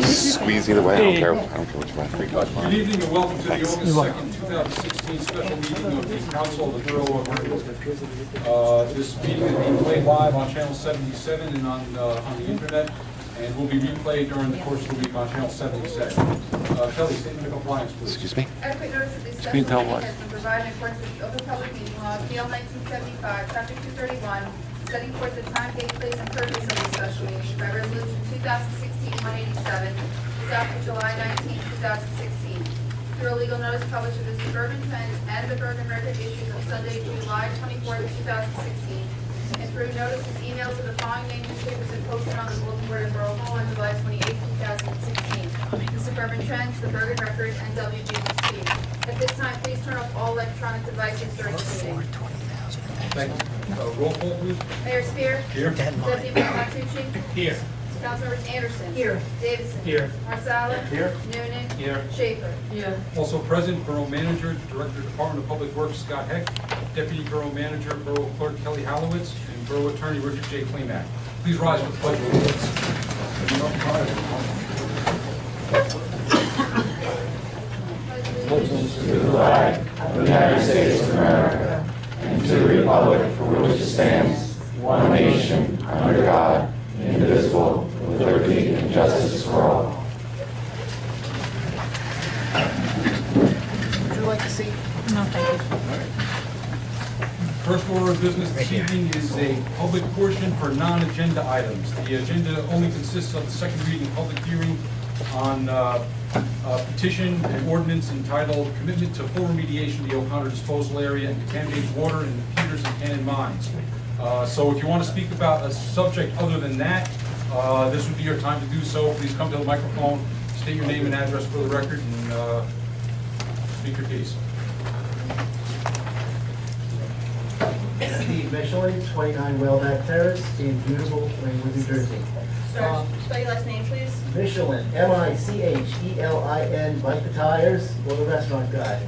Squeeze either way. I don't care which referee. Good evening and welcome to the August 2nd, 2016 special meeting of the Council of the Borough of Ringwood. This meeting is being played live on Channel 77 and on the internet, and will be replayed during the course of the week on Channel 77. Kelly, statement of compliance, please. Excuse me? Adequate notice of this special meeting has been provided in accordance with the Open Public Meeting Law, PL 1975, Chapter 231, setting forth the time, date, place, and purpose of this special meeting by Resolution 2016-187, adopted July 19, 2016. Through a legal notice published in the Suburban Trends and the Bergen Record issues of Sunday, July 24, 2016, and through notices emailed to the following main newspapers and posted on the bulletin board in Borough Hall on July 28, 2016. The Suburban Trends, the Bergen Record, and WGBC. At this time, please turn off all electronic devices during the meeting. Thank you. Roll call, please. Mayor Spear. Here. Deputy Mayor Matucci. Here. Councilmembers Anderson. Here. Davison. Here. Marsala. Here. Noonan. Here. Schaefer. Yeah. Also present, Borough Manager, Director, Department of Public Works, Scott Heck, Deputy Borough Manager, Borough Clerk, Kelly Hallowitz, and Borough Attorney, Richard J. Klimak. Please rise for the pledge of allegiance. Allegiance to the flag of the United States of America and to the republic for which it stands, one nation, under God, indivisible, with liberty and justice for all. Would you like to see? No, thank you. First order of business this evening is a public portion for non-agenda items. The agenda only consists of the second reading public hearing on a petition and ordinance entitled Commitment to Full Remediation of the O'Connor Disposal Area and Contaminated Water in the Peters and Cannon Mines. So if you want to speak about a subject other than that, this would be your time to do so. Please come to the microphone, state your name and address for the record, and speak your piece. Steve Michelin, 29 Whaleback Terrace in beautiful Ringwood, New Jersey. Sir, spell your last name, please. Michelin, M-I-C-H-E-L-I-N, like the tires, or the restaurant guy.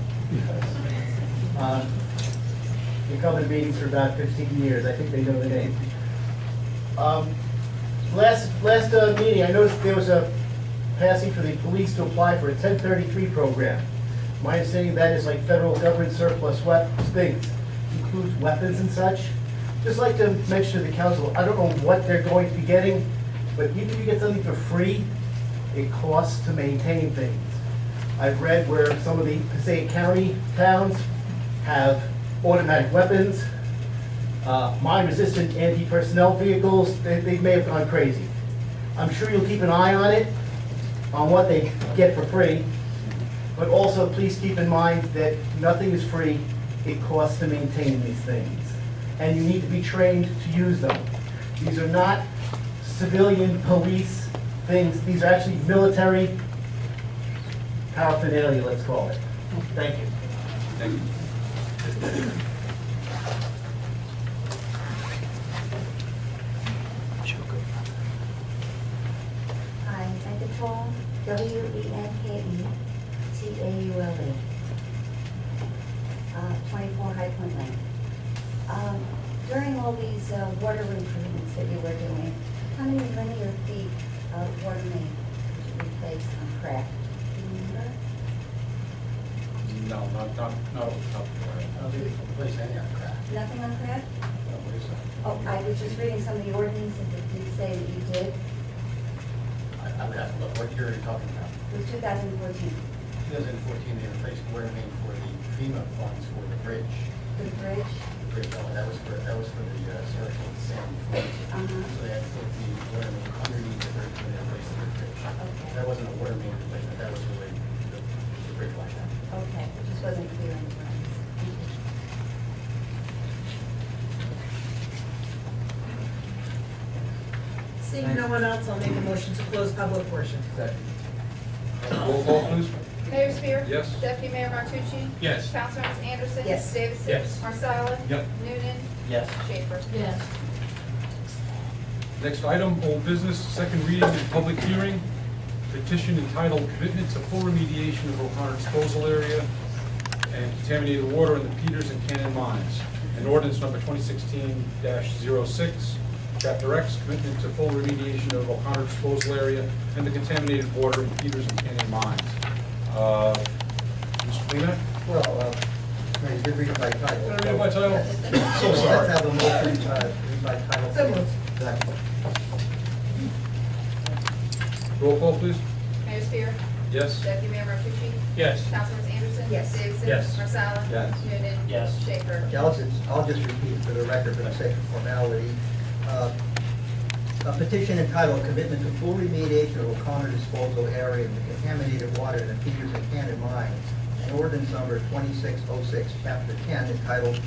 Been coming to meetings for about 15 years. I think they know the name. Last meeting, I noticed there was a passing for the police to apply for a 1033 program. My understanding that is like federal government surplus things, includes weapons and such. Just like to mention to the council, I don't know what they're going to be getting, but even if you get something for free, it costs to maintain things. I've read where some of the Passaic County towns have automatic weapons, mine-resistant anti-personnel vehicles. They may have gone crazy. I'm sure you'll keep an eye on it, on what they get for free, but also please keep in mind that nothing is free. It costs to maintain these things, and you need to be trained to use them. These are not civilian police things. These are actually military paraphernalia, let's call it. Thank you. Thank you. Hi, Megatron, W-E-N-K-E-T-A-U-L-E, 24 High Point Lane. During all these water improvements that you were doing, how many linear feet of water main did you replace on crack? Do you remember? No, not off the top of my head. Nothing on crack? Oh, I was just reading some of the ordinances that did say that you did. I would have to look, what year are you talking about? It was 2014. 2014, they replaced water main for the FEMA funds for the bridge. The bridge? The bridge, oh, that was for the Hurricane Sandy floods. Uh-huh. So they had to put the water main underneath the bridge when they replaced the bridge. Okay. That wasn't a water main replacement, that was related to the bridge washout. Okay, it just wasn't clear in the drawings. Thank you. Seeing no one else, I'll make a motion to close public portion. Roll call, please. Mayor Spear. Yes. Deputy Mayor Matucci. Yes. Councilmembers Anderson. Yes. Davison. Yes. Marsala. Yep. Noonan. Yes. Schaefer. Yes. Next item, old business, second reading and public hearing. Petition entitled Commitment to Full Remediation of O'Connor Disposal Area and Contaminated Water in the Peters and Cannon Mines. An ordinance number 2016-06. Chapter X, commitment to full remediation of O'Connor disposal area and the contaminated water in Peters and Canyon mines. Mr. Cleanup? Well, may you read it by title? Can I read by title? Yes. So sorry. Let's have a motion, read by title. So moved. Second. Roll call, please. Mayor Spear. Yes. Deputy Mayor Martucci. Yes. Councilman Anderson. Yes. Davidson. Yes. Marsala. Yes. Noonan. Yes. Schaefer. Yeah, I'll just repeat it for the record for the sake of formality. A petition entitled Commitment to Full Remediation of O'Connor Disposal Area and the Contaminated Water in the Peters and Canyon Mines, and ordinance number 2606, chapter 10, entitled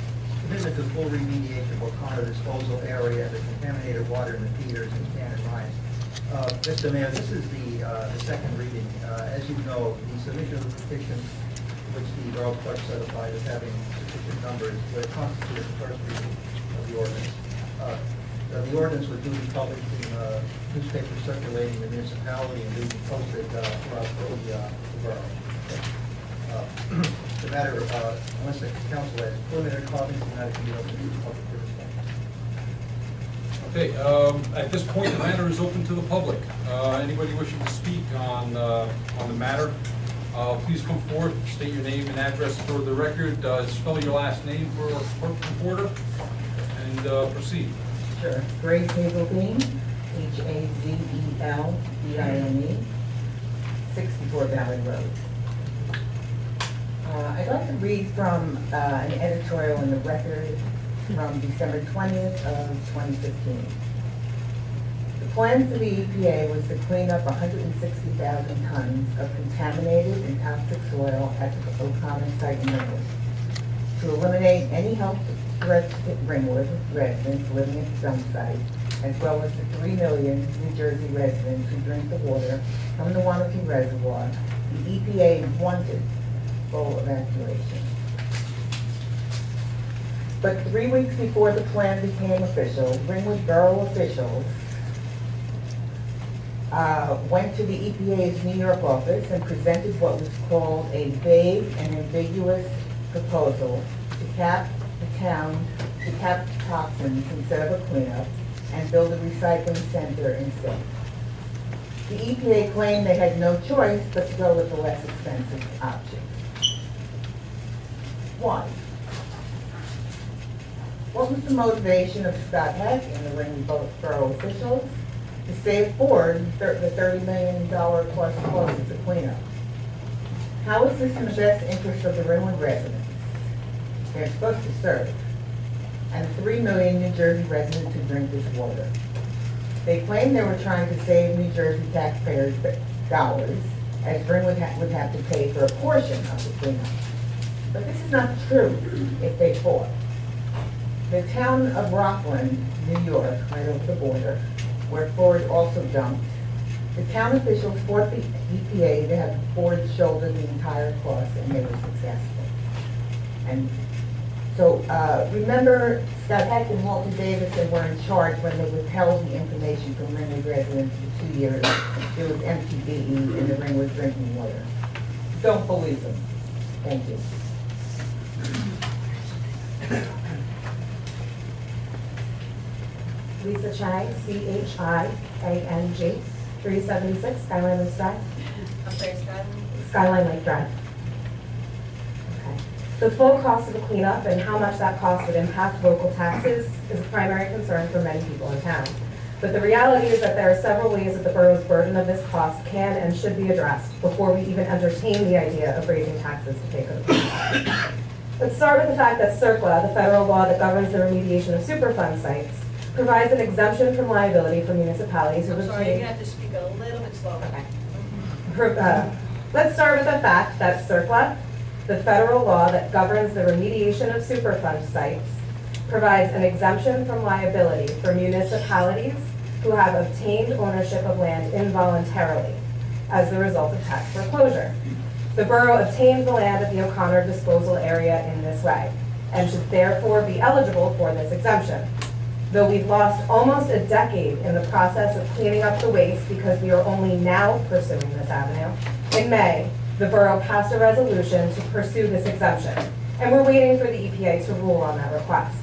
Commitment to Full Remediation of O'Connor Disposal Area and the Contaminated Water in the Peters and Canyon Mines. Mr. Mayor, this is the second reading. As you know, the submission of the petition, which the Borough Clerk certified as having sufficient numbers, would constitute the first reading of the ordinance. The ordinance was duly published in newspapers circulating in the municipality and duly posted throughout the borough. The matter, unless the council has preliminary comments, the matter can be open to the public to respond. Okay, at this point, the matter is open to the public. Anybody wishing to speak on the matter, please come forward, state your name and address for the record, spell your last name for our clerk reporter, and proceed. Sure. Grace Hazelbean, Hazelbeine, 64 Valley Road. I'd like to read from an editorial in the Record from December 20th of 2015. The plan for the EPA was to clean up 160,000 tons of contaminated and toxic soil at the O'Connor site in Ringwood. To eliminate any health threats to Ringwood residents living at the dump site, as well as the 3 million New Jersey residents who drink the water from the Wanapee Reservoir, the EPA wanted full evacuation. But 3 weeks before the plan became official, Ringwood Borough officials went to the EPA's New York office and presented what was called a vague and ambiguous proposal to cap toxins instead of a cleanup and build a recycling center instead. The EPA claimed they had no choice but to go with the less expensive option. Why? What was the motivation of Scott Heck and the Ringwood Borough officials? To save Ford the $30 million cost of the cleanup. How is this in the best interest of the Ringwood residents? They're supposed to serve. And 3 million New Jersey residents who drink this water. They claim they were trying to save New Jersey taxpayers dollars, as Ringwood would have to pay for a portion of the cleanup. But this is not true if they fought. The town of Rockland, New York, right over the border, where Ford also dumped, the town officials fought the EPA to have Ford shoulder the entire cost, and they were successful. And so remember, Scott Heck and Walter Davidson were in charge when they withheld the information from Ringwood residents for 2 years. There was MTBE in the Ringwood drinking water. Don't believe them. Thank you. Lisa Chang, C-H-I-A-N-G, 376 Skyline Lake Drive. I'm sorry, Scott. Skyline Lake Drive. Okay. The full cost of the cleanup and how much that cost would impact local taxes is a primary concern for many people in town. But the reality is that there are several ways that the borough's burden of this cost can and should be addressed before we even entertain the idea of raising taxes to pay for the cleanup. Let's start with the fact that CERCLA, the federal law that governs the remediation of Superfund sites, provides an exemption from liability for municipalities who I'm sorry, you're gonna have to speak a little bit slower. Let's start with the fact that CERCLA, the federal law that governs the remediation of Superfund sites, provides an exemption from liability for municipalities who have obtained ownership of land involuntarily as the result of tax foreclosure. The borough obtained the land at the O'Connor disposal area in this way and should therefore be eligible for this exemption. Though we've lost almost a decade in the process of cleaning up the waste because we are only now pursuing this avenue, in May, the borough passed a resolution to pursue this exemption, and we're waiting for the EPA to rule on that request.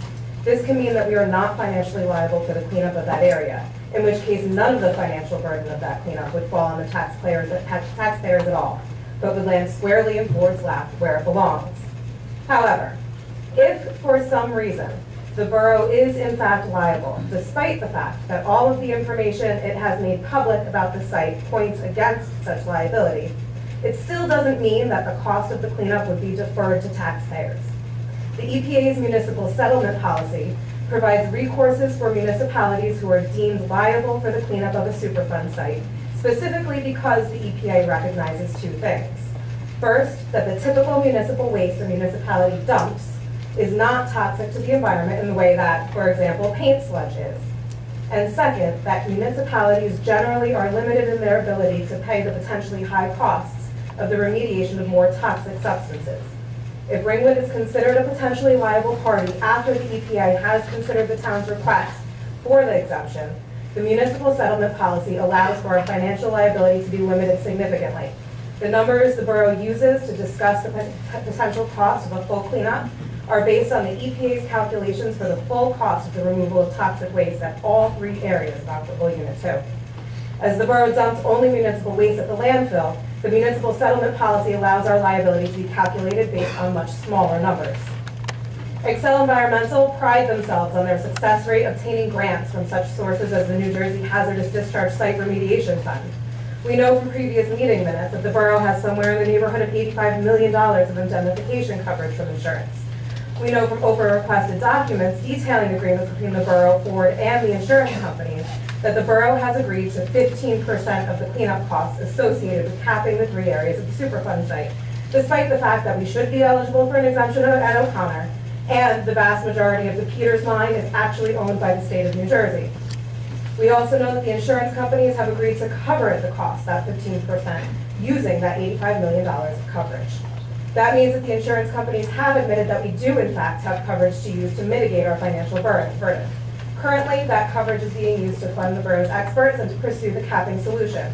This can mean that we are not financially liable for the cleanup of that area, in which case none of the financial burden of that cleanup would fall on the taxpayers at all, but would land squarely in Ford's lap where it belongs. However, if for some reason the borough is in fact liable, despite the fact that all of the information it has made public about the site points against such liability, it still doesn't mean that the cost of the cleanup would be deferred to taxpayers. The EPA's municipal settlement policy provides recourses for municipalities who are deemed liable for the cleanup of a Superfund site, specifically because the EPA recognizes two things. First, that the typical municipal waste a municipality dumps is not toxic to the environment in the way that, for example, paint sludge is. And second, that municipalities generally are limited in their ability to pay the potentially high costs of the remediation of more toxic substances. If Ringwood is considered a potentially liable party after the EPA has considered the town's request for the exemption, the municipal settlement policy allows for our financial liability to be limited significantly. The numbers the borough uses to discuss the potential cost of a full cleanup are based on the EPA's calculations for the full cost of the removal of toxic waste at all three areas of operable Unit 2. As the borough dumps only municipal waste at the landfill, the municipal settlement policy allows our liability to be calculated based on much smaller numbers. Excel Environmental pride themselves on their success rate obtaining grants from such sources as the New Jersey Hazardous Discharge Site Remediation Fund. We know from previous meeting minutes that the borough has somewhere in the neighborhood of $85 million of indemnification coverage from insurance. We know from over-requested documents detailing agreements between the borough, Ford, and the insurance companies that the borough has agreed to 15% of the cleanup costs associated with capping the three areas of the Superfund site, despite the fact that we should be eligible for an exemption at O'Connor, and the vast majority of the Peters line is actually owned by the state of New Jersey. We also know that the insurance companies have agreed to cover the cost, that 15%, using that $85 million of coverage. That means that the insurance companies have admitted that we do in fact have coverage to use to mitigate our financial burden. Currently, that coverage is being used to fund the borough's experts and to pursue the capping solution.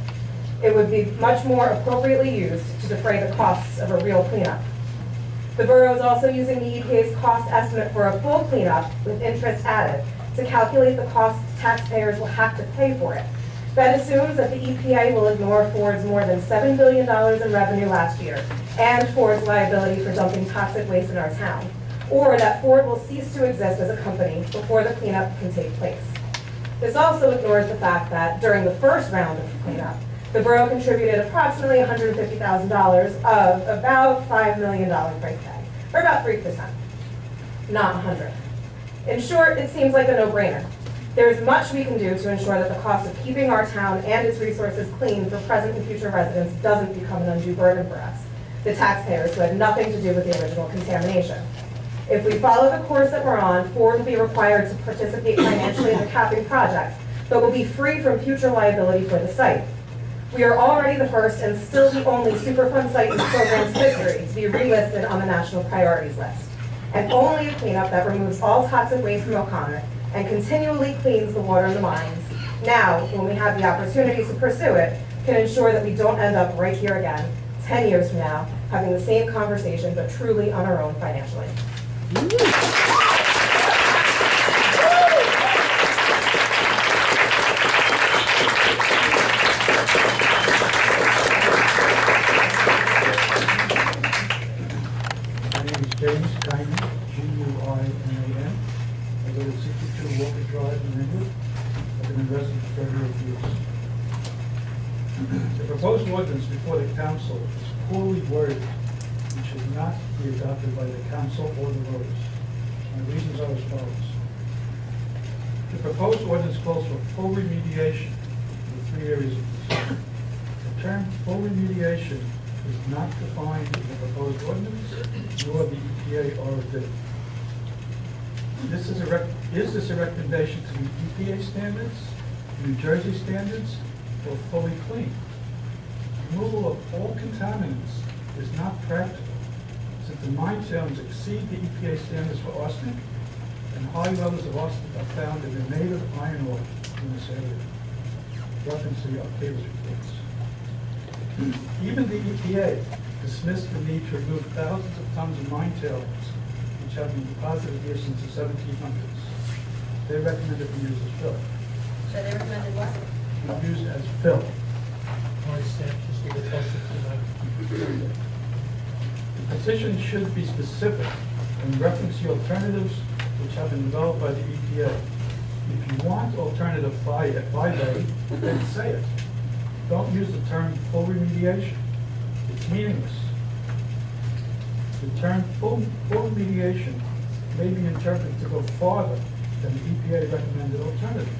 It would be much more appropriately used to defray the costs of a real cleanup. The borough is also using the EPA's cost estimate for a full cleanup with interest added to calculate the costs taxpayers will have to pay for it. That assumes that the EPA will ignore Ford's more than $7 billion in revenue last year and Ford's liability for dumping toxic waste in our town, or that Ford will cease to exist as a company before the cleanup can take place. This also ignores the fact that during the first round of the cleanup, the borough contributed approximately $150,000 of about $5 million price tag, or about 3%, not 100. In short, it seems like a no-brainer. There is much we can do to ensure that the cost of keeping our town and its resources clean for present and future residents doesn't become an undue burden for us, the taxpayers who had nothing to do with the original contamination. If we follow the course that we're on, Ford will be required to participate financially in the capping project, but will be free from future liability for the site. We are already the first and still the only Superfund site in the program's history to be relisted on the national priorities list, and only a cleanup that removes all toxic waste from O'Connor and continually cleans the water in the mines, now, when we have the opportunity to pursue it, can ensure that we don't end up right here again, 10 years from now, having the same conversation, but truly on our own financially. My name is James Guinan, G-U-I-N-A-N. I live at 62 Walker Drive in Ringwood. I've been a resident for 38 years. The proposed ordinance before the council is poorly worded and should not be adopted by the council or the voters. My reasons are as follows. The proposed ordinance calls for full remediation in the three areas of the site. The term full remediation is not defined in the proposed ordinance, nor the EPA or the. Is this a recommendation to meet EPA standards, New Jersey standards, or fully clean? Removal of all contaminants is not practical, since the mine towns exceed the EPA standards for arsenic, and high levels of arsenic are found in the native iron ore in this area. Reference to the Octavius reports. Even the EPA dismissed the need to remove thousands of tons of mine tailings each which have been deposited here since the 1700s. They recommend it be used as fill. So they recommended what? Be used as fill. The petition should be specific and reference the alternatives which have been developed by the EPA. If you want alternative 5A, then say it. Don't use the term full remediation. It's meaningless. The term full remediation may be interpreted to go farther than the EPA recommended alternative.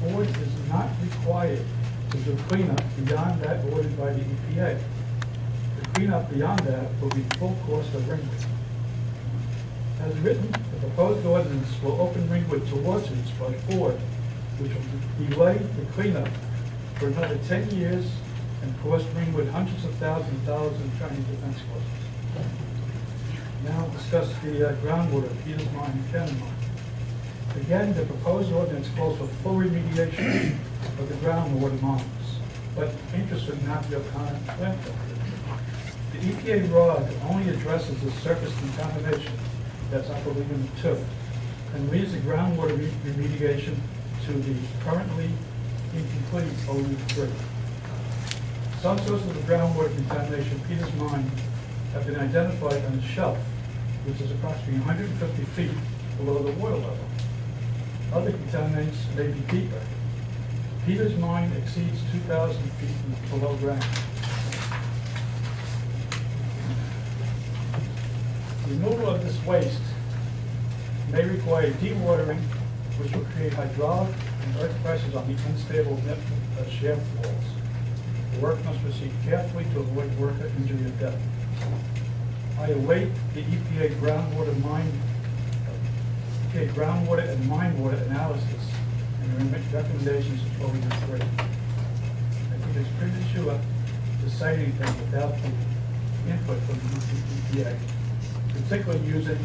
Ford is not required to do cleanup beyond that ordered by the EPA. The cleanup beyond that will be full cost of Ringwood. As written, the proposed ordinance will open Ringwood to lawsuits by Ford, which will delay the cleanup for another 10 years and cost Ringwood hundreds of thousands of dollars in attorney defense costs. Now discuss the groundwater, Peters Mine and Cannon Mine. Again, the proposed ordinance calls for full remediation of the groundwater mines, but interested not the O'Connor landfill. The EPA ROD only addresses the surface contamination, that's I believe in 2, and leaves the groundwater remediation to the currently incomplete OU3. Some sources of groundwater contamination, Peters Mine, have been identified on the shelf, which is approximately 150 feet below the water level. Other contaminants may be deeper. Peters Mine exceeds 2,000 feet below ground. Removal of this waste may require dewatering, which will create hydraulic and earth pressures on the unstable shaft walls. The work must proceed carefully to avoid worker injury or death. I await the EPA groundwater and mine water analysis and recommendations for OU3. I think it's premature to say anything without the input from the EPA, particularly using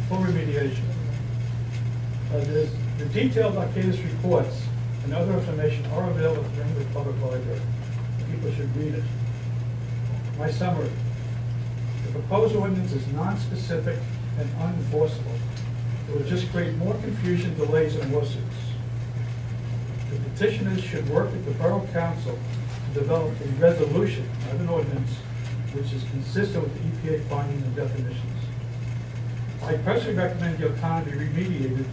full remediation. The detailed Arcadis reports and other information are available at the Ringwood Public Library. People should read it. My summary. The proposed ordinance is non-specific and unenforceable. It will just create more confusion, delays, and lawsuits. The petitioners should work with the Borough Council to develop a resolution, not an ordinance, which is consistent with the EPA findings and definitions. I personally recommend the O'Connor be remediated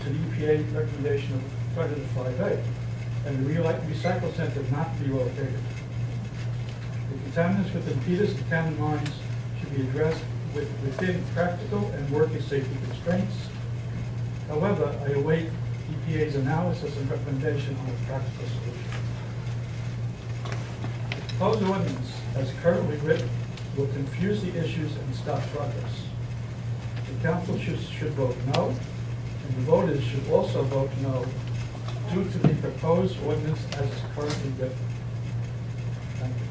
to the EPA recommendation of alternative 5A, and the recycle center not be located. The contaminants within Peters and Cannon mines should be addressed within practical and working safety constraints. However, I await EPA's analysis and recommendation on a practical solution. The proposed ordinance, as currently written, will confuse the issues and stop progress. The council should vote no, and the voters should also vote no due to the proposed ordinance as is currently written. Thank you.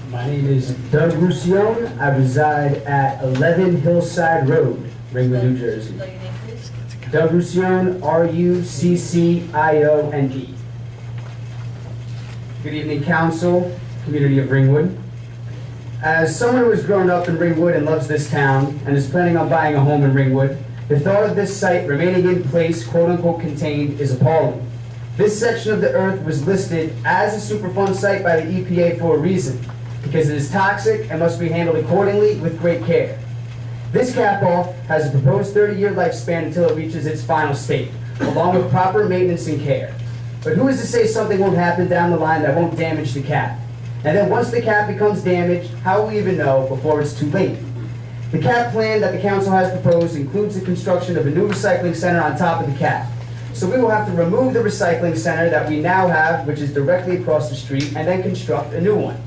My name is Doug Roussillon. I reside at 11 Hillside Road, Ringwood, New Jersey. Spell your name, please. Doug Roussillon, R-U-C-C-I-O-N-E. Good evening, council, community of Ringwood. As someone who has grown up in Ringwood and loves this town and is planning on buying a home in Ringwood, the thought of this site remaining in place, quote-unquote contained, is appalling. This section of the earth was listed as a Superfund site by the EPA for a reason, because it is toxic and must be handled accordingly with great care. This cap-off has a proposed 30-year lifespan until it reaches its final state, along with proper maintenance and care. But who is to say something won't happen down the line that won't damage the cap? And then once the cap becomes damaged, how will we even know before it's too late? The cap plan that the council has proposed includes the construction of a new recycling center on top of the cap. So we will have to remove the recycling center that we now have, which is directly across the street, and then construct a new one.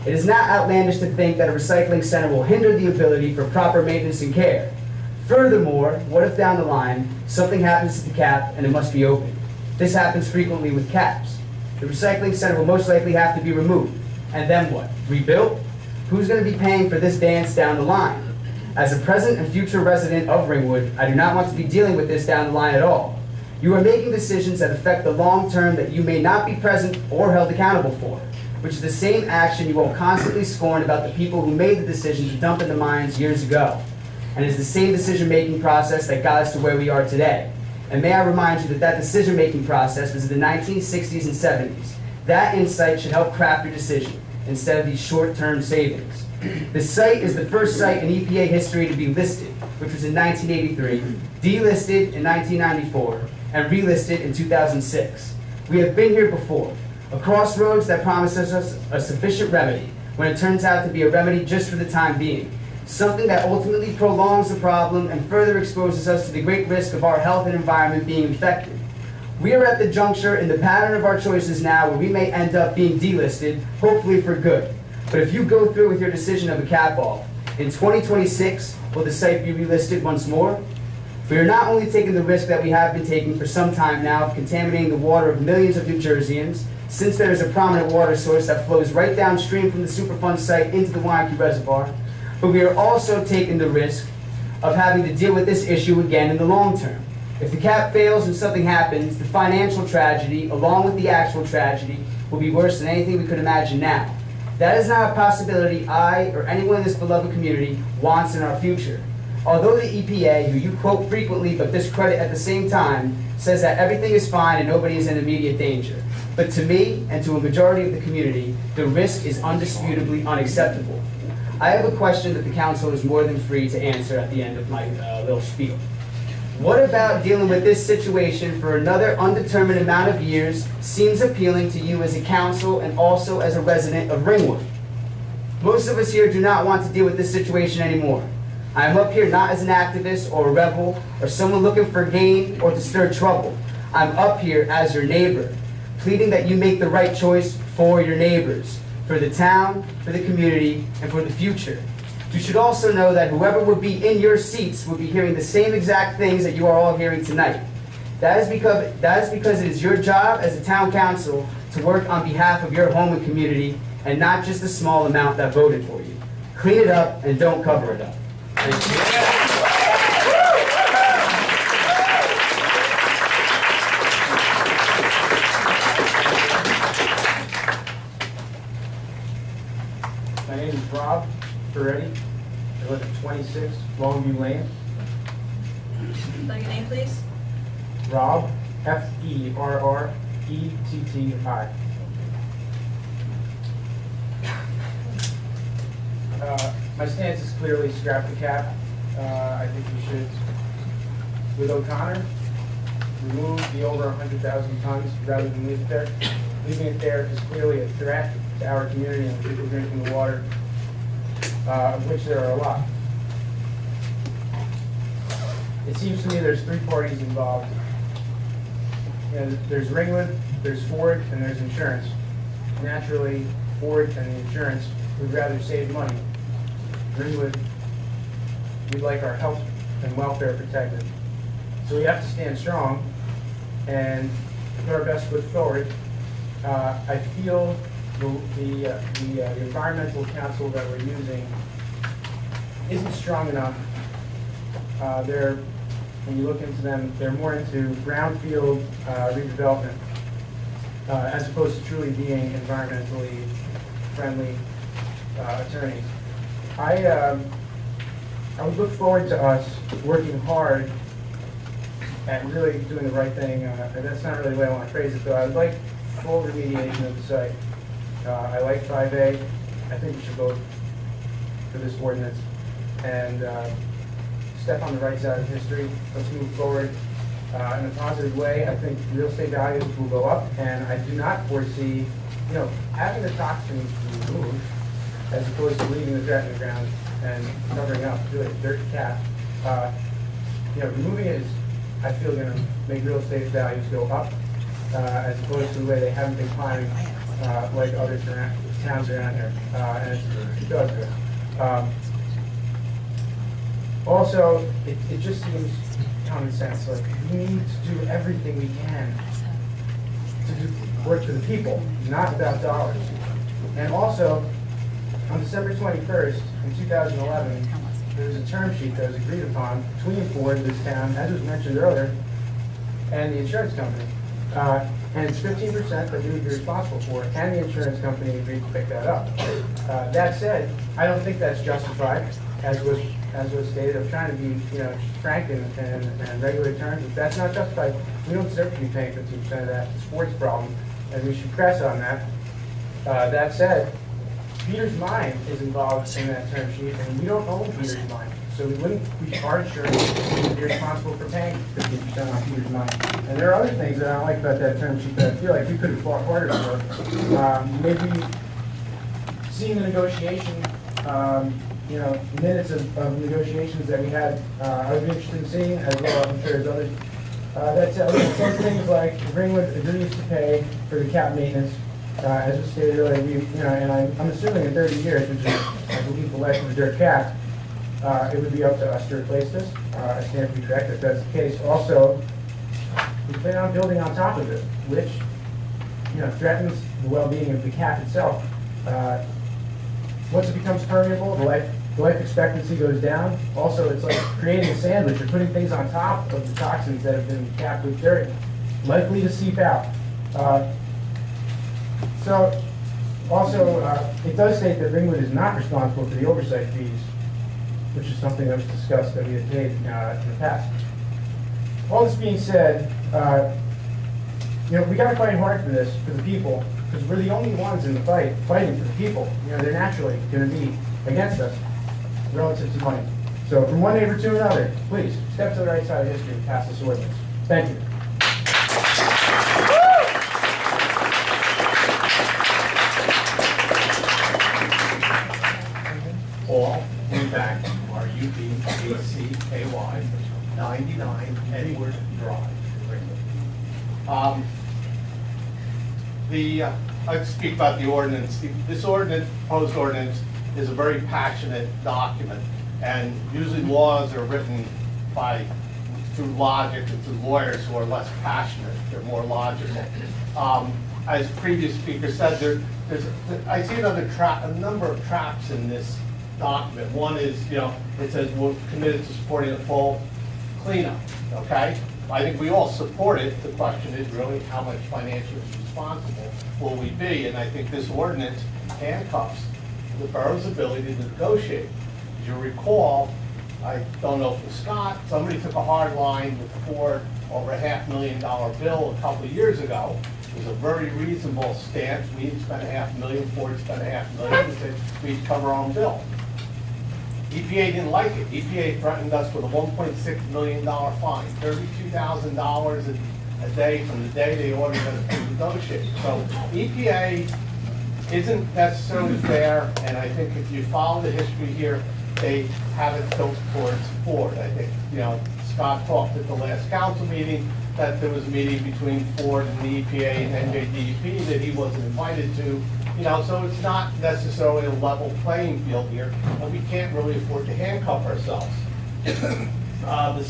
It is not outlandish to think that a recycling center will hinder the ability for proper maintenance and care. Furthermore, what if down the line, something happens to the cap and it must be opened? This happens frequently with caps. The recycling center will most likely have to be removed. And then what? Rebuilt? Who's going to be paying for this dance down the line? As a present and future resident of Ringwood, I do not want to be dealing with this down the line at all. You are making decisions that affect the long term that you may not be present or held accountable for, which is the same action you will constantly scorn about the people who made the decision to dump in the mines years ago, and is the same decision-making process that got us to where we are today. And may I remind you that that decision-making process was in the 1960s and 70s. That insight should help craft your decision, instead of these short-term savings. The site is the first site in EPA history to be listed, which was in 1983, delisted in 1994, and relisted in 2006. We have been here before, a crossroads that promises us a sufficient remedy, when it turns out to be a remedy just for the time being, something that ultimately prolongs the problem and further exposes us to the great risk of our health and environment being infected. We are at the juncture in the pattern of our choices now where we may end up being delisted, hopefully for good. But if you go through with your decision of a cap-off, in 2026, will the site be relisted once more? We are not only taking the risk that we have been taking for some time now of contaminating the water of millions of New Jerseyans, since there is a prominent water source that flows right downstream from the Superfund site into the Wyandotte Reservoir, but we are also taking the risk of having to deal with this issue again in the long term. If the cap fails and something happens, the financial tragedy, along with the actual tragedy, will be worse than anything we could imagine now. That is not a possibility I or anyone in this beloved community wants in our future. Although the EPA, who you quote frequently but discredit at the same time, says that everything is fine and nobody is in immediate danger. But to me, and to a majority of the community, the risk is undisputably unacceptable. I have a question that the council is more than free to answer at the end of my little spiel. What about dealing with this situation for another undetermined amount of years seems appealing to you as a council and also as a resident of Ringwood? Most of us here do not want to deal with this situation anymore. I am up here not as an activist or a rebel or someone looking for gain or to stir trouble. I'm up here as your neighbor, pleading that you make the right choice for your neighbors, for the town, for the community, and for the future. You should also know that whoever would be in your seats would be hearing the same exact things that you are all hearing tonight. That is because it is your job as a town council to work on behalf of your home and community, and not just the small amount that voted for you. Clean it up and don't cover it up. Thank you. My name is Rob Ferretti. I live at 26 Longview Lane. Spell your name, please. Rob, Ferretti. My stance is clearly scrap the cap. I think we should, with O'Connor, remove the over 100,000 tons rather than leave it there. Leaving it there is clearly a threat to our community and the people drinking the water, of which there are a lot. It seems to me there's three parties involved. You know, there's Ringwood, there's Ford, and there's insurance. Naturally, Ford and the insurance would rather save money. Ringwood, we'd like our health and welfare protected. So we have to stand strong and put our best foot forward. I feel the environmental council that we're using isn't strong enough. When you look into them, they're more into brownfield redevelopment as opposed to truly being environmentally friendly attorneys. I would look forward to us working hard at really doing the right thing. That's not really the way I want to phrase it, though. I would like full remediation of the site. I like 5A. I think we should vote for this ordinance and step on the right side of history. Let's move forward in a positive way. I think real estate values will go up, and I do not foresee, having the toxins removed as opposed to leaving the dirt in the ground and covering up, really dirt cap. Removing it is, I feel, going to make real estate values go up as opposed to the way they haven't been climbing like other towns around here, and it does good. Also, it just seems common sense. Like, we need to do everything we can to work for the people, not about dollars. And also, on December 21st, in 2011, there was a term sheet that was agreed upon between Ford, this town, as was mentioned earlier, and the insurance company. And it's 15% that we would be responsible for, and the insurance company agreed to pick that up. That said, I don't think that's justified, as was stated. I'm trying to be, frank and regular terms. If that's not justified, we don't deserve to be paying 15% of that. It's a sports problem, and we should press on that. That said, Peter's Mine is involved in that term sheet, and we don't own Peter's Mine. So we wouldn't, our insurance would be responsible for paying 15% on Peter's Mine. And there are other things that I don't like about that term sheet that I feel like we could have fought harder for. Maybe seeing the negotiation, minutes of negotiations that we had, I would be interested in seeing, as well, I'm sure there's others. That says things like Ringwood agrees to pay for the cap maintenance. As was stated earlier, and I'm assuming in 30 years, which is, I believe, the life of a dirt cap, it would be up to us to replace this. I stand to be correct if that's the case. Also, we plan on building on top of it, which, threatens the well-being of the cap itself. Once it becomes permeable, the life expectancy goes down. Also, it's like creating a sandwich. You're putting things on top of the toxins that have been capped with dirt, likely to seep out. So, also, it does state that Ringwood is not responsible for the oversight fees, which is something that was discussed that we had paid in the past. All this being said, we got to fight hard for this, for the people, because we're the only ones in the fight fighting for the people. They're naturally going to be against us relative to money. So, from one neighbor to another, please step to the right side of history and pass this ordinance. Thank you. Paul Ruback, R-U-B-A-C-K-Y, 99 Edward Drive, Ringwood. I'd speak about the ordinance. This ordinance, proposed ordinance, is a very passionate document, and usually laws are written through logic and through lawyers who are less passionate. They're more logical. As previous speaker said, I see a number of traps in this document. One is, it says we're committed to supporting a full cleanup, okay? I think we all support it. The question is really how much financially responsible will we be? And I think this ordinance handcuffs the borough's ability to negotiate. As you recall, I don't know if it was Scott, somebody took a hard line with Ford over a $500,000 bill a couple of years ago. It was a very reasonable stance. We had spent $500,000, Ford spent $500,000, we said we'd cover our own bill. EPA didn't like it. EPA threatened us with a $1.6 million fine, $32,000 a day from the day they ordered us to negotiate. So EPA isn't necessarily fair, and I think if you follow the history here, they have it tilt towards Ford. I think, Scott talked at the last council meeting that there was a meeting between Ford and the EPA and NJDEP that he wasn't invited to. So it's not necessarily a level playing field here, and we can't really afford to handcuff ourselves. The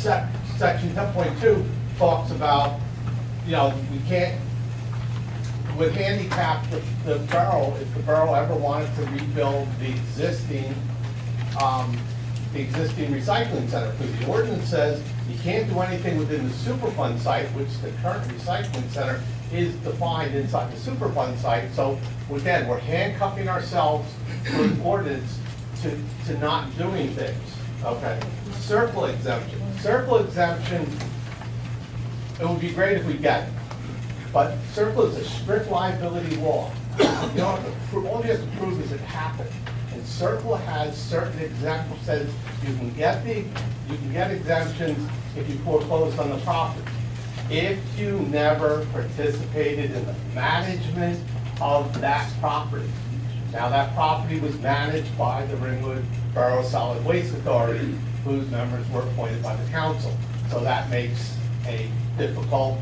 section 10.2 talks about, we can't, would handicap the borough if the borough ever wanted to rebuild the existing recycling center, because the ordinance says you can't do anything within the Superfund site, which the current recycling center is defined inside the Superfund site. So again, we're handcuffing ourselves to an ordinance to not doing things. Okay. Circle exemption. Circle exemption, it would be great if we get it. But circle is a strict liability law. You don't have to prove, all you have to prove is it happened. And circle has certain exemptions, says you can get exemptions if you foreclosed on the property. If you never participated in the management of that property. Now that property was managed by the Ringwood Borough Solid Waste Authority, whose members were appointed by the council. So that makes a difficult,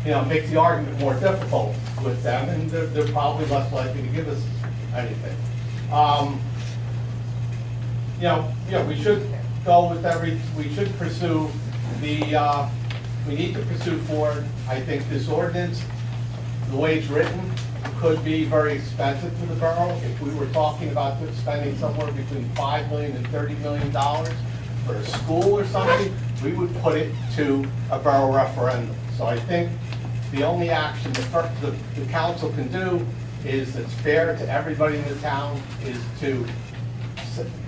makes the argument more difficult with them, and they're probably less likely to give us anything. We should go with we should pursue we need to pursue Ford. I think this ordinance, the way it's written, could be very expensive to the borough. If we were talking about spending somewhere between $5 million and $30 million for a school or something, we would put it to a borough referendum. So I think the only action the council can do is that's fair to everybody in the town is to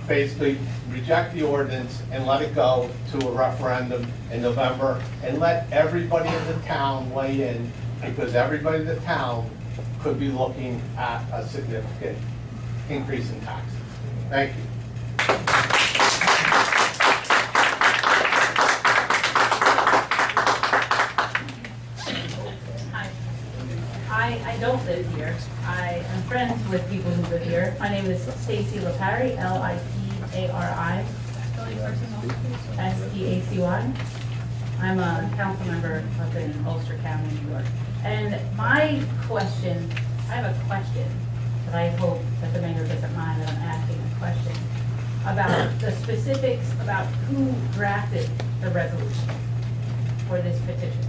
basically reject the ordinance and let it go to a referendum in November and let everybody in the town weigh in, because everybody in the town could be looking at a significant increase in taxes. Thank you. I don't live here. I am friends with people who live here. My name is Stacy Lapari, Lipari, Stacy. I'm a council member up in Ulster County, New York. And my question, I have a question that I hope that the mayor doesn't mind that I'm asking a question about the specifics about who drafted the resolution for this petition.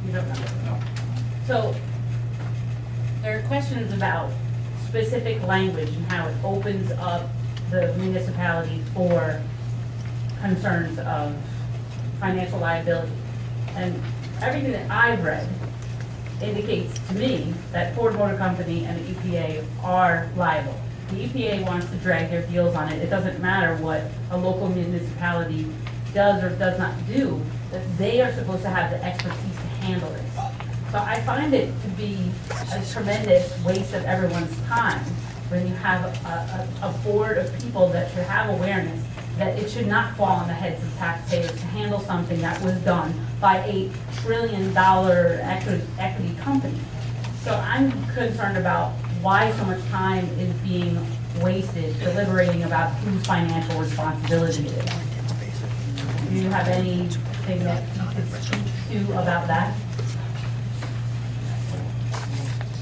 You don't know? No. So there are questions about specific language and how it opens up the municipality for concerns of financial liability. And everything that I've read indicates to me that Ford Motor Company and the EPA are liable. The EPA wants to drag their heels on it. It doesn't matter what a local municipality does or does not do, that they are supposed to have the expertise to handle this. So I find it to be a tremendous waste of everyone's time when you have a board of people that should have awareness that it should not fall on the heads of taxpayers to handle something that was done by a $1 trillion equity company. So I'm concerned about why so much time is being wasted deliberating about whose financial responsibility it is. Do you have anything that you could speak to about that?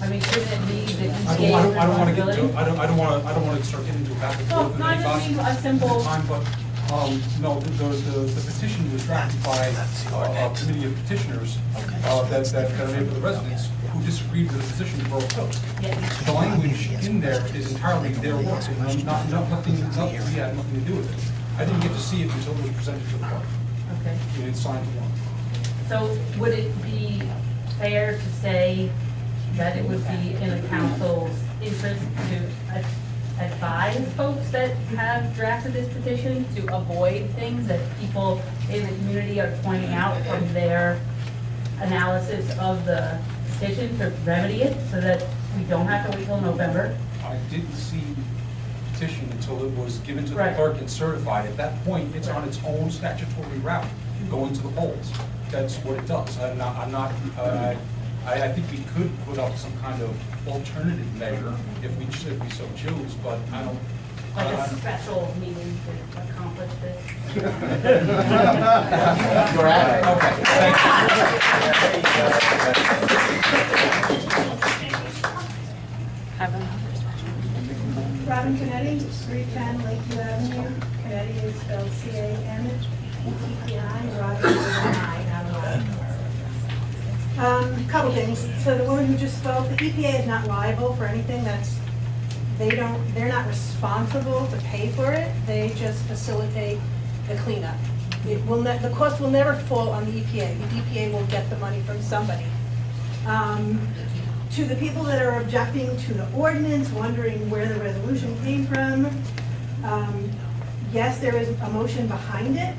I mean, shouldn't it be the EPA's responsibility? I don't want to start getting into a back and forth. No, I just need a simple. But, no, the petition was drafted by a committee of petitioners that are made by the residents who disagreed with the position the borough took. Yes. The language in there is entirely their work, and nothing we had nothing to do with it. I didn't get to see it until it was presented to the board. Okay. In its signed form. So would it be fair to say that it would be in the council's interest to advise folks that have drafted this petition to avoid things that people in the community are pointing out from their analysis of the petition to remedy it so that we don't have to wait till November? I didn't see the petition until it was given to the Right. clerk and certified. At that point, it's on its own statutory route, going to the polls. That's what it does. I think we could put up some kind of alternative measure if we so choose, but I don't. Like a special meeting to accomplish this? You're at it. Okay, Robin Canetti, 310 Lakeview Avenue. Canetti is spelled C-A-N-E-T-T-I, Robin with an I, not a Y. Couple things. So the woman who just spoke, the EPA is not liable for anything they're not responsible to pay for it. They just facilitate the cleanup. The cost will never fall on the EPA. The EPA will get the money from somebody. To the people that are objecting to the ordinance, wondering where the resolution came from, yes, there is a motion behind it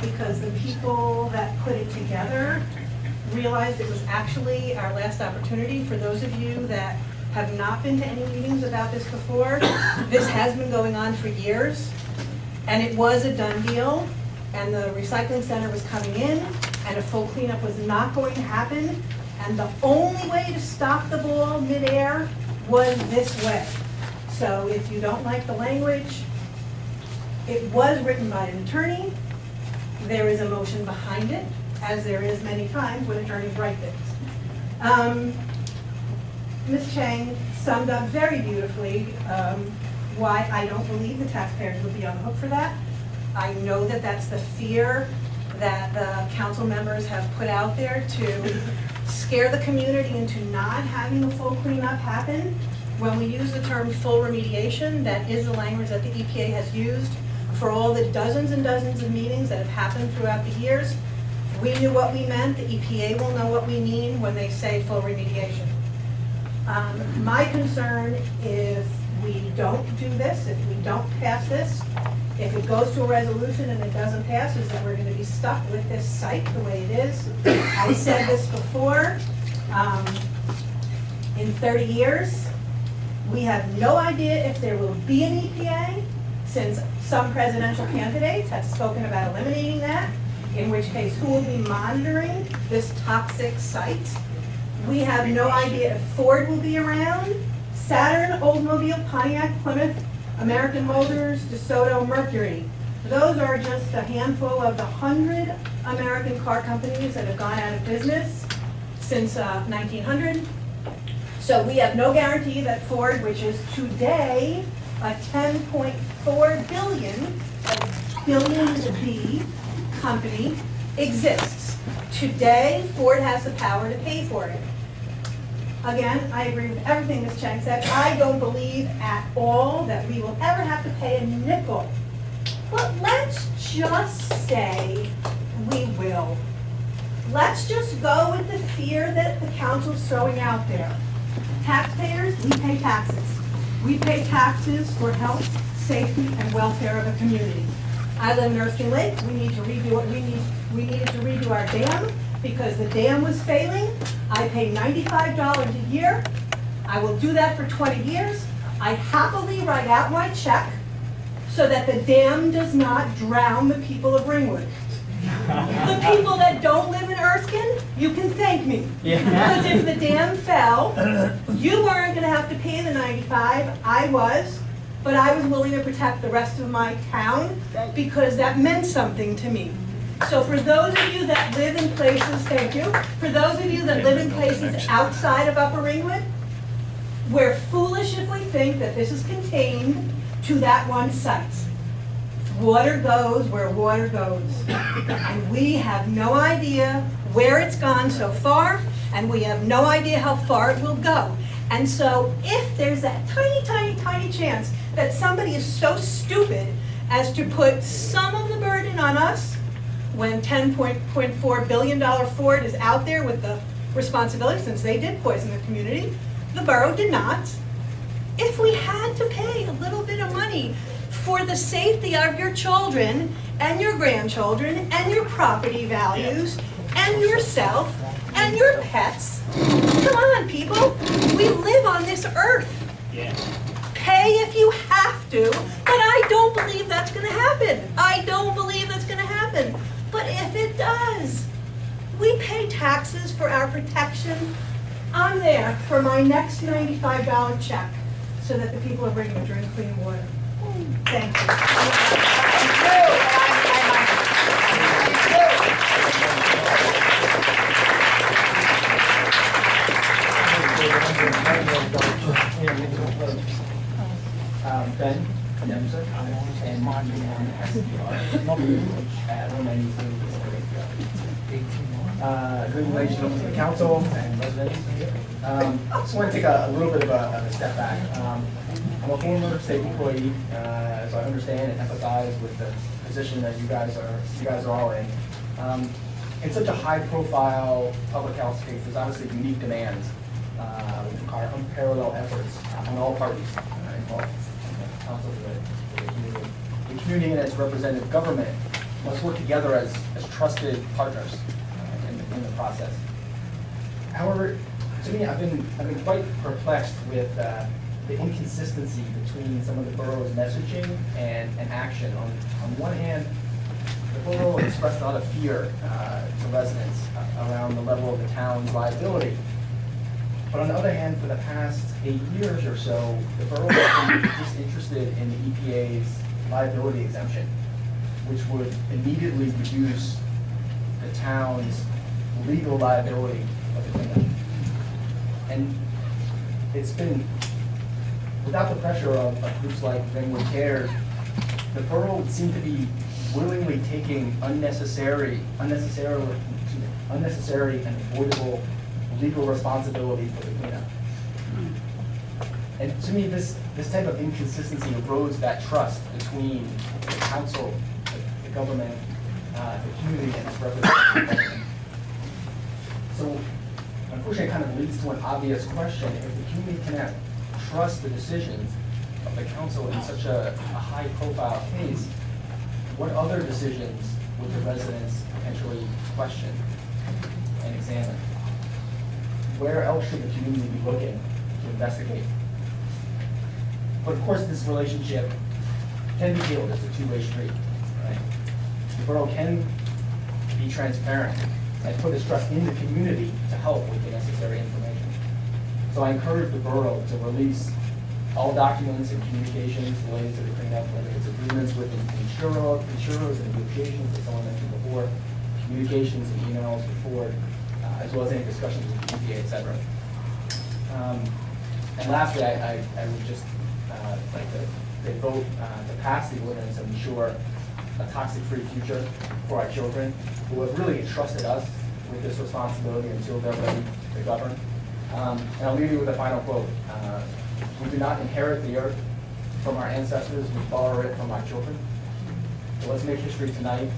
because the people that put it together realized it was actually our last opportunity. For those of you that have not been to any meetings about this before, this has been going on for years, and it was a done deal, and the recycling center was coming in, and a full cleanup was not going to happen, and the only way to stop the ball midair was this way. So if you don't like the language, it was written by an attorney. There is a motion behind it, as there is many times when attorneys write things. Ms. Chang summed up very beautifully why I don't believe the taxpayers would be on the hook for that. I know that that's the fear that the council members have put out there to scare the community into not having a full cleanup happen. When we use the term full remediation, that is the language that the EPA has used for all the dozens and dozens of meetings that have happened throughout the years. We knew what we meant, the EPA will know what we mean when they say full remediation. My concern if we don't do this, if we don't pass this, if it goes to a resolution and it doesn't pass, is that we're gonna be stuck with this site the way it is. I said this before, in 30 years, we have no idea if there will be an EPA, since some presidential candidates have spoken about eliminating that, in which case who will be monitoring this toxic site? We have no idea if Ford will be around, Saturn, Oldsmobile, Pontiac, Plymouth, American Motors, DeSoto, Mercury. Those are just a handful of the 100 American car companies that have gone out of business since 1900. So we have no guarantee that Ford, which is today a $10.4 billion, a billion to B company, exists. Today, Ford has the power to pay for it. Again, I agree with everything Ms. Chang said. I don't believe at all that we will ever have to pay a nickel. But let's just say we will. Let's just go with the fear that the council's throwing out there. Taxpayers, we pay taxes. We pay taxes for health, safety, and welfare of the community. I live in Erskine Lake. We need to redo what we needed to redo our dam because the dam was failing. I pay $95 a year. I will do that for 20 years. I happily write out my check so that the dam does not drown the people of Ringwood. The people that don't live in Erskine, you can thank me. Because if the dam fell, you weren't going to have to pay the $95. I was. But I was willing to protect the rest of my town because that meant something to me. So for those of you that live in places, thank you, for those of you that live in places outside of Upper Ringwood, we're foolish if we think that this is contained to that one site. Water goes where water goes. And we have no idea where it's gone so far, and we have no idea how far it will go. And so if there's that tiny, tiny, tiny chance that somebody is so stupid as to put some of the burden on us when $10.4 billion Ford is out there with the responsibility, since they did poison the community, the borough did not. If we had to pay a little bit of money for the safety of your children and your grandchildren and your property values and yourself and your pets, come on, people. We live on this earth. Pay if you have to, but I don't believe that's going to happen. I don't believe that's going to happen. But if it does, we pay taxes for our protection. I'm there for my next $95 check so that the people of Ringwood drink clean water. Thank you. Ben Demser and Martin good relation to the council and residents. Just want to take a little bit of a step back. I'm a former state employee, so I understand and empathize with the position that you guys are all in. In such a high-profile public health case, there's obviously unique demands which require unparalleled efforts on all parties involved. Council, the community and its representative government must work together as trusted partners in the process. However, to me, I've been quite perplexed with the inconsistency between some of the borough's messaging and action. On one hand, the borough expressed a lot of fear to residents around the level of the town's liability. But on the other hand, for the past 8 years or so, the borough has been disinterested in the EPA's liability exemption, which would immediately reduce the town's legal liability of the cleanup. And it's been, without the pressure of groups like Ringwood Cares, the borough would seem to be willingly taking unnecessary and avoidable legal responsibility for the cleanup. And to me, this type of inconsistency erodes that trust between the council, the government, the community, and its representative. So unfortunately, it kind of leads to an obvious question. If the community cannot trust the decisions of the council in such a high-profile case, what other decisions would the residents potentially question and examine? Where else should the community be looking to investigate? But of course, this relationship can be healed. It's a two-way street, right? The borough can be transparent and put its trust in the community to help with the necessary information. So I encourage the borough to release all documents and communications related to the cleanup, whether it's agreements with insurers and negotiations, as someone mentioned before, communications and emails before, as well as any discussions with the EPA, et cetera. And lastly, I would just like to vote to pass the ordinance and ensure a toxic-free future for our children who have really entrusted us with this responsibility until they're ready to govern. And I'll leave you with a final quote. We do not inherit the earth from our ancestors, we borrow it from our children. So let's make history tonight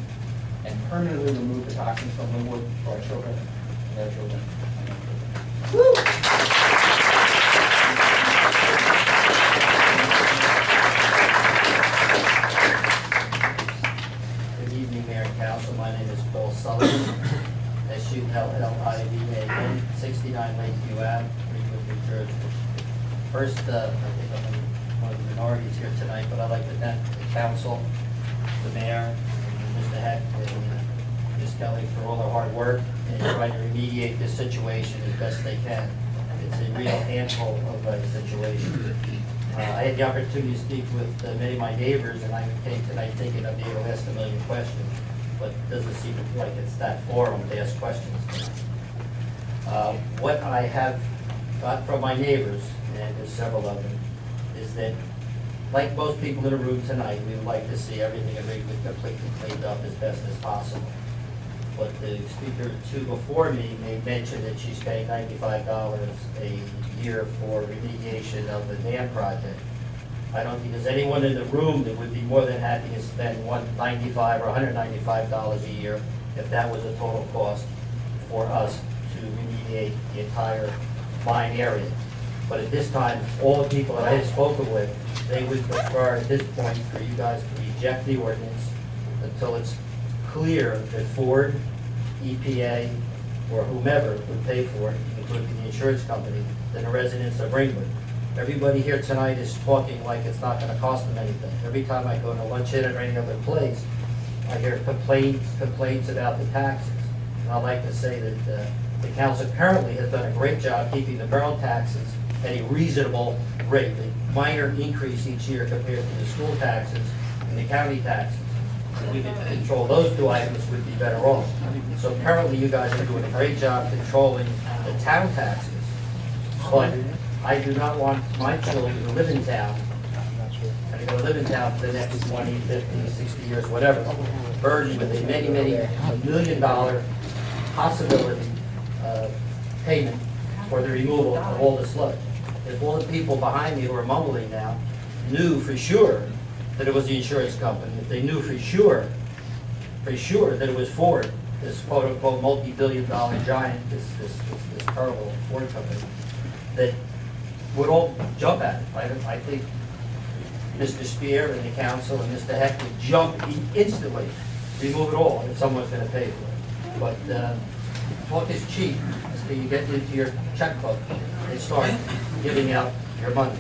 and permanently remove the toxins from Ringwood for our children and their children. Good evening, Mayor and Council. My name is Paul Sullivan, SULLIVAN, 69 Lakeview Ave, Ringwood, New Jersey. First, I think I'm one of the minorities here tonight, but I'd like to thank the council, the mayor, and Mr. Heck, and Ms. Kelly for all their hard work in trying to remediate this situation as best they can. It's a real handful of a situation. I had the opportunity to speak with many of my neighbors, and I came tonight thinking I'd be able to ask a million questions, but it doesn't seem like it's that forum to ask questions tonight. What I have got from my neighbors, and there's several of them, is that, like most people in the room tonight, we would like to see everything in Ringwood completely cleaned up as best as possible. But the speaker two before me made mention that she's paying $95 a year for remediation of the dam project. I don't think there's anyone in the room that would be more than happy to spend $195 or $195 a year if that was a total cost for us to remediate the entire mine area. But at this time, all the people that I had spoken with, they would prefer at this point for you guys to reject the ordinance until it's clear that Ford, EPA, or whomever would pay for it, including the insurance company, than the residents of Ringwood. Everybody here tonight is talking like it's not going to cost them anything. Every time I go to Lunch Inn or any other place, I hear complaints about the taxes. And I'd like to say that the council currently has done a great job keeping the borough taxes at a reasonable rate. A minor increase each year compared to the school taxes and the county taxes. If we could control those two items, we'd be better off. So currently, you guys are doing a great job controlling the town taxes. But I do not want my children to live in town, and they're going to live in town for the next 20, 50, 60 years, whatever, burdened with a many $1 million possibility payment for the removal of all the sludge. If all the people behind me who are mumbling now knew for sure that it was the insurance company, if they knew for sure that it was Ford, this quote-unquote multi-billion-dollar giant, this terrible Ford company, that would all jump at it. I think Mr. Spear and the council and Mr. Heck would jump instantly, remove it all, if someone's going to pay for it. But talk is cheap until you get into your checkbook and start giving out your money.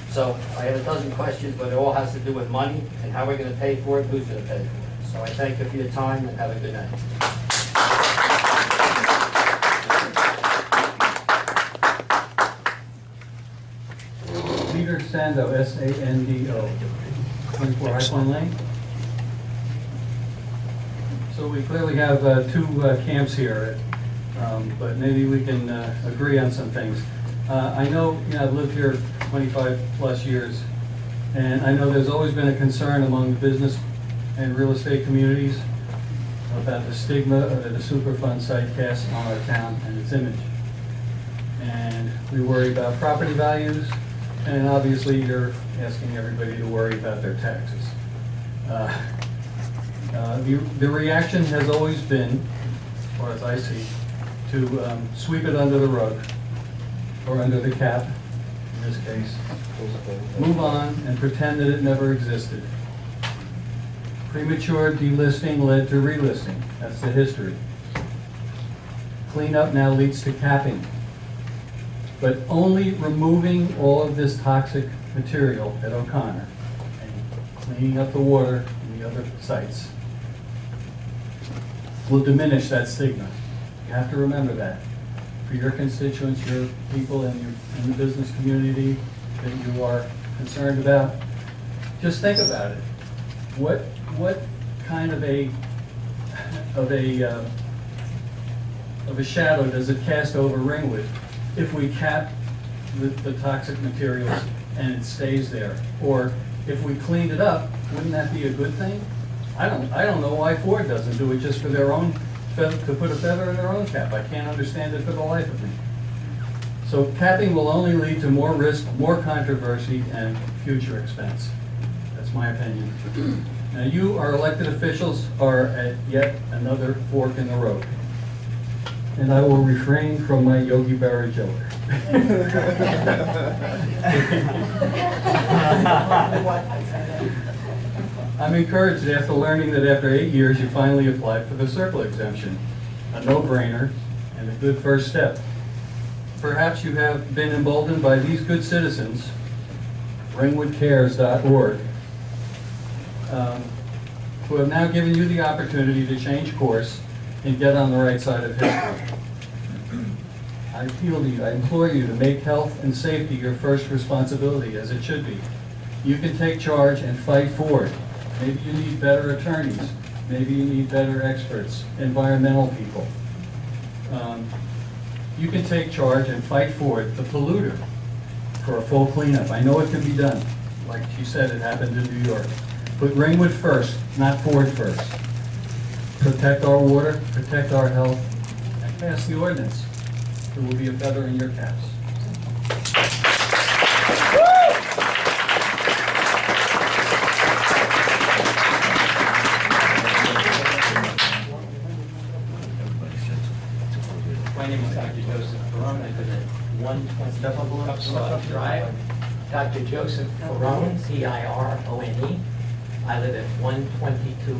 So I have a dozen questions, but it all has to do with money and how we're going to pay for it, who's going to pay for it. So I thank you for your time and have a good night. Peter Sando, S-A-N-D-O, 24 Highland Lane. So we clearly have two camps here, but maybe we can agree on some things. I know, I've lived here 25 plus years, and I know there's always been a concern among the business and real estate communities about the stigma that the Superfund site casts on our town and its image. And we worry about property values, And obviously, you're asking everybody to worry about their taxes. The reaction has always been, as far as I see, to sweep it under the rug, or under the cap, in this case. Move on and pretend that it never existed. Premature delisting led to relisting. That's the history. Cleanup now leads to capping. But only removing all of this toxic material at O'Connor and cleaning up the water in the other sites will diminish that stigma. You have to remember that. For your constituents, your people in the business community that you are concerned about, just think about it. What kind of a shadow does it cast over Ringwood if we cap the toxic materials and it stays there? Or if we cleaned it up, wouldn't that be a good thing? I don't know why Ford doesn't do it just for their own, to put a feather in their own cap. I can't understand it for the life of me. So capping will only lead to more risk, more controversy, and future expense. That's my opinion. Now you, our elected officials, are at yet another fork in the road. And I will refrain from my Yogi Berra joke. I'm encouraged after learning that after 8 years you finally applied for the CERCLA exemption. A no-brainer and a good first step. Perhaps you have been emboldened by these good citizens, ringwoodcares.org, who have now given you the opportunity to change course and get on the right side of history. I appeal to you, I implore you to make health and safety your first responsibility, as it should be. You can take charge and fight for it. Maybe you need better attorneys. Maybe you need better experts, environmental people. You can take charge and fight for it, the polluter, for a full cleanup. I know it can be done. Like she said, it happened in New York. Put Ringwood first, not Ford first. Protect our water, protect our health, and pass the ordinance. There will be a feather in your caps. My name is Dr. Joseph Ferrone. I live at 120 Upside Drive. Dr. Joseph Ferrone, Ferone. I live at 122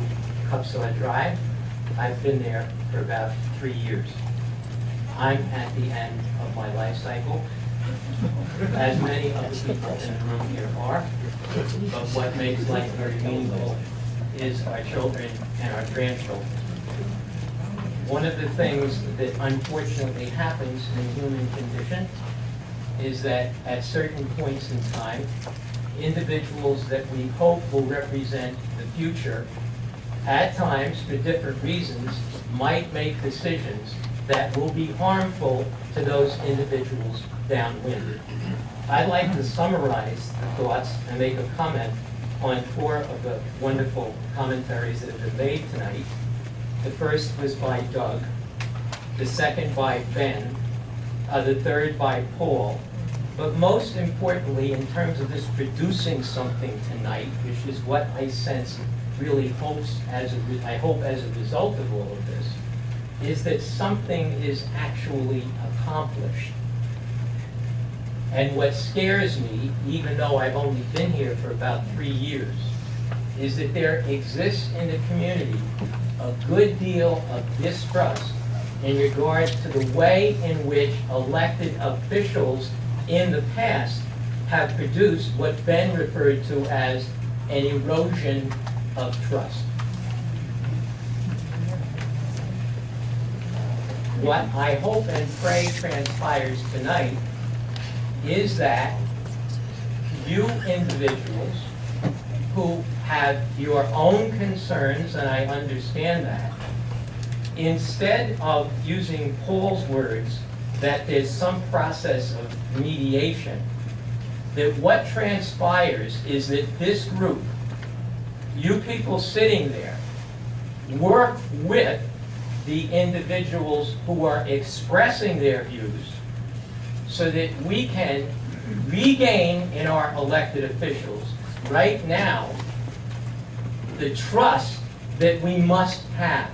Cupside Drive. I've been there for about 3 years. I'm at the end of my life cycle, as many of the people in the room here are. But what makes life very meaningful is our children and our grandchildren. One of the things that unfortunately happens in the human condition is that at certain points in time, individuals that we hope will represent the future, at times, for different reasons, might make decisions that will be harmful to those individuals downwind. I'd like to summarize the thoughts and make a comment on 4 of the wonderful commentaries that have been made tonight. The first was by Doug, the second by Ben, the third by Paul. But most importantly, in terms of this producing something tonight, which is what I sense really hopes I hope as a result of all of this, is that something is actually accomplished. And what scares me, even though I've only been here for about 3 years, is that there exists in the community a good deal of distrust in regard to the way in which elected officials in the past have produced what Ben referred to as an erosion of trust. What I hope and pray transpires tonight is that you individuals who have your own concerns, and I understand that, instead of using Paul's words that there's some process of mediation, that what transpires is that this group, you people sitting there, work with the individuals who are expressing their views so that we can regain in our elected officials right now the trust that we must have.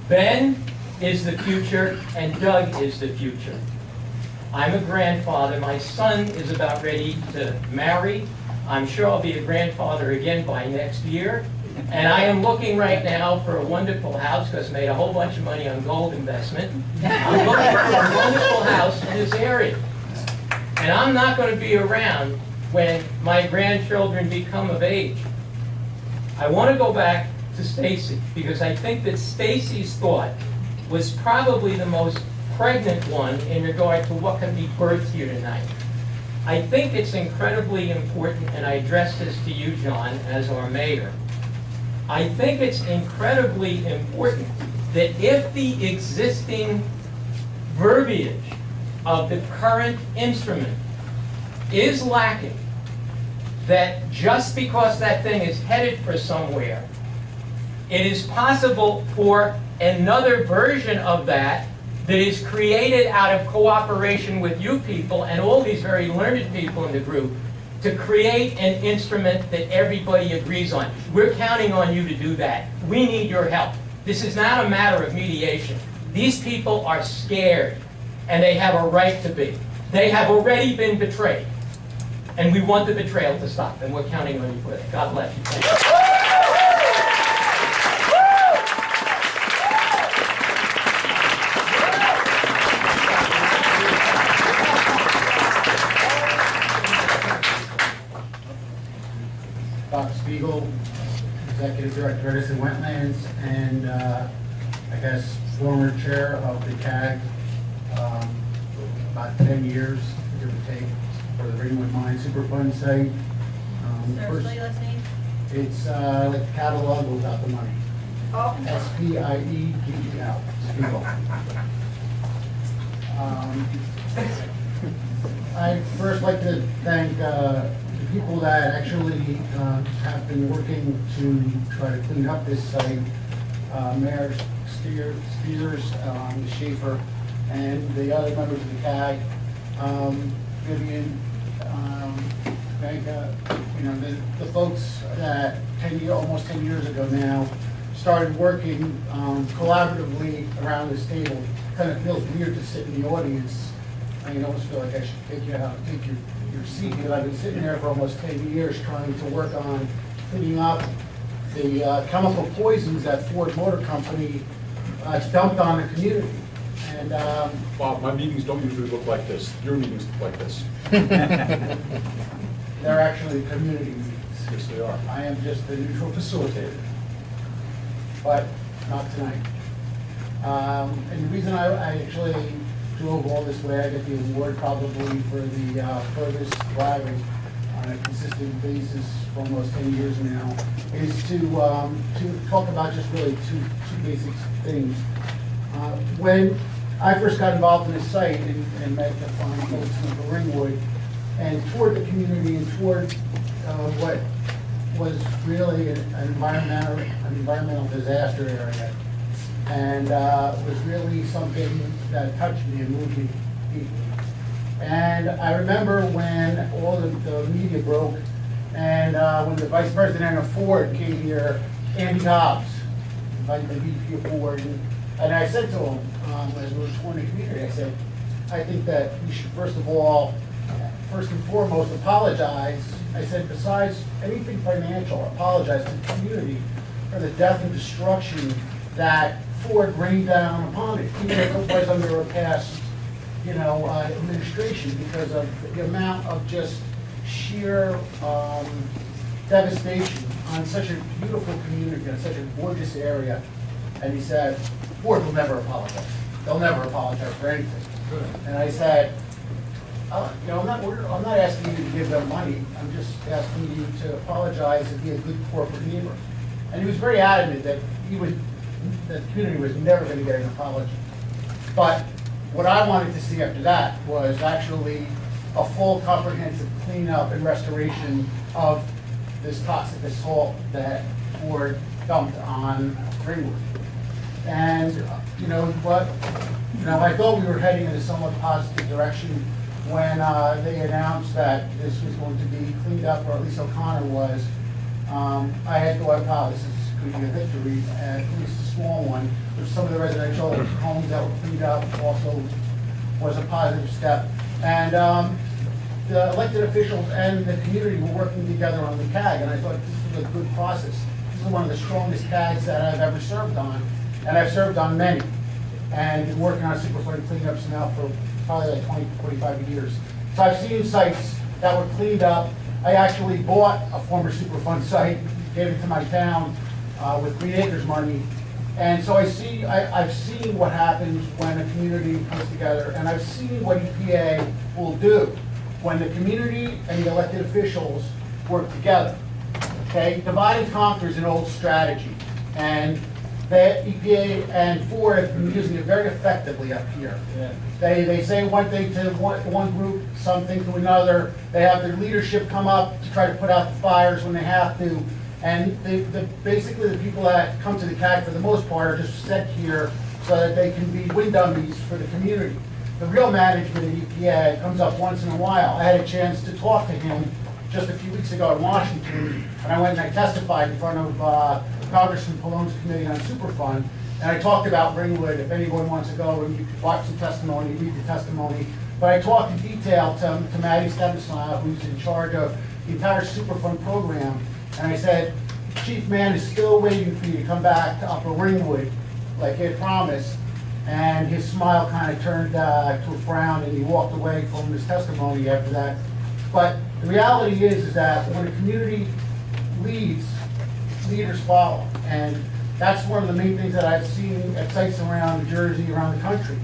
Ben is the future and Doug is the future. I'm a grandfather. My son is about ready to marry. I'm sure I'll be a grandfather again by next year. And I am looking right now for a wonderful house because I made a whole bunch of money on gold investment. I'm looking for a wonderful house in this area. And I'm not going to be around when my grandchildren become of age. I want to go back to Stacy because I think that Stacy's thought was probably the most pregnant one in regard to what can be birthed here tonight. I think it's incredibly important, and I address this to you, John, as our mayor. I think it's incredibly important that if the existing verbiage of the current instrument is lacking, that just because that thing is headed for somewhere, it is possible for another version of that that is created out of cooperation with you people and all these very learned people in the group to create an instrument that everybody agrees on. We're counting on you to do that. We need your help. This is not a matter of mediation. These people are scared, and they have a right to be. They have already been betrayed, and we want the betrayal to stop, and we're counting on you for that. God bless you. Thank you. Bob Spiegel, Executive Director, Edison Wetlands, and I guess former chair of the CAG, about 10 years, give or take, for the Ringwood Mine Superfund site. Sir, spell your last name? It's like the catalog without the money. S-P-I-E-G-E-L, Spiegel. I'd first like to thank the people that actually have been working to try to clean up this site. Mayor Steers, Schaefer, and the other members of the CAG, Vivian, Vanka, the folks that almost 10 years ago now started working collaboratively around this table. Kind of feels weird to sit in the audience. I almost feel like I should take you out, take your seat, because I've been sitting there for almost 10 years trying to work on cleaning up the chemical poisons that Ford Motor Company dumped on the community. And Bob, my meetings don't usually look like this. Your meetings look like this. They're actually community meetings. Yes, they are. I am just the neutral facilitator, but not tonight. And the reason I actually drove all this way, I get the award probably for the furthest driving on a consistent basis for almost 10 years now, is to talk about just really two basic things. When I first got involved in this site and met the fine folks in Ringwood and toured the community and toured what was really an environmental disaster area, and was really something that touched me and moved me deeply. And I remember when all the media broke, and when the Vice President of Ford came here, Andy Dobbs, invited the VP of Ford, and I said to him, as we were touring the community, I said, I think that we should first and foremost, apologize. I said, besides anything financial, apologize to the community for the death and destruction that Ford rained down upon it, even if it was under a past, administration, because of the amount of just sheer devastation on such a beautiful community, on such a gorgeous area. And he said, Ford will never apologize. They'll never apologize for anything. And I said, I'm not asking you to give them money. I'm just asking you to apologize and be a good corporate neighbor. And he was very adamant that the community was never going to get an apology. But what I wanted to see after that was actually a full comprehensive cleanup and restoration of this toxic assault that Ford dumped on Ringwood. And I thought we were heading in a somewhat positive direction when they announced that this was going to be cleaned up, or at least O'Connor was, I had thought, wow, this is going to be a victory, at least a small one. There's some of the residential homes that were cleaned up also was a positive step. And the elected officials and the community were working together on the CAG, and I thought this was a good process. This is one of the strongest CAGs that I've ever served on, and I've served on many. And been working on Superfund cleanups now for probably like 20, 25 years. So I've seen sites that were cleaned up. I actually bought a former Superfund site, gave it to my town with 3 acres money. And so I've seen what happens when a community comes together, and I've seen what EPA will do when the community and the elected officials work together. Okay, divide and conquer is an old strategy, and the EPA and FOR have been using it very effectively up here. Yeah. They say one thing to one group, something to another. They have their leadership come up to try to put out the fires when they have to. And basically the people that come to the CAG for the most part are just set here so that they can be wind dummies for the community. The real management at EPA comes up once in a while. I had a chance to talk to him just a few weeks ago in Washington, and I went and I testified in front of Congressman Pallone's Committee on Superfund, and I talked about Ringwood. If anyone wants to go and you can watch the testimony, read the testimony. But I talked in detail to Maddie Stebnislau, who's in charge of the entire Superfund program, and I said, Chief Mann is still waiting for you to come back to Upper Ringwood, like he had promised. And his smile kind of turned to a frown, and he walked away from his testimony after that. But the reality is that when a community leads, leaders follow. And that's one of the main things that I've seen at sites around New Jersey, around the country.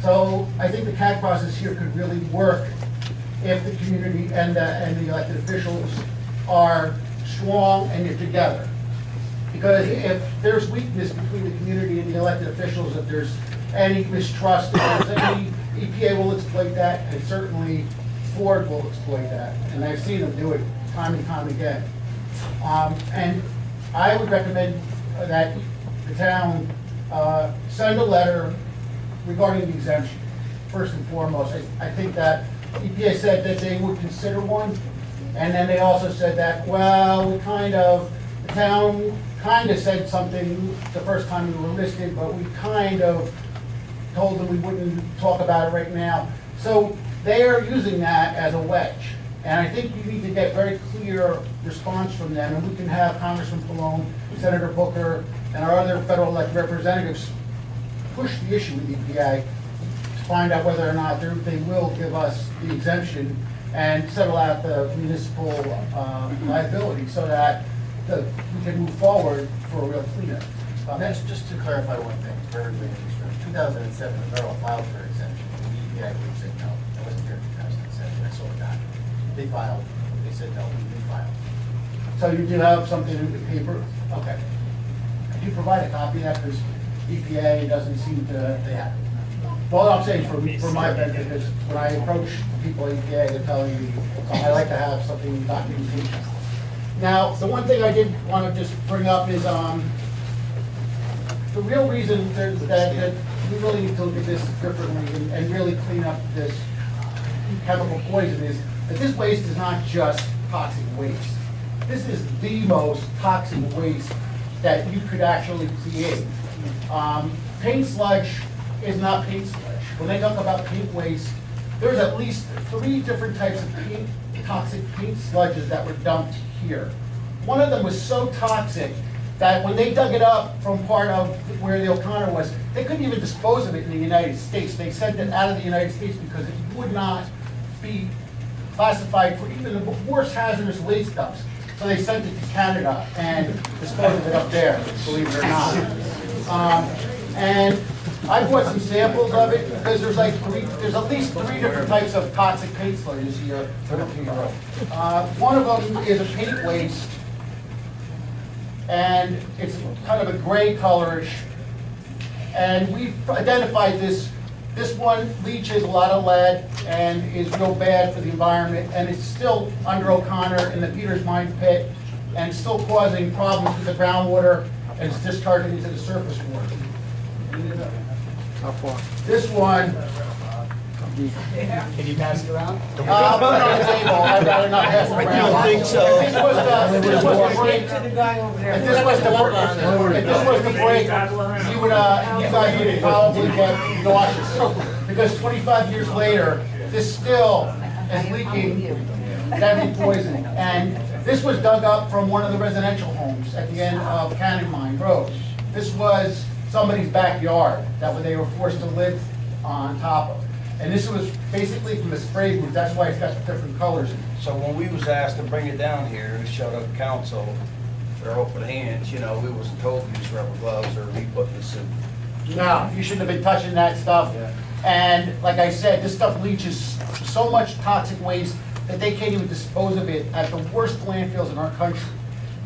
So I think the CAG process here could really work if the community and the elected officials are strong and you're together. Because if there's weakness between the community and the elected officials, if there's any mistrust, if there's any, EPA will exploit that, and certainly Ford will exploit that. And I've seen them do it time and time again. And I would recommend that the town send a letter regarding the exemption, first and foremost. I think that EPA said that they would consider one, and then they also said that, well, the town kind of said something the first time we were listed, but we kind of told them we wouldn't talk about it right now. So they are using that as a wedge. And I think you need to get very clear response from them, and we can have Congressman Pallone, Senator Booker, and our other federal elected representatives push the issue with EPA to find out whether or not they will give us the exemption and settle out the municipal liability so that we can move forward for a real cleanup. Just to clarify one thing for everybody in this room, 2007, the borough filed for exemption, and the EPA said no. I wasn't here in 2007, I saw the document. They filed, they said no, we refiled. So you do have something in the paper? Okay. Could you provide a copy of that, because EPA doesn't seem to... They have. Well, I'm saying for my benefit, because when I approach people at EPA, they're telling me, I like to have something documentation. Now, the one thing I did want to just bring up is the real reason that we really need to look at this differently and really clean up this chemical poison is that this waste is not just toxic waste. This is the most toxic waste that you could actually create. Paint sludge is not paint sludge. When they talk about paint waste, there's at least 3 different types of toxic paint sludges that were dumped here. One of them was so toxic that when they dug it up from part of where the O'Connor was, they couldn't even dispose of it in the United States. They sent it out of the United States because it would not be classified for even the worst hazardous waste dumps. So they sent it to Canada and disposed of it up there, believe it or not. And I brought some samples of it because there's at least 3 different types of toxic paint sludges here. One of them is a paint waste, and it's kind of a gray colorish. And we've identified this one leaches a lot of lead and is real bad for the environment, and it's still under O'Connor in the Peters Mine pit and still causing problems with the groundwater, and it's discharging into the surface water. How far? This one Can you pass it around? Put it on the table, I'd rather not pass it around. I don't think so. If this was the break, if this was the break, you guys would probably get nauseous. Because 25 years later, this still is leaking deadly poison. And this was dug up from one of the residential homes at the end of Cannon Mine Road. This was somebody's backyard that they were forced to live on top of. And this was basically from the spray booth, that's why it's got different colors in it. So when we was asked to bring it down here, we showed up council, with our open hands, you know, we wasn't told to use rubber gloves or be put in the suit. No, you shouldn't have been touching that stuff. And like I said, this stuff leaches so much toxic waste that they can't even dispose of it at the worst landfills in our country.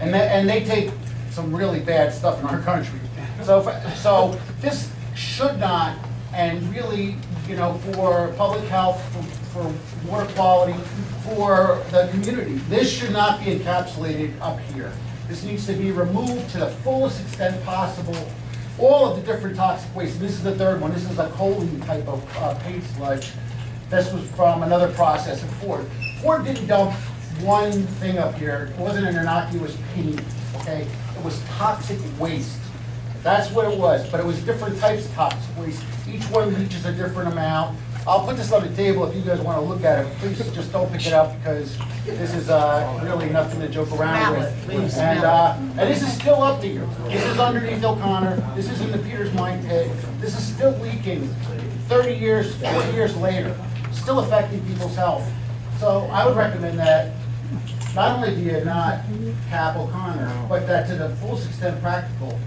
And they take some really bad stuff in our country. So this should not, and really, you know, for public health, for water quality, for the community, this should not be encapsulated up here. This needs to be removed to the fullest extent possible. All of the different toxic waste. This is the third one. This is a choline type of paint sludge. This was from another process at Ford. Ford didn't dump one thing up here. It wasn't an innocuous paint, okay? It was toxic waste. That's what it was, but it was different types of toxic waste. Each one leaches a different amount. I'll put this on the table if you guys want to look at it. Please just don't pick it up because this is really nothing to joke around with. And this is still up here. This is underneath O'Connor. This is in the Peters Mine pit. This is still leaking 30 years, 40 years later, still affecting people's health. So I would recommend that not only do you not cap O'Connor, but that to the fullest extent practical,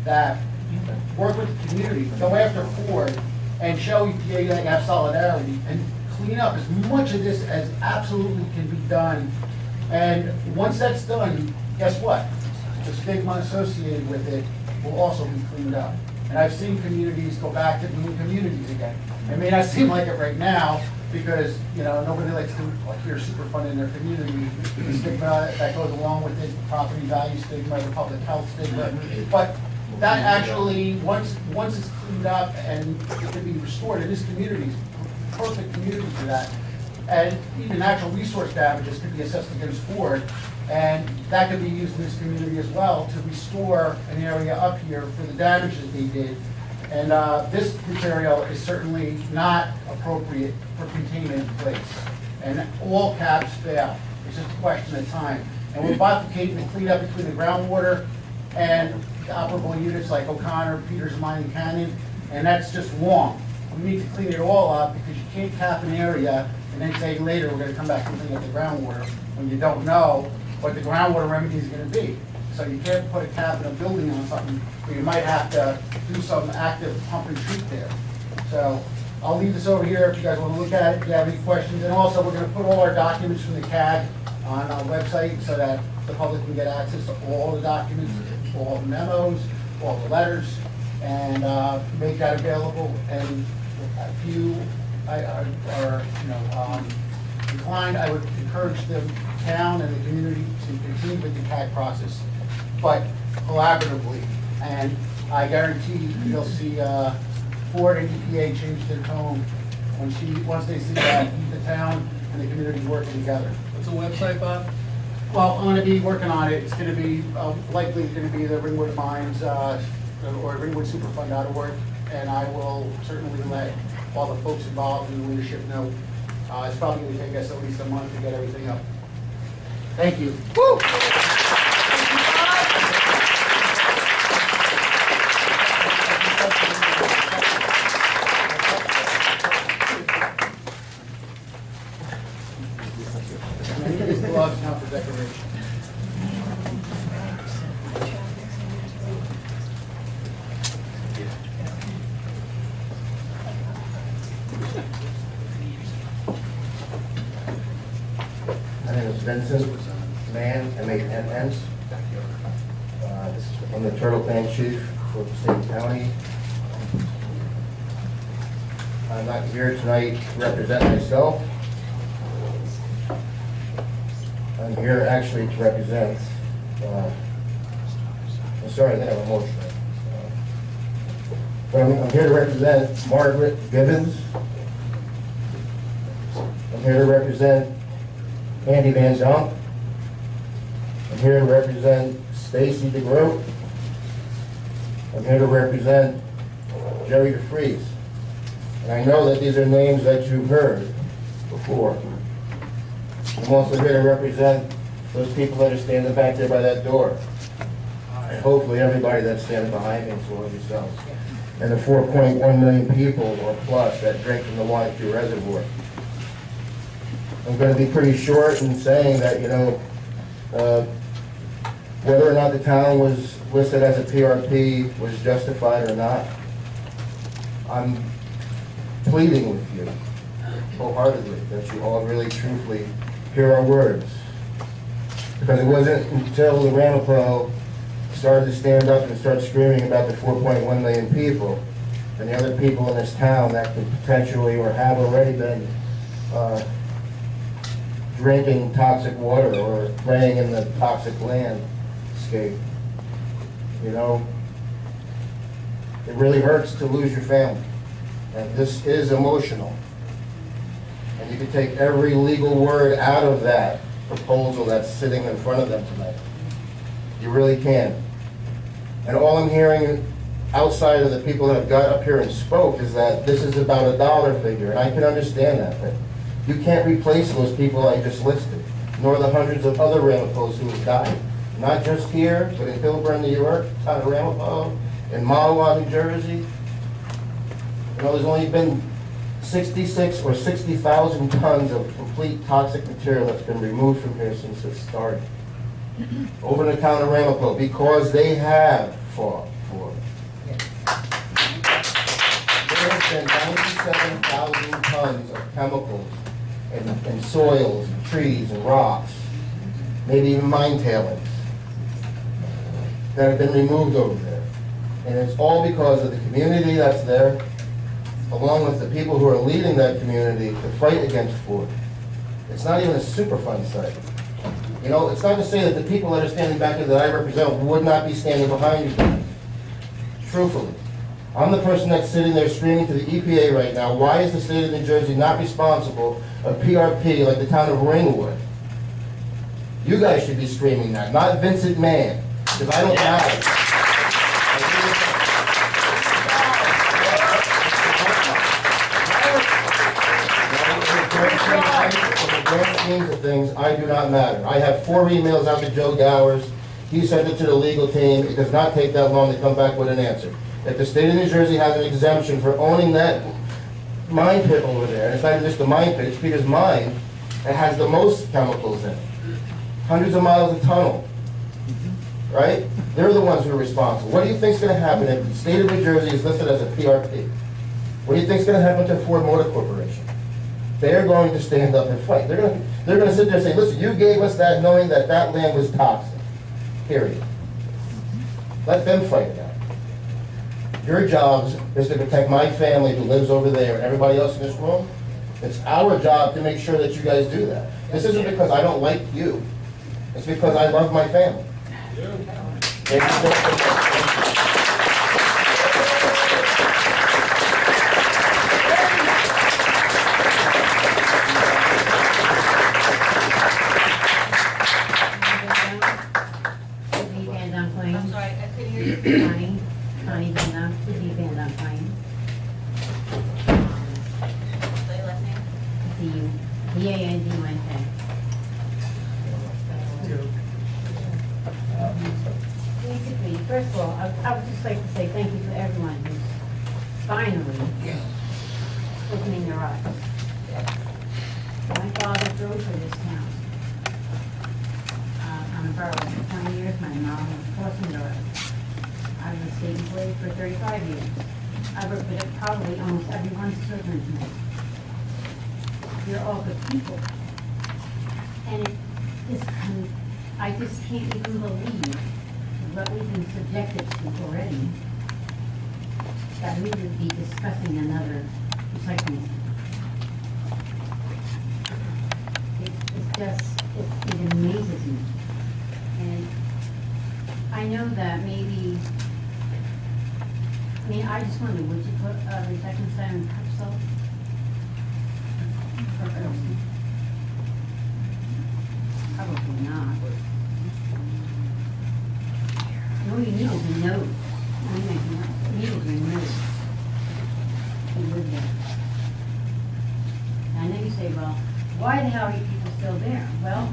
that you work with the community, go after Ford, and show EPA that you have solidarity, and clean up as much of this as absolutely can be done. And once that's done, guess what? The stigma associated with it will also be cleaned up. And I've seen communities go back to being communities again. It may not seem like it right now, because, you know, nobody likes to hear Superfund in their community. The stigma that goes along with it, property value stigma, the public health stigma. But that actually, once it's cleaned up and it can be restored, and this community is a perfect community for that. And even natural resource damages could be assessed against Ford, and that could be used in this community as well to restore an area up here for the damages they did. And this material is certainly not appropriate for containment in place. And all caps fail. It's just a question of time. And we're bifurcating and clean up between the groundwater and the operable units like O'Connor, Peters Mine, and Canyon, and that's just wrong. We need to clean it all up because you can't cap an area and then say later we're going to come back and clean up the groundwater when you don't know what the groundwater remedy is going to be. So you can't put a cap in a building on something where you might have to do some active pump and treat there. So I'll leave this over here if you guys want to look at it, if you have any questions. And also, we're going to put all our documents from the CAG on our website so that the public can get access to all the documents, all the memos, all the letters, and make that available. And if you are inclined, I would encourage the town and the community to continue with the CAG process, but collaboratively. And I guarantee you'll see Ford and EPA change their tone once they see that the town and the community working together. What's the website, Bob? Well, I'm going to be working on it. It's going to be likely going to be the Ringwood Mines or ringwoodsuperfund.org, and I will certainly let all the folks involved in the leadership know. It's probably going to take us at least a month to get everything up. Thank you. Woo! Gloves now for decoration. My name is Vincent Mann, M-A-N-N. I'm the Turtle Band Chief for Passaic County. I'm not here tonight to represent myself. I'm here actually to represent, I'm sorry, I have a motion. But I'm here to represent Margaret Gibbons, here to represent Andy Van Dunk. I'm here to represent Stacy DeGroat. I'm here to represent Jerry DeFries. And I know that these are names that you've heard before. I'm also here to represent those people that are standing back there by that door. And hopefully everybody that's standing behind me, including yourselves. And the 4.1 million people or plus that drink from the Wanakee Reservoir. I'm going to be pretty short in saying that, you know, whether or not the town was listed as a PRP was justified or not, I'm pleading with you wholeheartedly that you all really truthfully hear our words. Because it wasn't until the Rampough started to stand up and start screaming about the 4.1 million people and the other people in this town that could potentially or have already been drinking toxic water or playing in the toxic landscape. You know, it really hurts to lose your family. And this is emotional. And you can take every legal word out of that proposal that's sitting in front of them tonight. You really can. And all I'm hearing outside of the people that have got up here and spoke is that this is about a dollar figure, and I can understand that, but you can't replace those people I just listed, nor the hundreds of other Ramapoughs who have died, not just here, but in Hillburn, New York, town of Rampough, in Mahwah, New Jersey. You know, there's only been 66 or 60,000 tons of complete toxic material that's been removed from here since it started. Over in the town of Rampough, because they have fought for it. There has been 97,000 tons of chemicals in soils, and trees, and rocks, maybe even mine tailings, that have been removed over there. And it's all because of the community that's there, along with the people who are leading that community to fight against Ford. It's not even a Superfund site. You know, it's not to say that the people that are standing back there that I represent would not be standing behind you guys. Truthfully. I'm the person that's sitting there screaming to the EPA right now, why is the state of New Jersey not responsible of PRP like the town of Ringwood? You guys should be screaming that, not Vincent Mann, because I don't matter. In the grand schemes of things, I do not matter. I have 4 emails out to Joe Gowers. He sent it to the legal team. It does not take that long to come back with an answer. If the state of New Jersey has an exemption for owning that mine pit over there, and it's not even just the mine pit, it's Peter's mine, that has the most chemicals in it. Hundreds of miles of tunnel. Right? They're the ones who are responsible. What do you think is going to happen if the state of New Jersey is listed as a PRP? What do you think is going to happen to Ford Motor Corporation? They're going to stand up and fight. They're going to sit there and say, listen, you gave us that knowing that that land was toxic. Period. Let them fight it out. Your job is to protect my family who lives over there and everybody else in this room. It's our job to make sure that you guys do that. This isn't because I don't like you. It's because I love my family. Thank you so much. I'm sorry, I couldn't hear you. Connie Van Dunk, Cindy Van Dunk Plain. Say your last name. D-A-N-D-Y-K. Basically, first of all, I would just like to say thank you to everyone who's finally opening their eyes. My father drove for this town. I'm a borough for 20 years, my mom was a crossing guard. I was a state employee for 35 years. I worked with probably almost everyone's children here. You're all good people. And I just can't even believe what we've been subjected to already, that we would be discussing another recycling center. It amazes me. And I know that maybe, I just wonder, would you put a recycling center in Capsule? Probably not. All you need is a note. You need a note. You live there. And then you say, well, why the hell are you people still there? Well,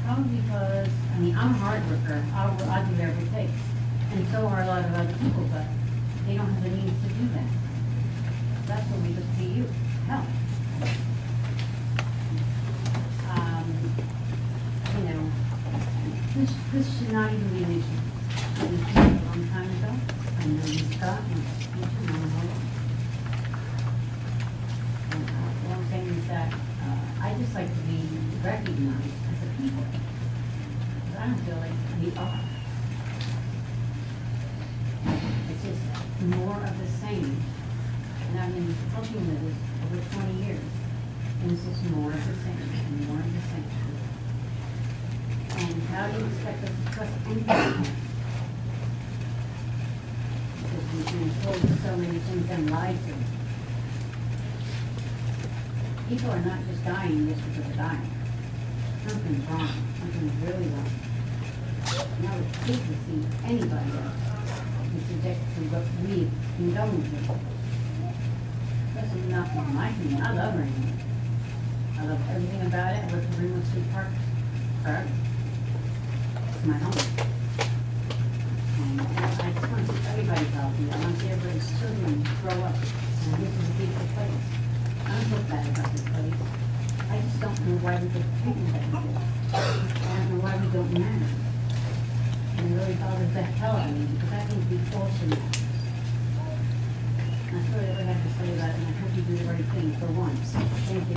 probably because, I mean, I'm a hard worker. I'll do whatever it takes. And so are a lot of other people, but they don't have the means to do that. That's what we look to you, help. You know, this should not even be an issue. It was a long time ago. I know you Scott, and all I'm saying is that I just like to be recognized as a people. Because I don't feel like we are. It's just more of the same. And I've been helping with this over 20 years. And it's just more of the same and more of the same. And how do you expect us to trust anybody? Because we've been told so many things and lied to. People are not just dying just because they're dying. Something's wrong. Something's really wrong. Now it's hate to see anybody else be subjected to what we've been going through. Especially not from my community. I love Ringwood. I love everything about it. I worked at Ringwood State Park forever. It's my home. And I just want to see everybody healthy. I want to see everybody's children grow up. And this is a beautiful place. I don't feel bad about this place. I just don't know why we get treatment that we get. I don't know why we don't matter. And it really bothers the hell out of me because I think we all should matter. That's really what I have to say about it, and I hope you do the right thing for once. Thank you.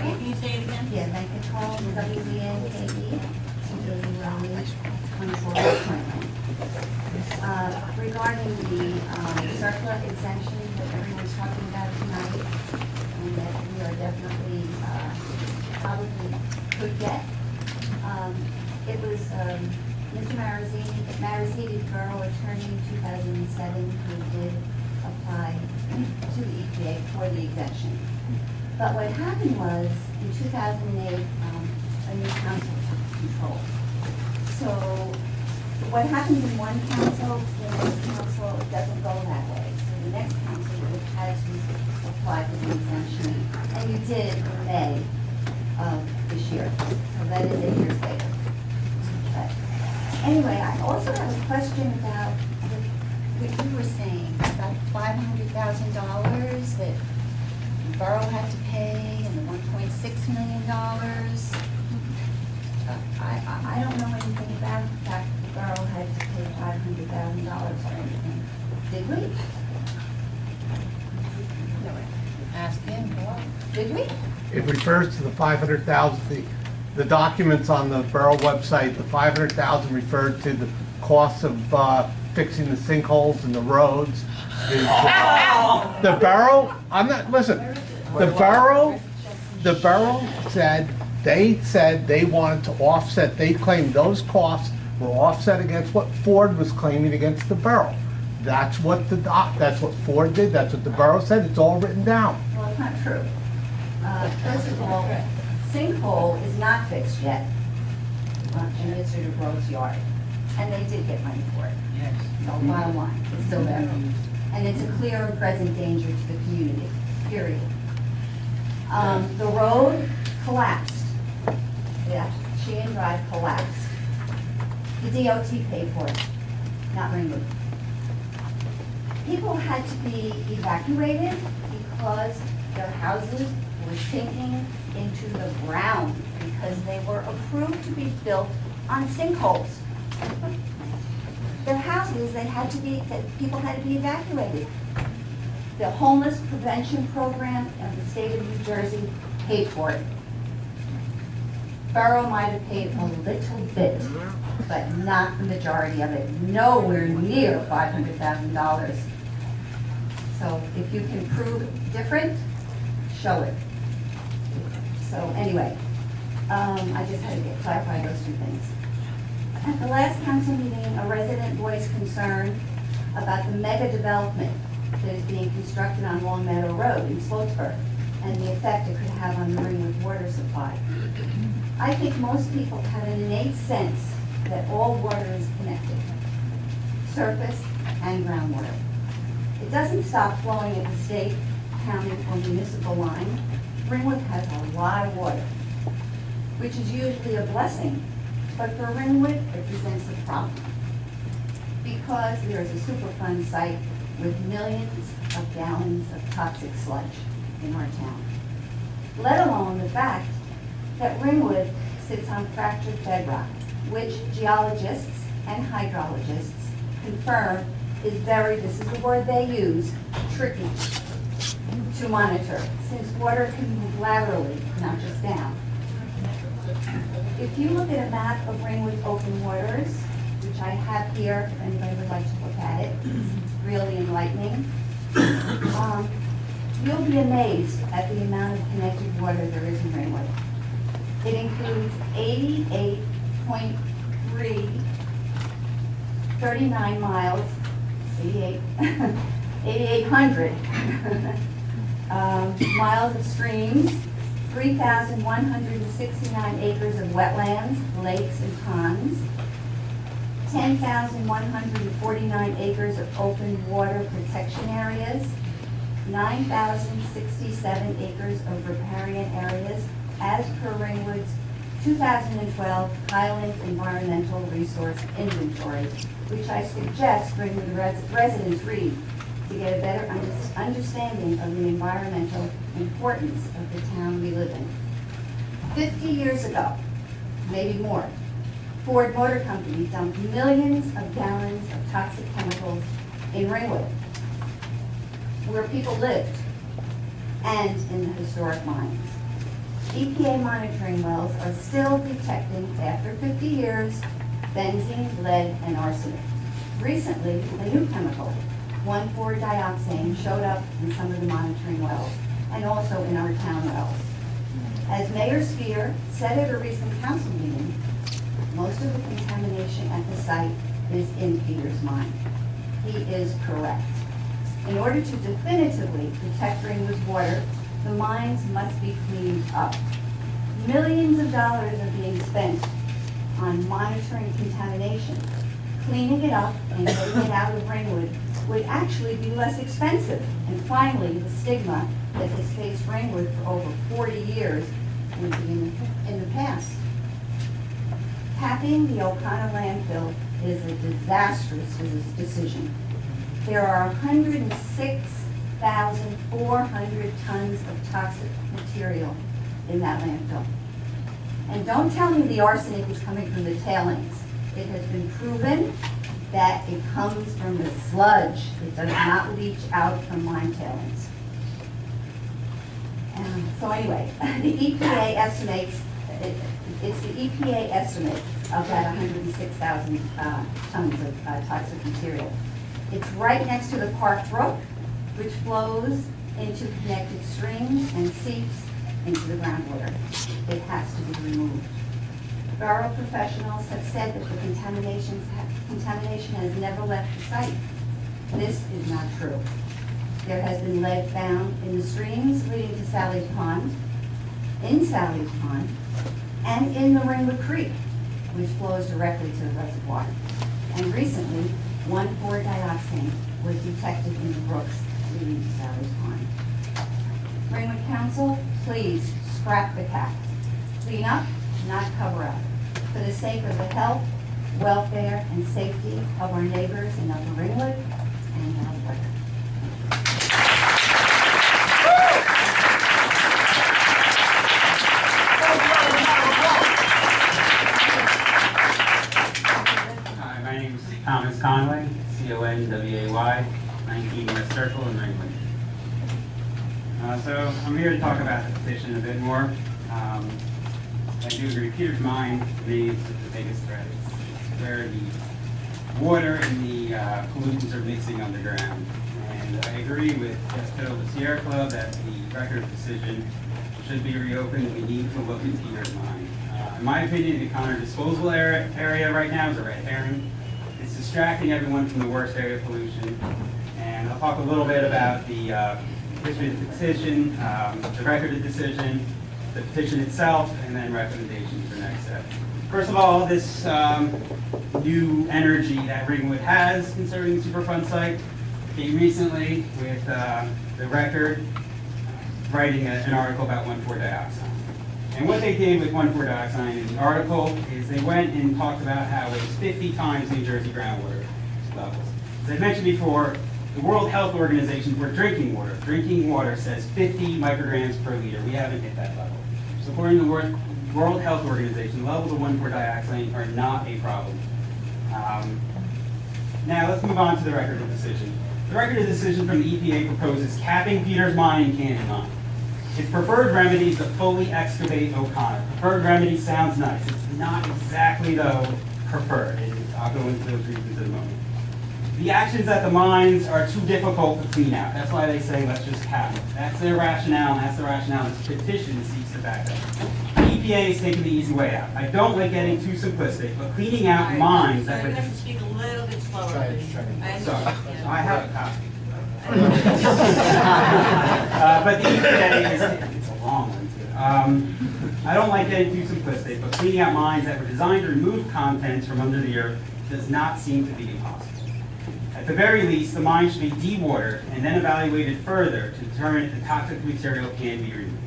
Can you say it again? Yeah, make a call, WBNKE, 24. Regarding the circular exemption that everyone's talking about tonight, and that we are definitely, probably could get. It was Mr. Marizzi, borough attorney in 2007, who did apply to the EPA for the exemption. But what happened was, in 2008, a new council took control. So what happens in one council, the next council, it doesn't go that way. So the next council would have had to apply for the exemption, and you did in May of this year. So that is 8 years later. But anyway, I also have a question about what you were saying about $500,000 that the borough had to pay and the $1.6 million. I don't know anything about the fact that the borough had to pay $500,000 or anything. Did we? No, ask him. Did we? It refers to the 500,000, the documents on the borough website, the 500,000 referred to the cost of fixing the sinkholes in the roads. The borough, the borough said they wanted to offset, they claimed those costs were offset against what Ford was claiming against the borough. That's what Ford did, that's what the borough said, it's all written down. Well, it's not true. First of all, sinkhole is not fixed yet in Mr. DeBro's yard. And they did get money for it. Yes. So bottom line, it's still there. And it's a clear and present danger to the community, period. The road collapsed. Yeah, Sheehan Drive collapsed. The DOT paid for it, not Ringwood. People had to be evacuated because their houses were sinking into the ground because they were approved to be built on sinkholes. Their houses, people had to be evacuated. The homeless prevention program of the state of New Jersey paid for it. Borough might have paid a little bit, but not the majority of it, nowhere near $500,000. So if you can prove different, show it. So anyway, I just had to get clarified those two things. At the last council meeting, a resident voiced concern about the mega development that is being constructed on Long Meadow Road in Sloatsburg and the effect it could have on the Ringwood water supply. I think most people have an innate sense that all water is connected, surface and groundwater. It doesn't stop flowing at the state, county, or municipal line. Ringwood has a lot of water, which is usually a blessing, but for Ringwood, it presents a problem because there is a Superfund site with millions of gallons of toxic sludge in our town, let alone the fact that Ringwood sits on fractured bedrock, which geologists and hydrologists confirm is very, this is the word they use, tricky to monitor, since water can move laterally, not just down. If you look at a map of Ringwood's open waters, which I have here, if anybody would like to look at it, it's really enlightening. You'll be amazed at the amount of connected water there is in Ringwood. It includes 39 miles, 8,800 miles of streams, 3,169 acres of wetlands, lakes, and ponds, 10,149 acres of open water protection areas, 9,067 acres of riparian areas, as per Ringwood's 2012 Highland Environmental Resource Inventory, which I suggest Ringwood residents read to get a better understanding of the environmental importance of the town we live in. 50 years ago, maybe more, Ford Motor Company dumped millions of gallons of toxic chemicals in Ringwood, where people lived, and in the historic mines. EPA monitoring wells are still detecting, after 50 years, benzene, lead, and arsenic. Recently, a new chemical, 1,4-dioxane, showed up in some of the monitoring wells, and also in our town wells. As Mayor Spear said at a recent council meeting, most of the contamination at the site is in Peter's mine. He is correct. In order to definitively protect Ringwood's water, the mines must be cleaned up. Millions of dollars are being spent on monitoring contamination. Cleaning it up and getting it out of Ringwood would actually be less expensive. And finally, the stigma that has faced Ringwood for over 40 years would be in the past. Capping the O'Connor landfill is a disastrous decision. There are 106,400 tons of toxic material in that landfill. And don't tell me the arsenic is coming from the tailings. It has been proven that it comes from the sludge. It does not leach out from mine tailings. So anyway, the EPA estimates, it's the EPA estimate of that 106,000 tons of toxic material. It's right next to the Park Brook, which flows into connected streams and seeps into the groundwater. It has to be removed. Borough professionals have said that the contamination has never left the site. This is not true. There has been lead found in the streams leading to Sally's Pond, in Sally's Pond, and in the Ringwood Creek, which flows directly to the reservoir. And recently, 1,4-dioxane was detected in the brooks leading to Sally's Pond. Ringwood Council, please scrap the cap. Clean up, not cover up. For the sake of the health, welfare, and safety of our neighbors in Upper Ringwood and elsewhere. Hi, my name is Thomas Conway, C-O-N-W-A-Y, 19 West Circle in Ringwood. So I'm here to talk about the petition a bit more. I do agree, Peter's mine to me is the biggest threat. It's where the water and the pollutants are mixing underground. And I agree with Jeff Pitt of the Sierra Club that the record of decision should be reopened, we need to look at Peters Mine. In my opinion, the O'Connor disposal area right now is a red herring. It's distracting everyone from the worst area of pollution. And I'll talk a little bit about the history of the petition, the record of decision, the petition itself, and then recommendations for next steps. First of all, this new energy that Ringwood has concerning the Superfund site came recently with the record writing an article about 1,4-dioxane. And what they did with 1,4-dioxane in the article is they went and talked about how it was 50 times New Jersey groundwater levels. As I mentioned before, the World Health Organization for drinking water says 50 micrograms per liter. We haven't hit that level. So according to the World Health Organization, levels of 1,4-dioxane are not a problem. Now let's move on to the record of decision. The record of decision from the EPA proposes capping Peters Mine and Canyon Mine. Its preferred remedy is to fully excavate O'Connor. Preferred remedy sounds nice. It's not exactly, though, preferred. And I'll go into those reasons in a moment. The actions at the mines are too difficult to clean out. That's why they say, let's just cap it. That's their rationale, and that's the rationale this petition seeks to back up. The EPA is taking the easy way out. I don't like getting too simplistic, but cleaning out mines that would... You're going to have to speak a little bit slower, please. Sorry, I have a copy. But the EPA it's a long one too. I don't like getting too simplistic, but cleaning out mines that were designed to remove contents from under the earth does not seem to be impossible. At the very least, the mine should be dewatered and then evaluated further to determine if the toxic material can be removed.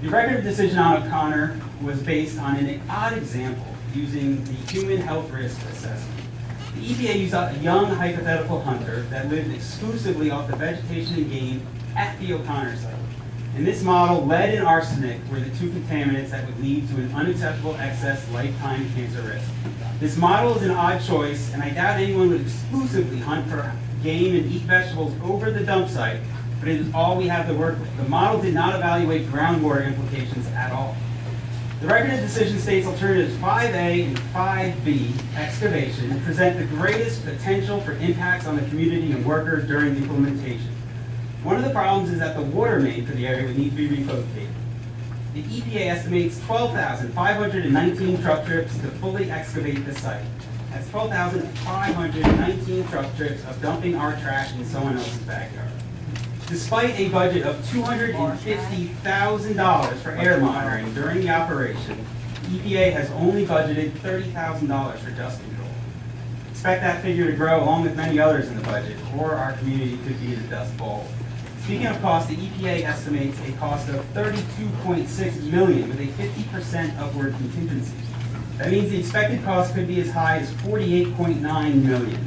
The record of decision on O'Connor was based on an odd example using the human health risk assessment. The EPA used a young hypothetical hunter that lived exclusively off the vegetation and game at the O'Connor site. And this model, lead and arsenic, were the two contaminants that would lead to an unacceptable excess lifetime cancer risk. This model is an odd choice, and I doubt anyone would exclusively hunt for game and eat vegetables over the dump site, but it is all we have to work with. The model did not evaluate groundwater implications at all. The record of decision states alternatives 5A and 5B, excavation, present the greatest potential for impacts on the community and workers during the implementation. One of the problems is that the water main for the area would need to be relocated. The EPA estimates 12,519 truck trips to fully excavate the site. That's 12,519 truck trips of dumping our trash in someone else's backyard. Despite a budget of $250,000 for air monitoring during the operation, EPA has only budgeted $30,000 for dust control. Expect that figure to grow along with many others in the budget, or our community could be in a dust bowl. Speaking of cost, the EPA estimates a cost of $32.6 million with a 50% upward contingency. That means the expected cost could be as high as $48.9 million.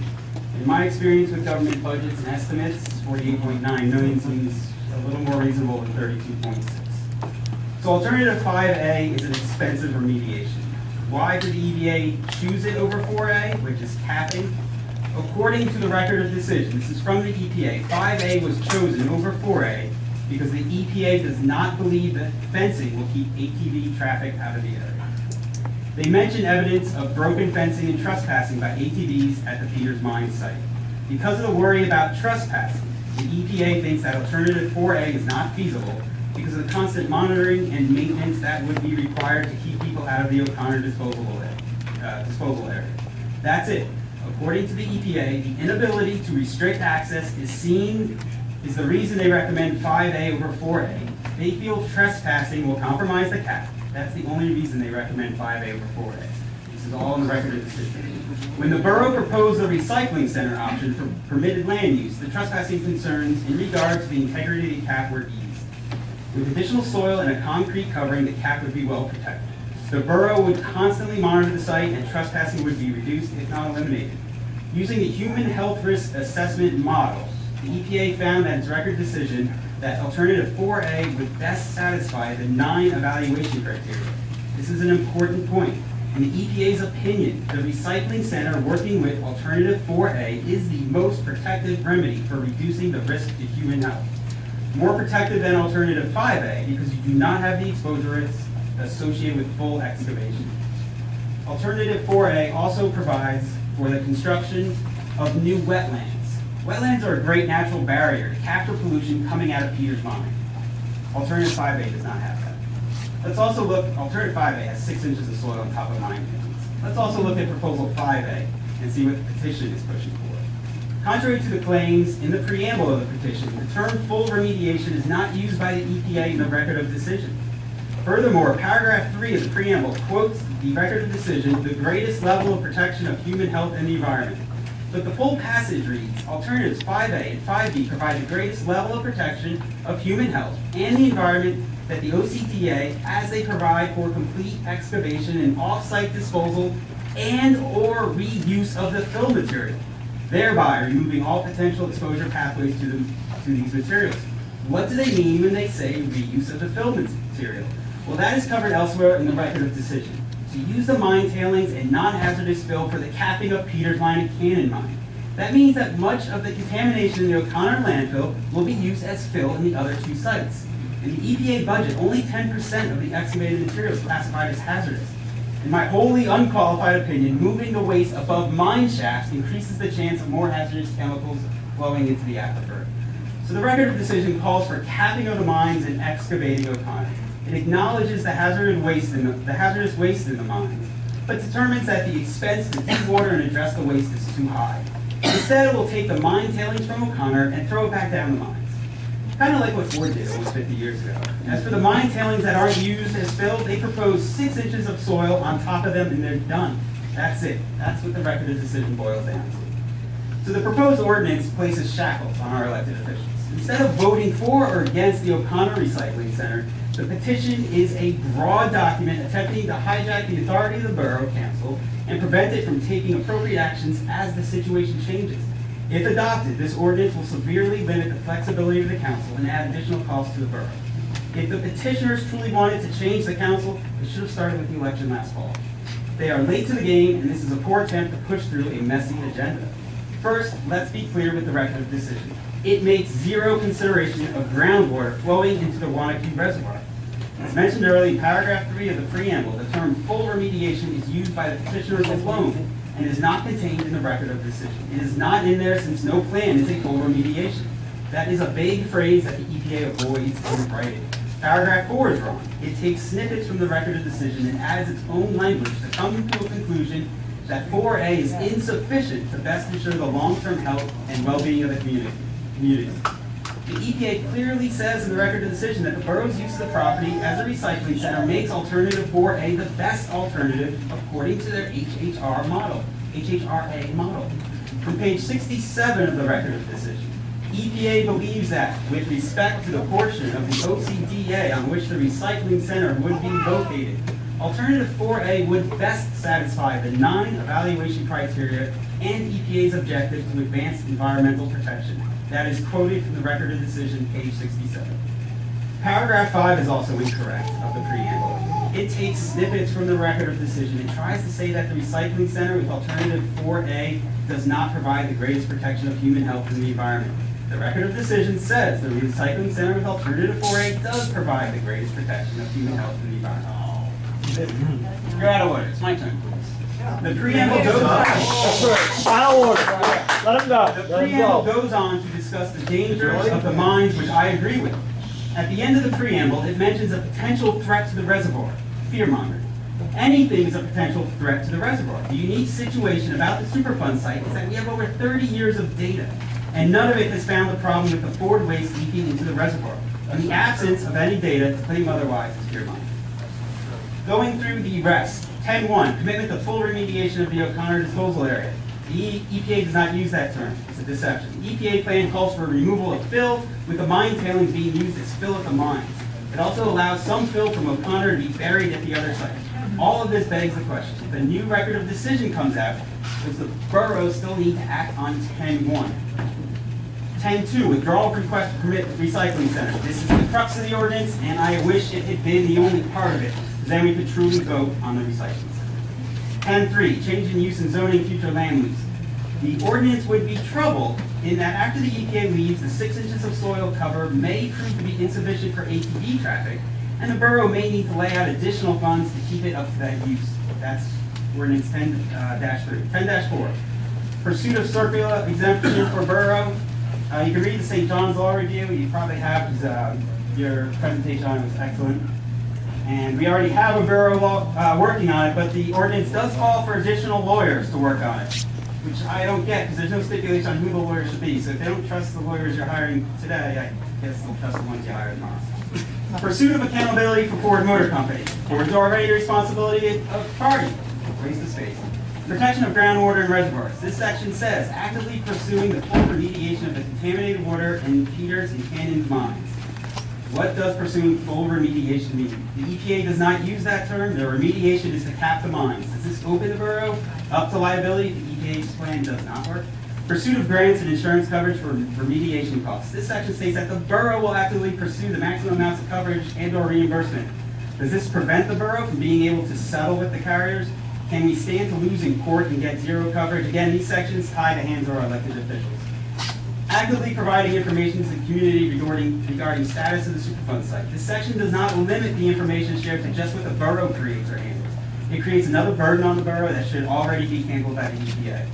In my experience with government budgets and estimates, $48.9 million seems a little more reasonable than $32.6. So alternative 5A is an expensive remediation. Why did the EPA choose it over 4A, which is capping? According to the record of decision, this is from the EPA, 5A was chosen over 4A because the EPA does not believe that fencing will keep ATV traffic out of the area. They mention evidence of broken fencing and trespassing by ATVs at the Peters Mine site. Because of the worry about trespassing, the EPA thinks that alternative 4A is not feasible because of the constant monitoring and maintenance that would be required to keep people out of the O'Connor disposal area. That's it. According to the EPA, the inability to restrict access is the reason they recommend 5A over 4A. They feel trespassing will compromise the cap. That's the only reason they recommend 5A over 4A. This is all in the record of decision. When the borough proposed the recycling center option for permitted land use, the trespassing concerns in regard to the integrity of the cap were eased. With additional soil and a concrete covering, the cap would be well protected. The borough would constantly monitor the site and trespassing would be reduced, if not eliminated. Using the human health risk assessment model, the EPA found that its record decision that alternative 4A would best satisfy the 9 evaluation criteria. This is an important point. In the EPA's opinion, the recycling center working with alternative 4A is the most protective remedy for reducing the risk to human health. More protective than alternative 5A because you do not have the exposure risks associated with full excavation. Alternative 4A also provides for the construction of new wetlands. Wetlands are a great natural barrier to capture pollution coming out of Peters Mine. Alternative 5A does not have that. Let's also look, alternative 5A has 6 inches of soil on top of mine tailings. Let's also look at proposal 5A and see what the petition is pushing for. Contrary to the claims in the preamble of the petition, the term full remediation is not used by the EPA in the record of decision. Furthermore, paragraph 3 of the preamble quotes the record of decision, the greatest level of protection of human health and the environment. But the full passage reads, alternatives 5A and 5B provide the greatest level of protection of human health and the environment that the OCTA, as they provide for complete excavation and off-site disposal and or reuse of the fill material, thereby removing all potential exposure pathways to these materials. What do they mean when they say reuse of the fill material? Well, that is covered elsewhere in the record of decision. To use the mine tailings and non-hazardous fill for the capping of Peters Mine and Cannon Mine. That means that much of the contamination in the O'Connor landfill will be used as fill in the other 2 sites. In the EPA budget, only 10% of the excavated material is classified as hazardous. In my wholly unqualified opinion, moving the waste above mine shafts increases the chance of more hazardous chemicals flowing into the aquifer. So the record of decision calls for capping of the mines and excavating O'Connor. It acknowledges the hazardous waste in the mines, but determines that the expense to dewater and address the waste is too high. Instead, it will take the mine tailings from O'Connor and throw it back down the mines. Kind of like what Ford did almost 50 years ago. As for the mine tailings that aren't used as fill, they propose 6 inches of soil on top of them and they're done. That's it. That's what the record of decision boils down to. So the proposed ordinance places shackles on our elected officials. Instead of voting for or against the O'Connor Recycling Center, the petition is a broad document attempting to hijack the authority of the Borough Council and prevent it from taking appropriate actions as the situation changes. If adopted, this ordinance will severely limit the flexibility of the council and add additional costs to the borough. If the petitioners truly wanted to change the council, they should have started with the election last fall. They are late to the game, and this is a poor attempt to push through a messy agenda. First, let's be clear with the record of decision. It makes zero consideration of groundwater flowing into the Wanakee Reservoir. As mentioned earlier, in paragraph 3 of the preamble, the term full remediation is used by the petitioners alone and is not contained in the record of decision. It is not in there since no plan is a full remediation. That is a vague phrase that the EPA avoids in writing. Paragraph 4 is wrong. It takes snippets from the record of decision and adds its own language to come to a conclusion that 4A is insufficient to best ensure the long-term health and well-being of the community. The EPA clearly says in the record of decision that the borough's use of the property as a recycling center makes alternative 4A the best alternative according to their HHRA model. From page 67 of the record of decision, EPA believes that with respect to the portion of the OCDA on which the recycling center would be located, alternative 4A would best satisfy the 9 evaluation criteria and EPA's objective to advance environmental protection. That is quoted from the record of decision, page 67. Paragraph 5 is also incorrect of the preamble. It takes snippets from the record of decision and tries to say that the recycling center with alternative 4A does not provide the greatest protection of human health and the environment. The record of decision says the recycling center with alternative 4A does provide the greatest protection of human health and the environment. You're out of order. It's my turn, please. The preamble goes on. Out of order. Let him go. The preamble goes on to discuss the dangers of the mines, which I agree with. At the end of the preamble, it mentions a potential threat to the reservoir, fear-mongering. Anything is a potential threat to the reservoir. The unique situation about the Superfund site is that we have over 30 years of data, and none of it has found the problem with the Ford waste leaking into the reservoir. In the absence of any data, to claim otherwise is fear-mongering. Going through the rest. 10.1, commitment to full remediation of the O'Connor disposal area. The EPA does not use that term. It's a deception. The EPA plan calls for removal of fill, with the mine tailings being used as fill at the mines. It also allows some fill from O'Connor to be buried at the other site. All of this begs the question. If a new record of decision comes out, does the borough still need to act on 10.1? 10.2, withdrawal request to permit recycling center. This is the crux of the ordinance, and I wish it had been the only part of it. Then we could truly vote on the recycling center. 10.3, change in use and zoning future land use. The ordinance would be troubled in that after the EPA leaves, the 6 inches of soil cover may prove to be insufficient for ATV traffic, and the borough may need to lay out additional funds to keep it up to that use. That's ordinance 10-3. 10-4, pursuit of circular exemption for borough. You can read the St. John's Law Review. You probably have his Your presentation on it was excellent. And we already have a borough law working on it, but the ordinance does call for additional lawyers to work on it, which I don't get because there's no stipulation on who the lawyers should be. So if they don't trust the lawyers you're hiring today, I guess they'll trust the ones you hire tomorrow. Pursuit of accountability for Ford Motor Company. Ford's already a responsibility of party. Waste of space. Protection of groundwater and reservoirs. This section says actively pursuing the full remediation of the contaminated water in Peters and Canyon mines. What does pursuing full remediation mean? The EPA does not use that term. Their remediation is to cap the mines. Does this open the borough up to liability? The EPA's plan does not work. Pursuit of grants and insurance coverage for remediation costs. This section states that the borough will actively pursue the maximum amounts of coverage and/or reimbursement. Does this prevent the borough from being able to settle with the carriers? Can we stand to lose in court and get zero coverage? Again, these sections tie the hands of our elected officials. Actively providing information to the community regarding status of the Superfund site. This section does not limit the information shared to just what the borough creates or handles. It creates another burden on the borough that should already be handled by the EPA.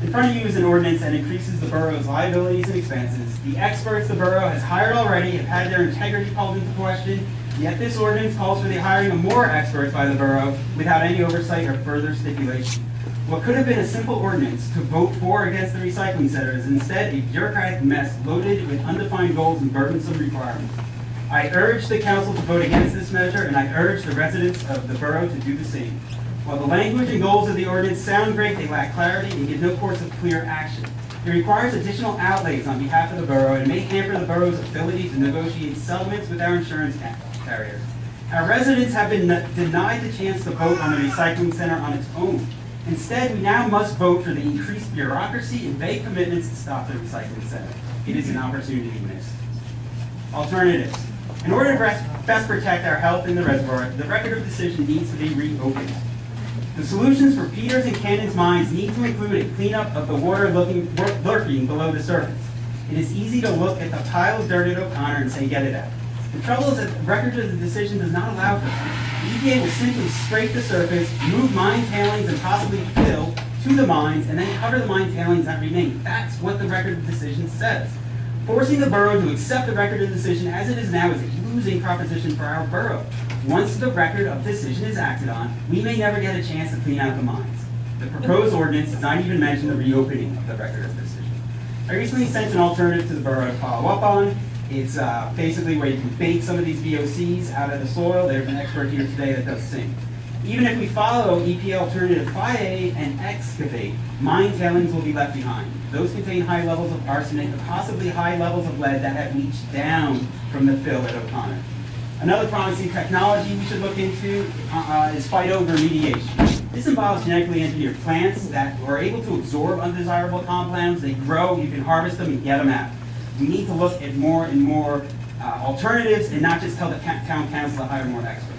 In front of you is an ordinance that increases the borough's liabilities and expenses. The experts the borough has hired already have had their integrity called into question, yet this ordinance calls for the hiring of more experts by the borough without any oversight or further stipulation. What could have been a simple ordinance to vote for or against the recycling center is instead a bureaucratic mess loaded with undefined goals and burdensome requirements. I urge the council to vote against this measure, and I urge the residents of the borough to do the same. While the language and goals of the ordinance sound great, they lack clarity and give no course of clear action. It requires additional outlays on behalf of the borough and may hamper the borough's ability to negotiate settlements with our insurance carriers. Our residents have been denied the chance to vote on the recycling center on its own. Instead, we now must vote for the increased bureaucracy and vague commitments to stop the recycling center. It is an opportunity missed. Alternatives. In order to best protect our health in the reservoir, the record of decision needs to be reopened. The solutions for Peters and Canyon's mines need to include a cleanup of the water lurking below the surface. It is easy to look at the pile of dirt at O'Connor and say, get it out. The trouble is that the record of the decision does not allow for that. The EPA will simply scrape the surface, move mine tailings and possibly fill to the mines, and then cover the mine tailings that remain. That's what the record of decision says. Forcing the borough to accept the record of decision as it is now is a losing proposition for our borough. Once the record of decision is acted on, we may never get a chance to clean out the mines. The proposed ordinance does not even mention the reopening of the record of decision. I recently sent an alternative to the borough to follow up on. It's basically where you can bake some of these VOCs out of the soil. There's an expert here today that does the same. Even if we follow EPA Alternative 5A and excavate, mine tailings will be left behind. Those contain high levels of arsenic and possibly high levels of lead that have leached down from the fill at O'Connor. Another promising technology we should look into is phytoremediation. This involves genetically engineered plants that are able to absorb undesirable compounds. They grow, you can harvest them and get them out. We need to look at more and more alternatives and not just tell the town council to hire more experts.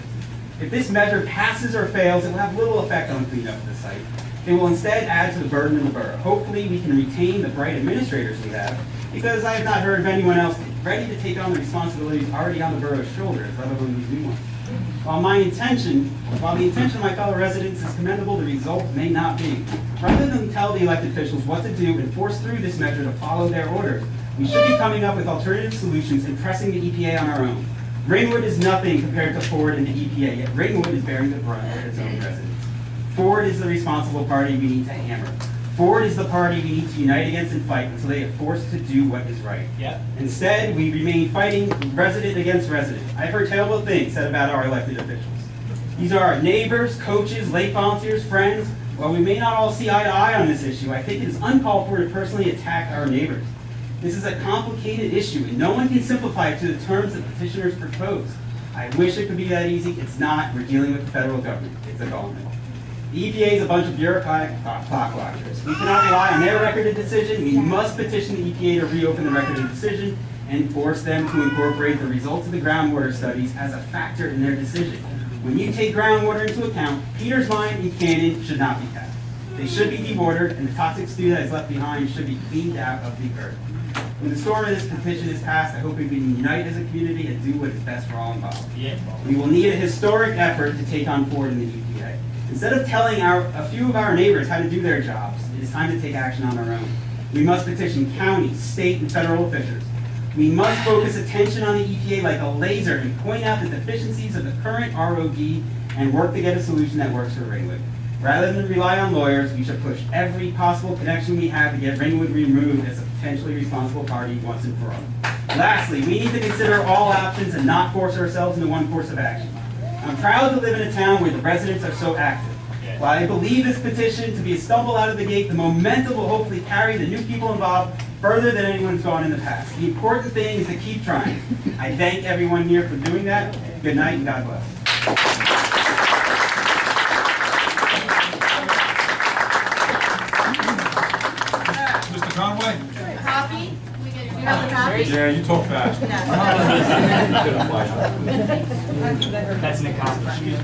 If this measure passes or fails, it will have little effect on cleanup of the site. It will instead add to the burden of the borough. Hopefully we can retain the bright administrators we have, because I have not heard of anyone else ready to take on the responsibilities already on the borough's shoulders, let alone these new ones. While the intention of my fellow residents is commendable, the result may not be. Rather than tell the elected officials what to do and force through this measure to follow their orders, we should be coming up with alternative solutions and pressing the EPA on our own. Ringwood is nothing compared to Ford and the EPA, yet Ringwood is bearing the brunt of its own residents. Ford is the responsible party we need to hammer. Ford is the party we need to unite against and fight until they are forced to do what is right. Yep. Instead, we remain fighting resident against resident. I've heard terrible things said about our elected officials. These are our neighbors, coaches, late volunteers, friends. While we may not all see eye to eye on this issue, I think it is uncalled for to personally attack our neighbors. This is a complicated issue, and no one can simplify it to the terms that petitioners propose. I wish it could be that easy. It's not. We're dealing with the federal government. It's a gauntlet. The EPA is a bunch of bureaucratic clock watchers. We cannot rely on their record of decision. We must petition the EPA to reopen the record of decision and force them to incorporate the results of the groundwater studies as a factor in their decision. When you take groundwater into account, Peters Mine and Canyon should not be tapped. They should be dewatered, and the toxic stew that is left behind should be cleaned out of the earth. When the storm of this petition is passed, I hope we can unite as a community and do what is best for all involved. We will need a historic effort to take on Ford and the EPA. Instead of telling a few of our neighbors how to do their jobs, it is time to take action on our own. We must petition county, state, and federal officials. We must focus attention on the EPA like a laser and point out the deficiencies of the current ROD and work to get a solution that works for Ringwood. Rather than rely on lawyers, we should push every possible connection we have to get Ringwood removed as a potentially responsible party once and for all. Lastly, we need to consider all options and not force ourselves into one course of action. I'm proud to live in a town where the residents are so active. While I believe this petition to be a stumble out of the gate, the momentum will hopefully carry the new people involved further than anyone's gone in the past. The important thing is to keep trying. I thank everyone here for doing that. Good night and God bless. Mr. Conway? Copy? We get, you have a copy? Yeah, you talk fast. That's an accomplishment.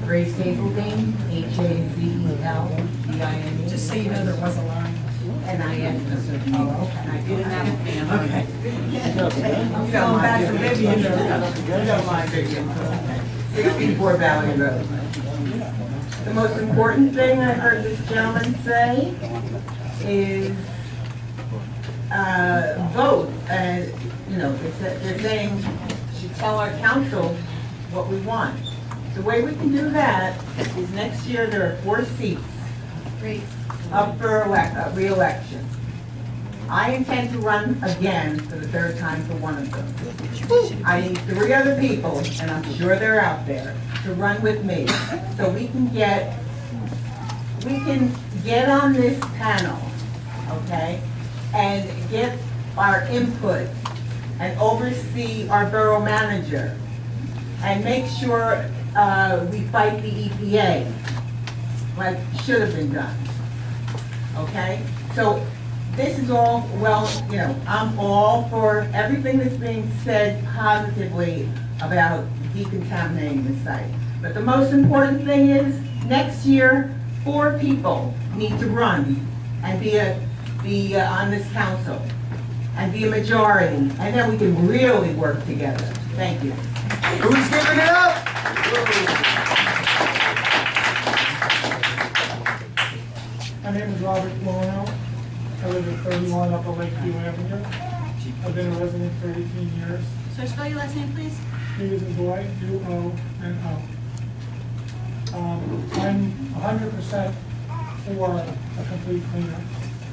Grace Hazeldine, Hazeldine. Just so you know, there was a line. And I asked us, oh, okay. I didn't have a pen. Okay. I'm going back to Vivian. You don't mind, Vivian. 64 Valley Road. The most important thing I heard this gentleman say is vote. And, you know, they're saying we should tell our council what we want. The way we can do that is next year there are 4 seats up for re-election. I intend to run again for the 3rd time for one of them. I need 3 other people, and I'm sure they're out there, to run with me, so we can get on this panel, okay, and get our input and oversee our borough manager and make sure we fight the EPA like should have been done, okay? So this is all, well, you know, I'm all for everything that's being said positively about decontaminating the site. But the most important thing is, next year, 4 people need to run and be on this council and be a majority, and then we can really work together. Thank you. Who's giving it up? My name is Robert Florino. I live at 31 Upper Lakeview Avenue. I've been a resident for 18 years. So spell your last name, please. He is a boy, U-O-N-O. I'm 100% for a complete cleanup.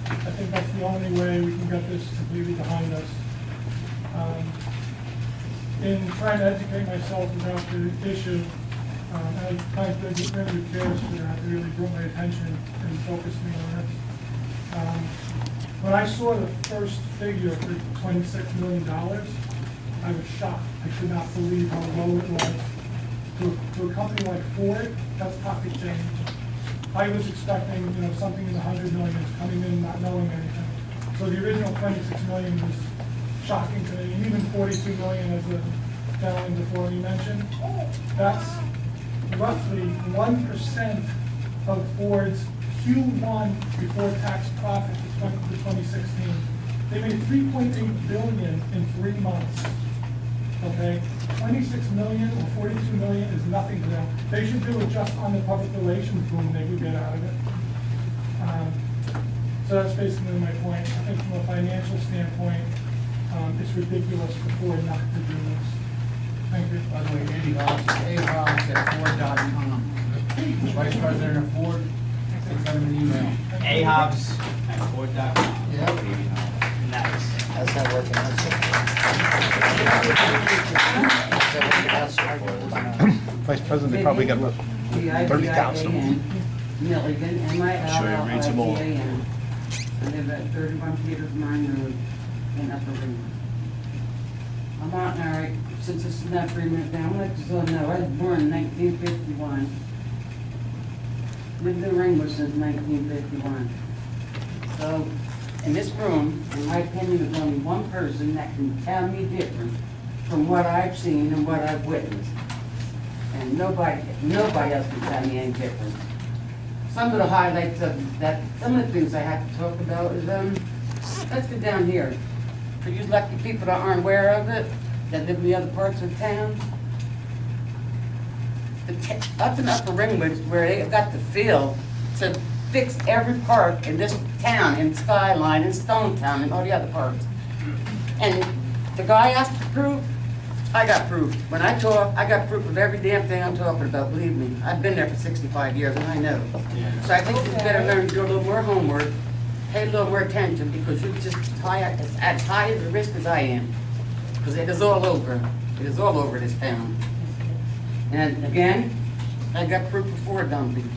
I think that's the only way we can get this completely behind us. In trying to educate myself about the issue, I thank the Ringwood Cares for that, really brought my attention and focused me on it. When I saw the first figure for $26 million, I was shocked. I could not believe how low it was. To a company like Ford, that's pocket change. I was expecting, you know, something in the 100 millions coming in, not knowing anything. So the original 26 million was shocking to me, and even 42 million, as the gentleman before me mentioned. That's roughly 1% of Ford's Q1 before tax profit for 2016. They made $3.8 billion in 3 months. Okay, 26 million or 42 million is nothing to them. They should do it just on the public relations boom they would get out of it. So that's basically my point. I think from a financial standpoint, it's ridiculous for Ford not to do this. Thank you. By the way, Andy Hobbs, ahobbs@ford.com. Vice President of Ford, send him an email. ahobbs@ford.com. Yep. Nice. That's not working. Vice President, they probably got about 30,000. Milligan, Sure, you read some more. M-I-L-L-I-G-A-N. I live at 31 Peters Mine Road in Upper Ringwood. I'm out now, since this is not 3 minutes down, let you all know, I was born in 1951. Lived in Ringwood since 1951. So, in this room, in my opinion, there's only one person that can tell me different from what I've seen and what I've witnessed. And nobody else can tell me any different. Some of the highlights of that, some of the things I have to talk about is, let's get down here. For you lucky people that aren't aware of it, that live in the other parts of town, up in Upper Ringwood, where they got the field to fix every park in this town, in Skyline, in Stonetown, and all the other parks. And the guy asked for proof, I got proof. When I talk, I got proof of every damn thing I'm talking about, believe me. I've been there for 65 years and I know. So I think you better learn to do a little more homework, pay a little more attention, because you're just as high as the risk as I am. Because it is all over. It is all over this town. And again, I got proof of floor dumping.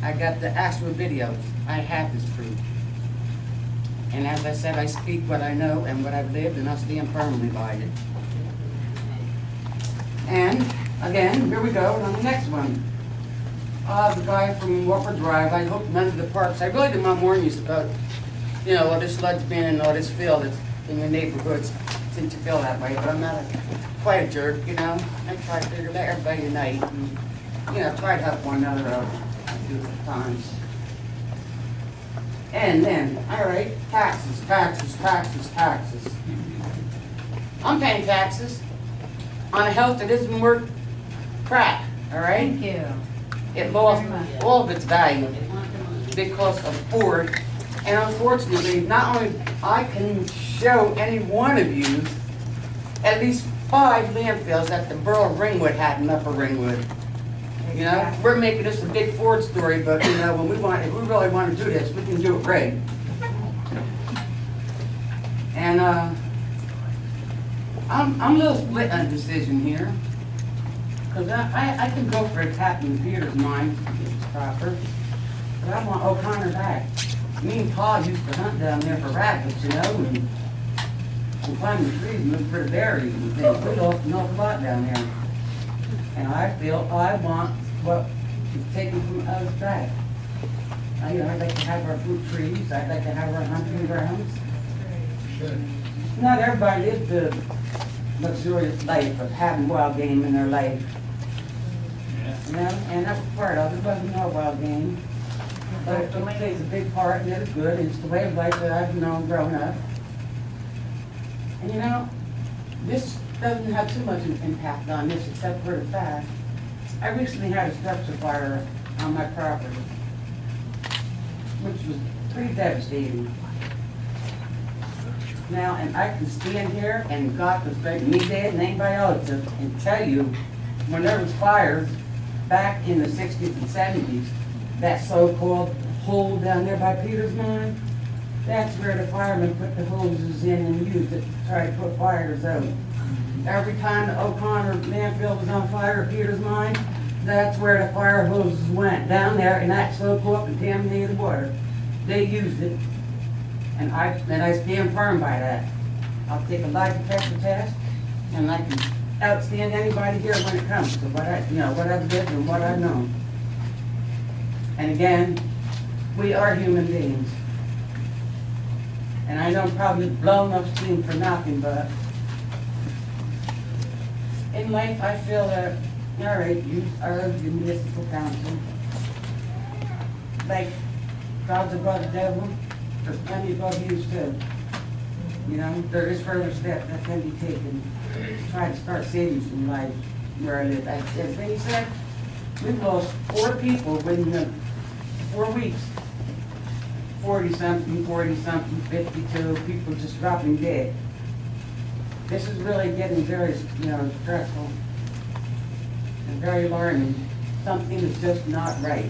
I got the actual videos. I have this proof. And as I said, I speak what I know and what I've lived, and I'll stand firmly by it. And again, here we go on the next one. The guy from Walker Drive, I hope none of the parks, I really did not warn you about, you know, all this sludge bin and all this fill that's in your neighborhoods, since you feel that way, but I'm not quite a jerk, you know. I try to figure out everybody tonight, and, you know, try to help one another out a few times. And then, all right, taxes, taxes, taxes, taxes. I'm paying taxes on a house that isn't worth crap, all right? Thank you. It lost Very much. all of its value because of Ford. And unfortunately, not only I can show any one of you at least 5 landfills that the borough of Ringwood had in Upper Ringwood. You know, we're making this a big Ford story, but you know, when we want, if we really want to do this, we can do it right. And I'm a little split on a decision here, because I can go for a tap in Peter's mind, if it's proper, but I want O'Connor back. Me and Paul used to hunt down there for rabbits, you know, and climb the trees and look for the berries and things. We lost an awful lot down there. And I feel I want what is taken from us back. I'd like to have our fruit trees, I'd like to have our hunting grounds. Not everybody lives the luxurious life of having wild game in their life. You know, and that's part of it. There wasn't no wild game. But it plays a big part, and it is good, and it's the way of life that I've known growing up. And you know, this doesn't have too much of an impact on this, except for the fact, I recently had a structure fire on my property, which was pretty devastating. Now, and I can stand here, and God was making me dead, and anybody else, and tell you, when there was fires back in the 60s and 70s, that so-called hole down there by Peter's Mine, that's where the firemen put the hoses in and used it to try to put fires out. Every time the O'Connor landfill was on fire, Peter's Mine, that's where the fire hoses went, down there in that so-called contaminated water. They used it, and I stand firm by that. I'll take a lie detector test, and I can outstand anybody here when it comes to what I've lived and what I've known. And again, we are human beings. And I know I'm probably blown up steam for nothing, but in life I feel that, all right, you are the municipal council. Like God's above the devil, there's plenty above you too. You know, there is further steps that can be taken to try to start saving some lives where I live. As Vinny said, we've lost 4 people within 4 weeks. 40-something, 40-something, 52, people just dropping dead. This is really getting very, stressful and very alarming. Something is just not right.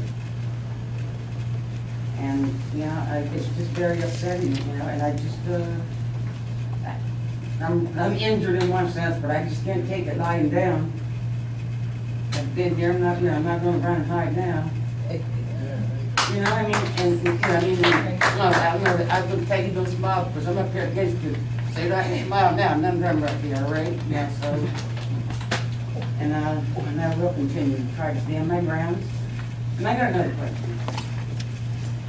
And, it's just very upsetting, and I just, I'm injured in one sense, but I just can't take it lying down. I've been here, I'm not going to run and hide now. You know what I mean? I wouldn't take you to smile because I'm up here against you. So you don't smile now, none of them are up here, all right? Yeah, so. And I will continue to try to stand my grounds. And I got another question.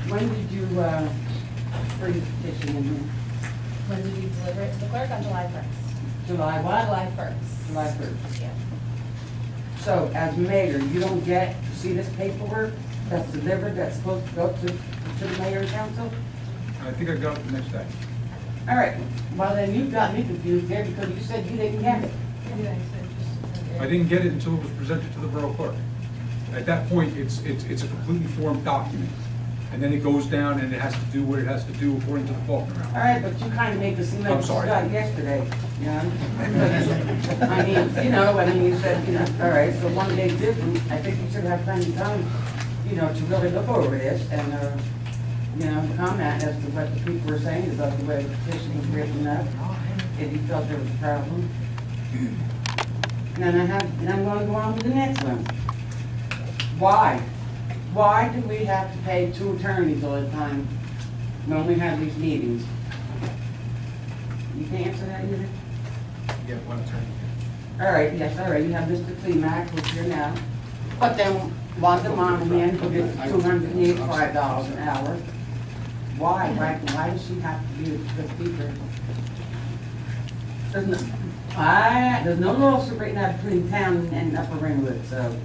When did you bring the petition in here? When did you deliver it to the clerk? On July 1st. July what? July 1st. July 1st. Yeah. So as mayor, you don't get to see this paperwork that's delivered, that's supposed to go to the mayor and council? I think I got it the next day. All right, well then you got me confused there because you said you didn't get it. I didn't get it until it was presented to the borough clerk. At that point, it's a completely formed document. And then it goes down and it has to do what it has to do according to the Faulkner Act. All right, but you kind of make it seem like I'm you sorry. got yesterday, you know? I mean, you know, and then you said, you know, all right, so one day different, I think you should have plenty of time, you know, to really look over this and, you know, comment as to what the people were saying about the way the petition was written up, if you felt there was a problem. And I'm going to go on to the next one. Why? Why do we have to pay 2 attorneys all the time when we have these meetings? You can answer that either? You get one attorney. All right, yes, all right, you have Mr. Clemac, who's here now. But then Wanda Monahan, who gets $285 an hour. Why? Why does she have to be the speaker? There's no lawsuit right now between town and Upper Ringwood, so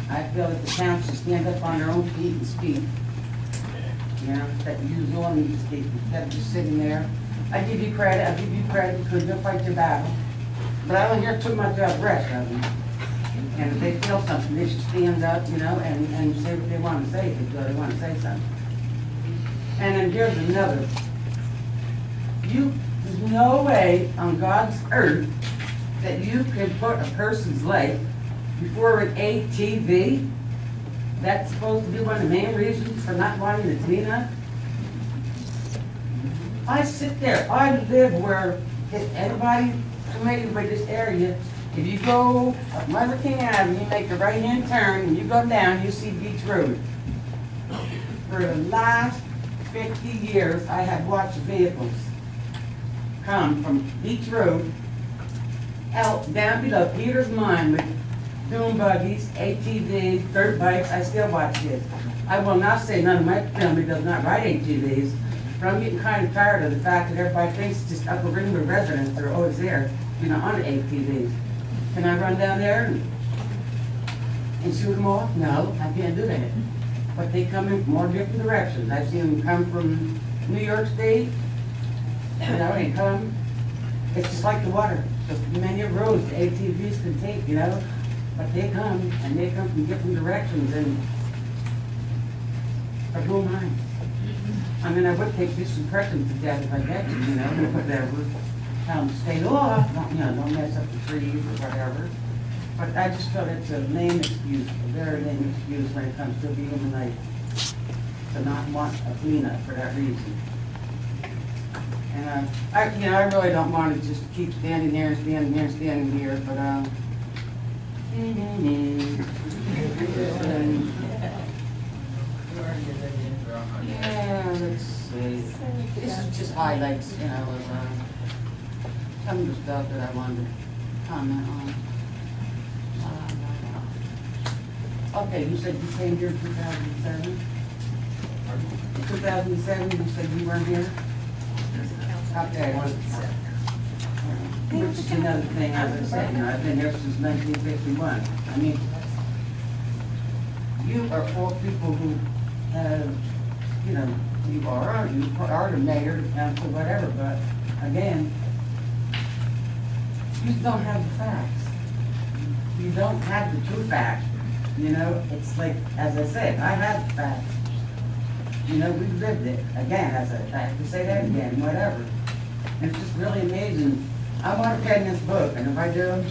I feel that the town should stand up on their own feet and speak. You know, that use all need to speak, instead of just sitting there. I give you credit because you'll fight your battle. But I don't hear too much about the rest of them. And if they feel something, they should stand up, you know, and say what they want to say, if they want to say something. And then here's another. There's no way on God's earth that you could put a person's life before an ATV. That's supposed to be one of the main reasons for not wanting to clean up. I sit there, I live where, if anybody familiar with this area, if you go up Martin King Avenue, you make a right-hand turn, and you go down, you see Beach Road. For the last 50 years, I have watched vehicles come from Beach Road out down below Peter's Mine with dune buggies, ATVs, dirt bikes. I still watch this. I will not say none of my family does not ride ATVs, but I'm getting kind of tired of the fact that everybody thinks it's just Upper Ringwood residents that are always there, you know, on ATVs. Can I run down there and shoot them off? No, I can't do that. But they come in from all different directions. I've seen them come from New York State, you know, they come. It's just like the water. There's many roads the ATVs can take, you know, but they come, and they come from different directions, and who am I? I mean, I would take disinfectant to death if I get to, you know, and whatever. Tell them to stay off, don't mess up the trees or whatever. But I just feel it's a lame excuse, a very lame excuse when it comes to being human life, to not want a cleanup for that reason. And I really don't want to just keep standing here, but yeah, let's see. This is just highlights, you know, of some of the stuff that I wanted to comment on. Okay, you said you came here in 2007? 2007, you said you weren't here? Okay. Which is another thing, as I said, you know, I've been here since 1951. I mean, you are all people who have, you know, you are the mayor, the council, whatever, but again, you don't have the facts. You don't have the true facts. You know, it's like, as I said, I have the facts. You know, we lived it. Again, I have to say that again, whatever. It's just really amazing. I want to get in this book, and if I do,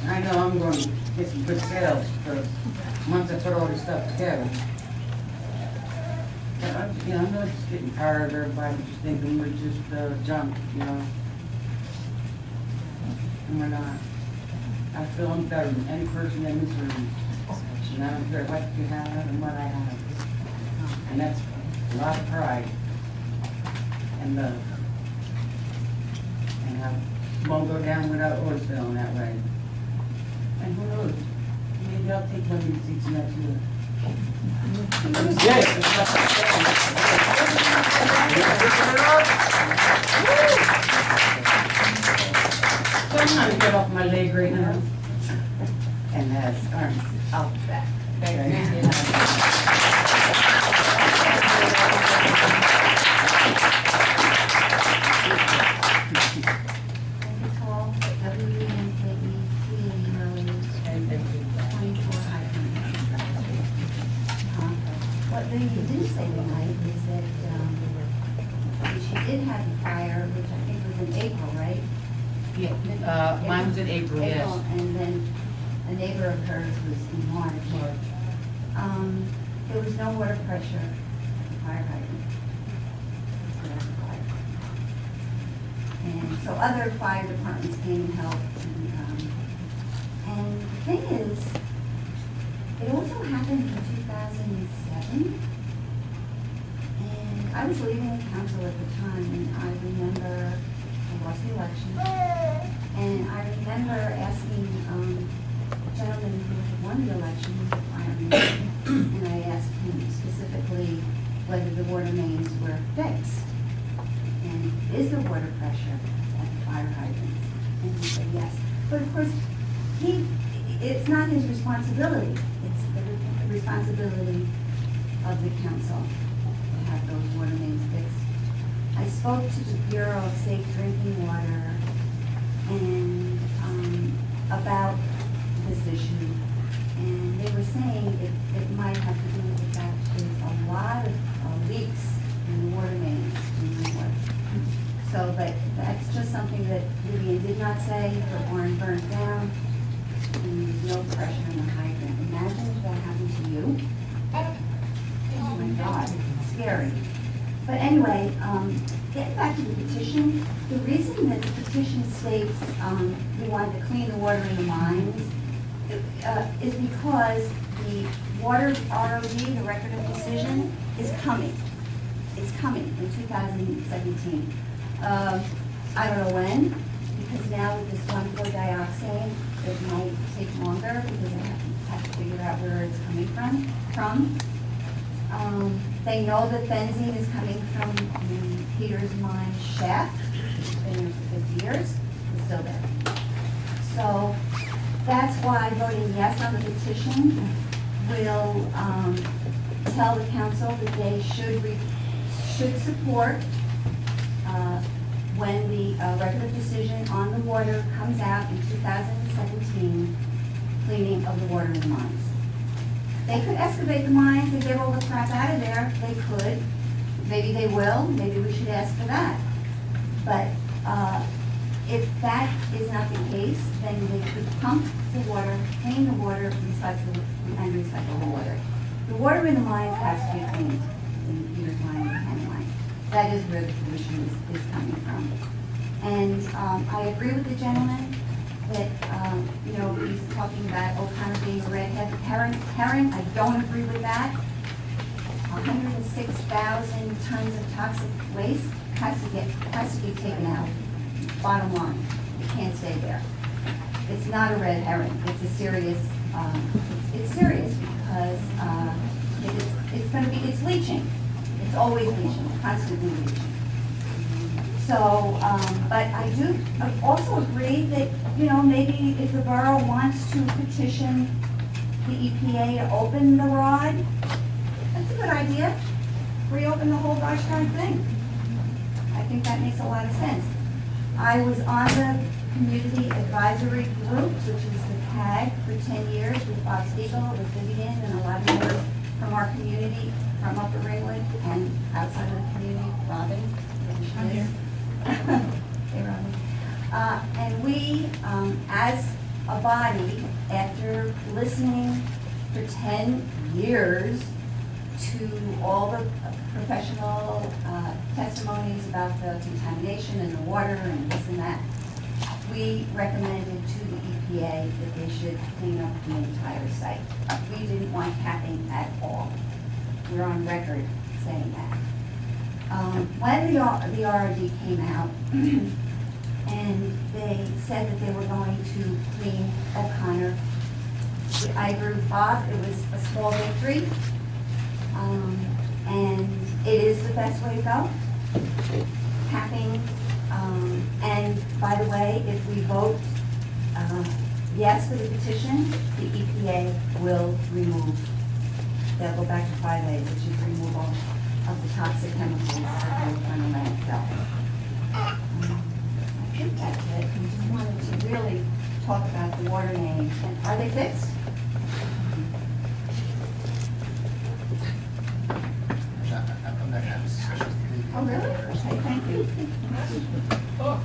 I know I'm going to get some good sales for once I put all this stuff together. But I'm really just getting tired of everybody just thinking we're just junk, you know. And we're not. I feel I'm better than any person in this room. And I don't care what you have and what I have. And that's a lot of pride and love. And I won't go down without oars feeling that way. And who knows? Maybe I'll take one of these seats next year. So I'm trying to get off my leg right now. And that's arms out back. did have the fire, which I think was in April, right? Yeah, mine was in April, yes. And then a neighbor of hers was in March. There was no water pressure at the fire hydrant. And so other fire departments came and helped. And the thing is, it also happened in 2007. And I was leaving the council at the time, and I remember I lost the election. And I remember asking a gentleman who had won the election, he was a fireman, and I asked him specifically whether the water mains were fixed. And is there water pressure at the fire hydrants? And he said yes. But of course, it's not his responsibility. It's the responsibility of the council to have those water mains fixed. I spoke to the Bureau of Safe Drinking Water and about this issue, and they were saying it might have to do with the fact there's a lot of leaks in the water mains in Ringwood. So, but that's just something that Vivian did not say. Her barn burned down, and there's no pressure in the hydrant. Imagine if that happened to you. Oh my God, it's scary. But anyway, getting back to the petition, the reason that the petition states we wanted to clean the water in the mines is because the water ROD, the record of decision, is coming. It's coming in 2017. I don't know when, because now with this 1,4-dioxane, it might take longer because they have to figure out where it's coming from. They know that benzene is coming from Peter's mine shaft. It's been there for 50 years. It's still there. So that's why voting yes on the petition will tell the council that they should support when the record of decision on the water comes out in 2017, cleaning of the water in the mines. They could excavate the mines and get all the crap out of there. They could. Maybe they will. Maybe we should ask for that. But if that is not the case, then they could pump the water, clean the water, recycle the water. The water in the mines has to be cleaned, in Peter's mine and Penn mine. That is where the pollution is coming from. And I agree with the gentleman that, he's talking about O'Connor being a red herring. I don't agree with that. 106,000 tons of toxic waste has to be taken out. Bottom line, it can't stay there. It's not a red herring. It's a serious. It's serious because it's leaching. It's always leaching, constantly leaching. So, but I do also agree that, maybe if the borough wants to petition the EPA to open the rod, that's a good idea. Reopen the whole gosh darn thing. I think that makes a lot of sense. I was on the Community Advisory Group, which is the CAG, for 10 years with Bob Spiegel, with Vivian, and a lot of members from our community, from Upper Ringwood and outside of the community, Robin. I'm here. Hey, Robin. And we, as a body, after listening for 10 years to all the professional testimonies about the contamination in the water and this and that, we recommended to the EPA that they should clean up the entire site. We didn't want capping at all. We're on record saying that. When the ROD came out, and they said that they were going to clean O'Connor, I agree with Bob, it was a small victory, and it is the best way to go. Capping, and by the way, if we vote yes for the petition, the EPA will remove, they'll go back to 5A, which is removal of the toxic chemicals that go from the landfill. I think that's it. We just wanted to really talk about the water mains. And are they fixed? I'm not gonna have this discussion. Oh, really? Okay, thank you. So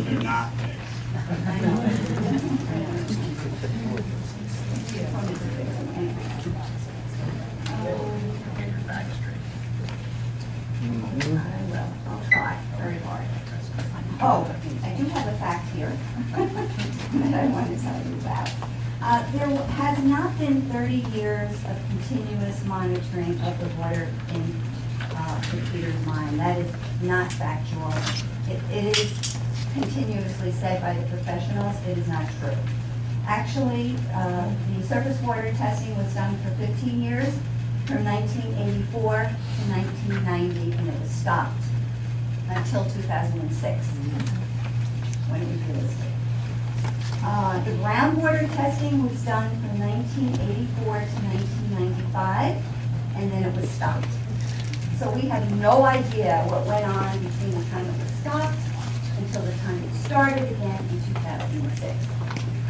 they're not fixed. I know. I will, I'll try very hard. Oh, I do have a fact here that I want to tell you about. There has not been 30 years of continuous monitoring of the water in the Peters mine. That is not factual. It is continuously said by the professionals, it is not true. Actually, the surface water testing was done for 15 years, from 1984 to 1990, and it was stopped until 2006, when it was relisted. The groundwater testing was done from 1984 to 1995, and then it was stopped. So we have no idea what went on between the time it was stopped until the time it started again in 2006.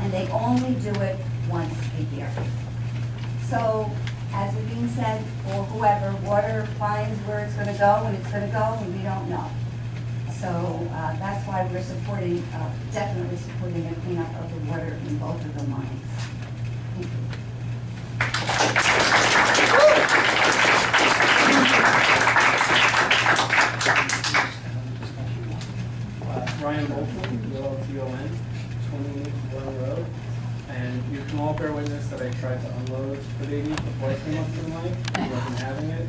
And they only do it once a year. So, as is being said, or whoever, water finds where it's gonna go, when it's gonna go, and we don't know. So, that's why we're supporting, definitely supporting a cleanup of the water in both of the mines. Thank you. Ryan Bolton, ULTON, 28 Warren Road. And you can all bear witness that I tried to unload the baby before I came up to the mic. I wasn't having it.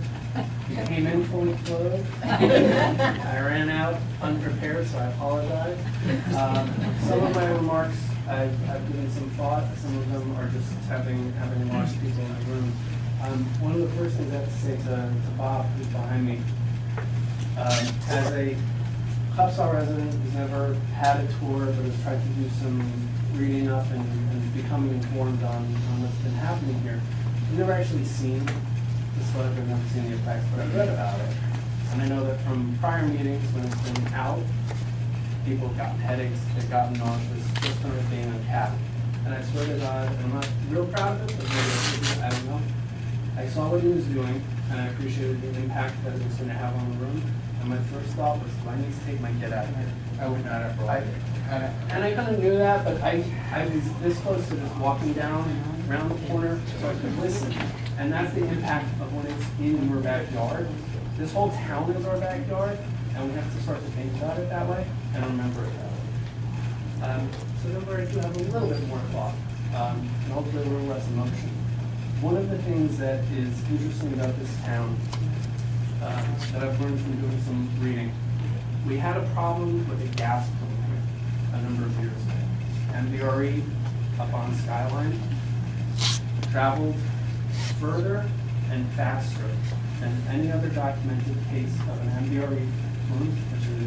He came in fully clothed. I ran out unprepared, so I apologize. Some of my remarks I've given some thought. Some of them are just having watched people in the room. One of the first things I have to say to Bob, who's behind me, as a Upsaw resident who's never had a tour but has tried to do some reading up and becoming informed on what's been happening here. I've never actually seen the sludge, I've never seen the effects, but I've read about it. And I know that from prior meetings when it's been out, people have gotten headaches, they've gotten nauseous, just from it being uncapped. And I swear to God, and I'm not real proud of it, but maybe I don't know. I saw what he was doing, and I appreciated the impact that it was going to have on the room. And my first thought was, do I need to take my kid out of here? I would not have brought it. And I kind of knew that, but I was this close to just walking down around the corner so I could listen. And that's the impact of when it's in your backyard. This whole town is our backyard, and we have to start to think about it that way and remember it that way. So therefore, I do have a little bit more thought, and hopefully a little less emotion. One of the things that is interesting about this town that I've learned from doing some reading, we had a problem with a gas program a number of years ago. MBRE up on Skyline traveled further and faster than any other documented case of an MBRE plume, which is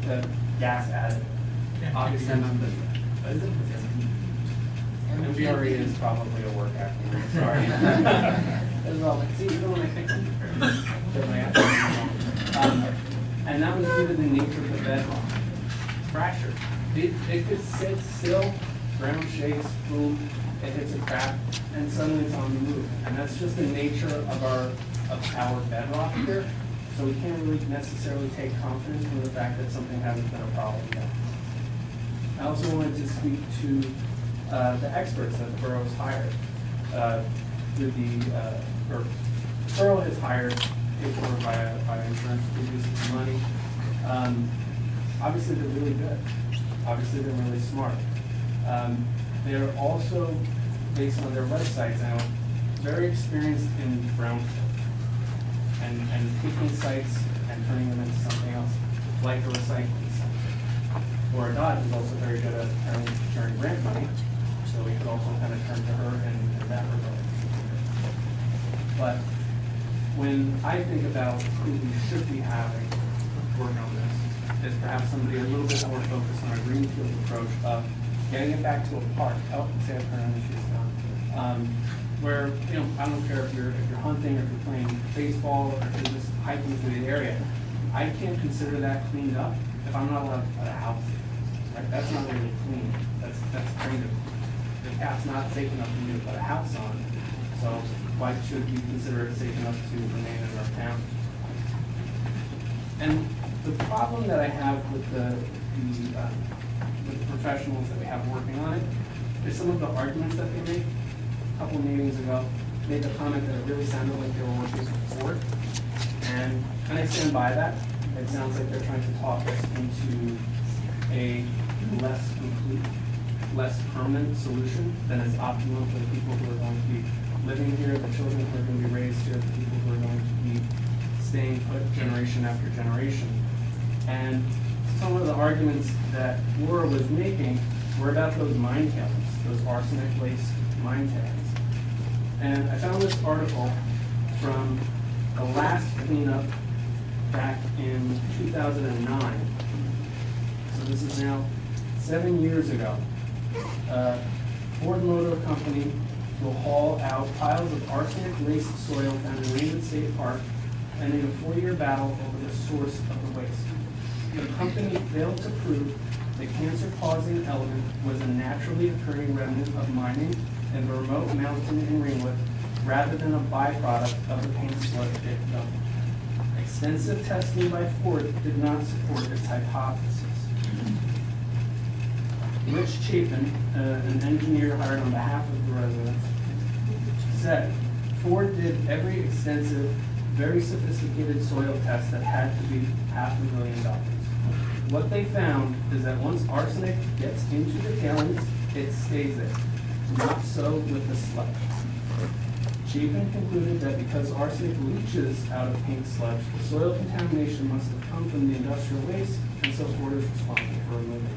a gas additive. Obviously, MBRE is probably a work acronym, sorry. As well, see, even when I think and that was due to the nature of the bedrock. It's fractured. It could sit still, ground shakes, boom, it hits a crack, and suddenly it's on the move. And that's just the nature of our bedrock here. So we can't really necessarily take confidence from the fact that something hasn't been a problem yet. I also wanted to speak to the experts that the borough has hired. Or the borough has hired, paid for by insurance to produce some money. Obviously, they're really good. Obviously, they're really smart. They're also, based on their websites now, very experienced in brownfield and taking sites and turning them into something else, like a recycling center. Laura Dodd is also very good at sharing grant money, so we can also kind of turn to her in that regard. But when I think about who we should be having work on this, is perhaps somebody a little bit more focused on a greenfield approach of getting it back to a park. Oh, say I've heard she's gone. Where, you know, I don't care if you're hunting or if you're playing baseball or if you're just hiking through the area. I can't consider that cleaned up if I'm not allowed to put a house in. Right? That's not really clean. That's kind of, the cat's not safe enough for me to put a house on. So why should we consider it safe enough to remain in our town? And the problem that I have with the professionals that we have working on it is some of the arguments that they make. A couple meetings ago, made the comment that it really sounded like they were working for Ford. And I stand by that. It sounds like they're trying to talk us into a less complete, less permanent solution than is optimum for the people who are going to be living here, the children who are going to be raised here, the people who are going to be staying put generation after generation. And some of the arguments that Laura was making were about those mine tailings, those arsenic-laced mine tailings. And I found this article from the last cleanup back in 2009. So this is now 7 years ago. Ford Motor Company will haul out piles of arsenic-laced soil found in Ringwood State Park, ending a 4-year battle over the source of the waste. The company failed to prove the cancer-causing element was a naturally occurring remnant of mining in the remote mountain in Ringwood, rather than a byproduct of the paint sludge it dumped. Extensive testing by Ford did not support its hypothesis. Rich Chapin, an engineer hired on behalf of the residents, said, Ford did every extensive, very sophisticated soil test that had to be $500,000. What they found is that once arsenic gets into the tailings, it stays there. Not so with the sludge. Chapin concluded that because arsenic leaches out of paint sludge, the soil contamination must have come from the industrial waste, and so Ford is responsible for removing it.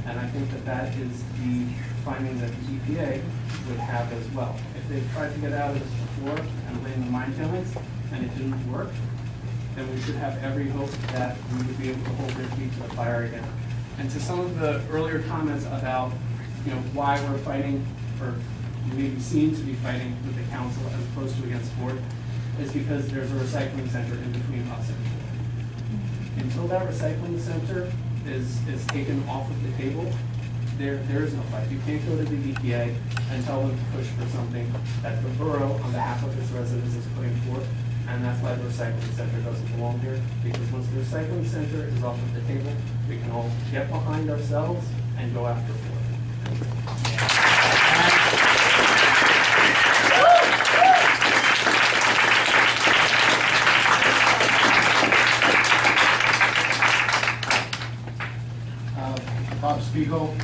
And I think that that is the finding that the EPA would have as well. If they've tried to get out of this before and lay in the mine tailings, and it didn't work, then we should have every hope that we would be able to hold their feet to the fire again. And to some of the earlier comments about, why we're fighting, or maybe seem to be fighting with the council as opposed to against Ford, is because there's a recycling center in between us and Ford. Until that recycling center is taken off of the table, there is no fight. You can't go to the EPA and tell them to push for something that the borough, on behalf of its residents, is putting forth. And that's why the recycling center doesn't belong here, because once the recycling center is off of the table, we can all get behind ourselves and go after Ford. Bob Spiegel,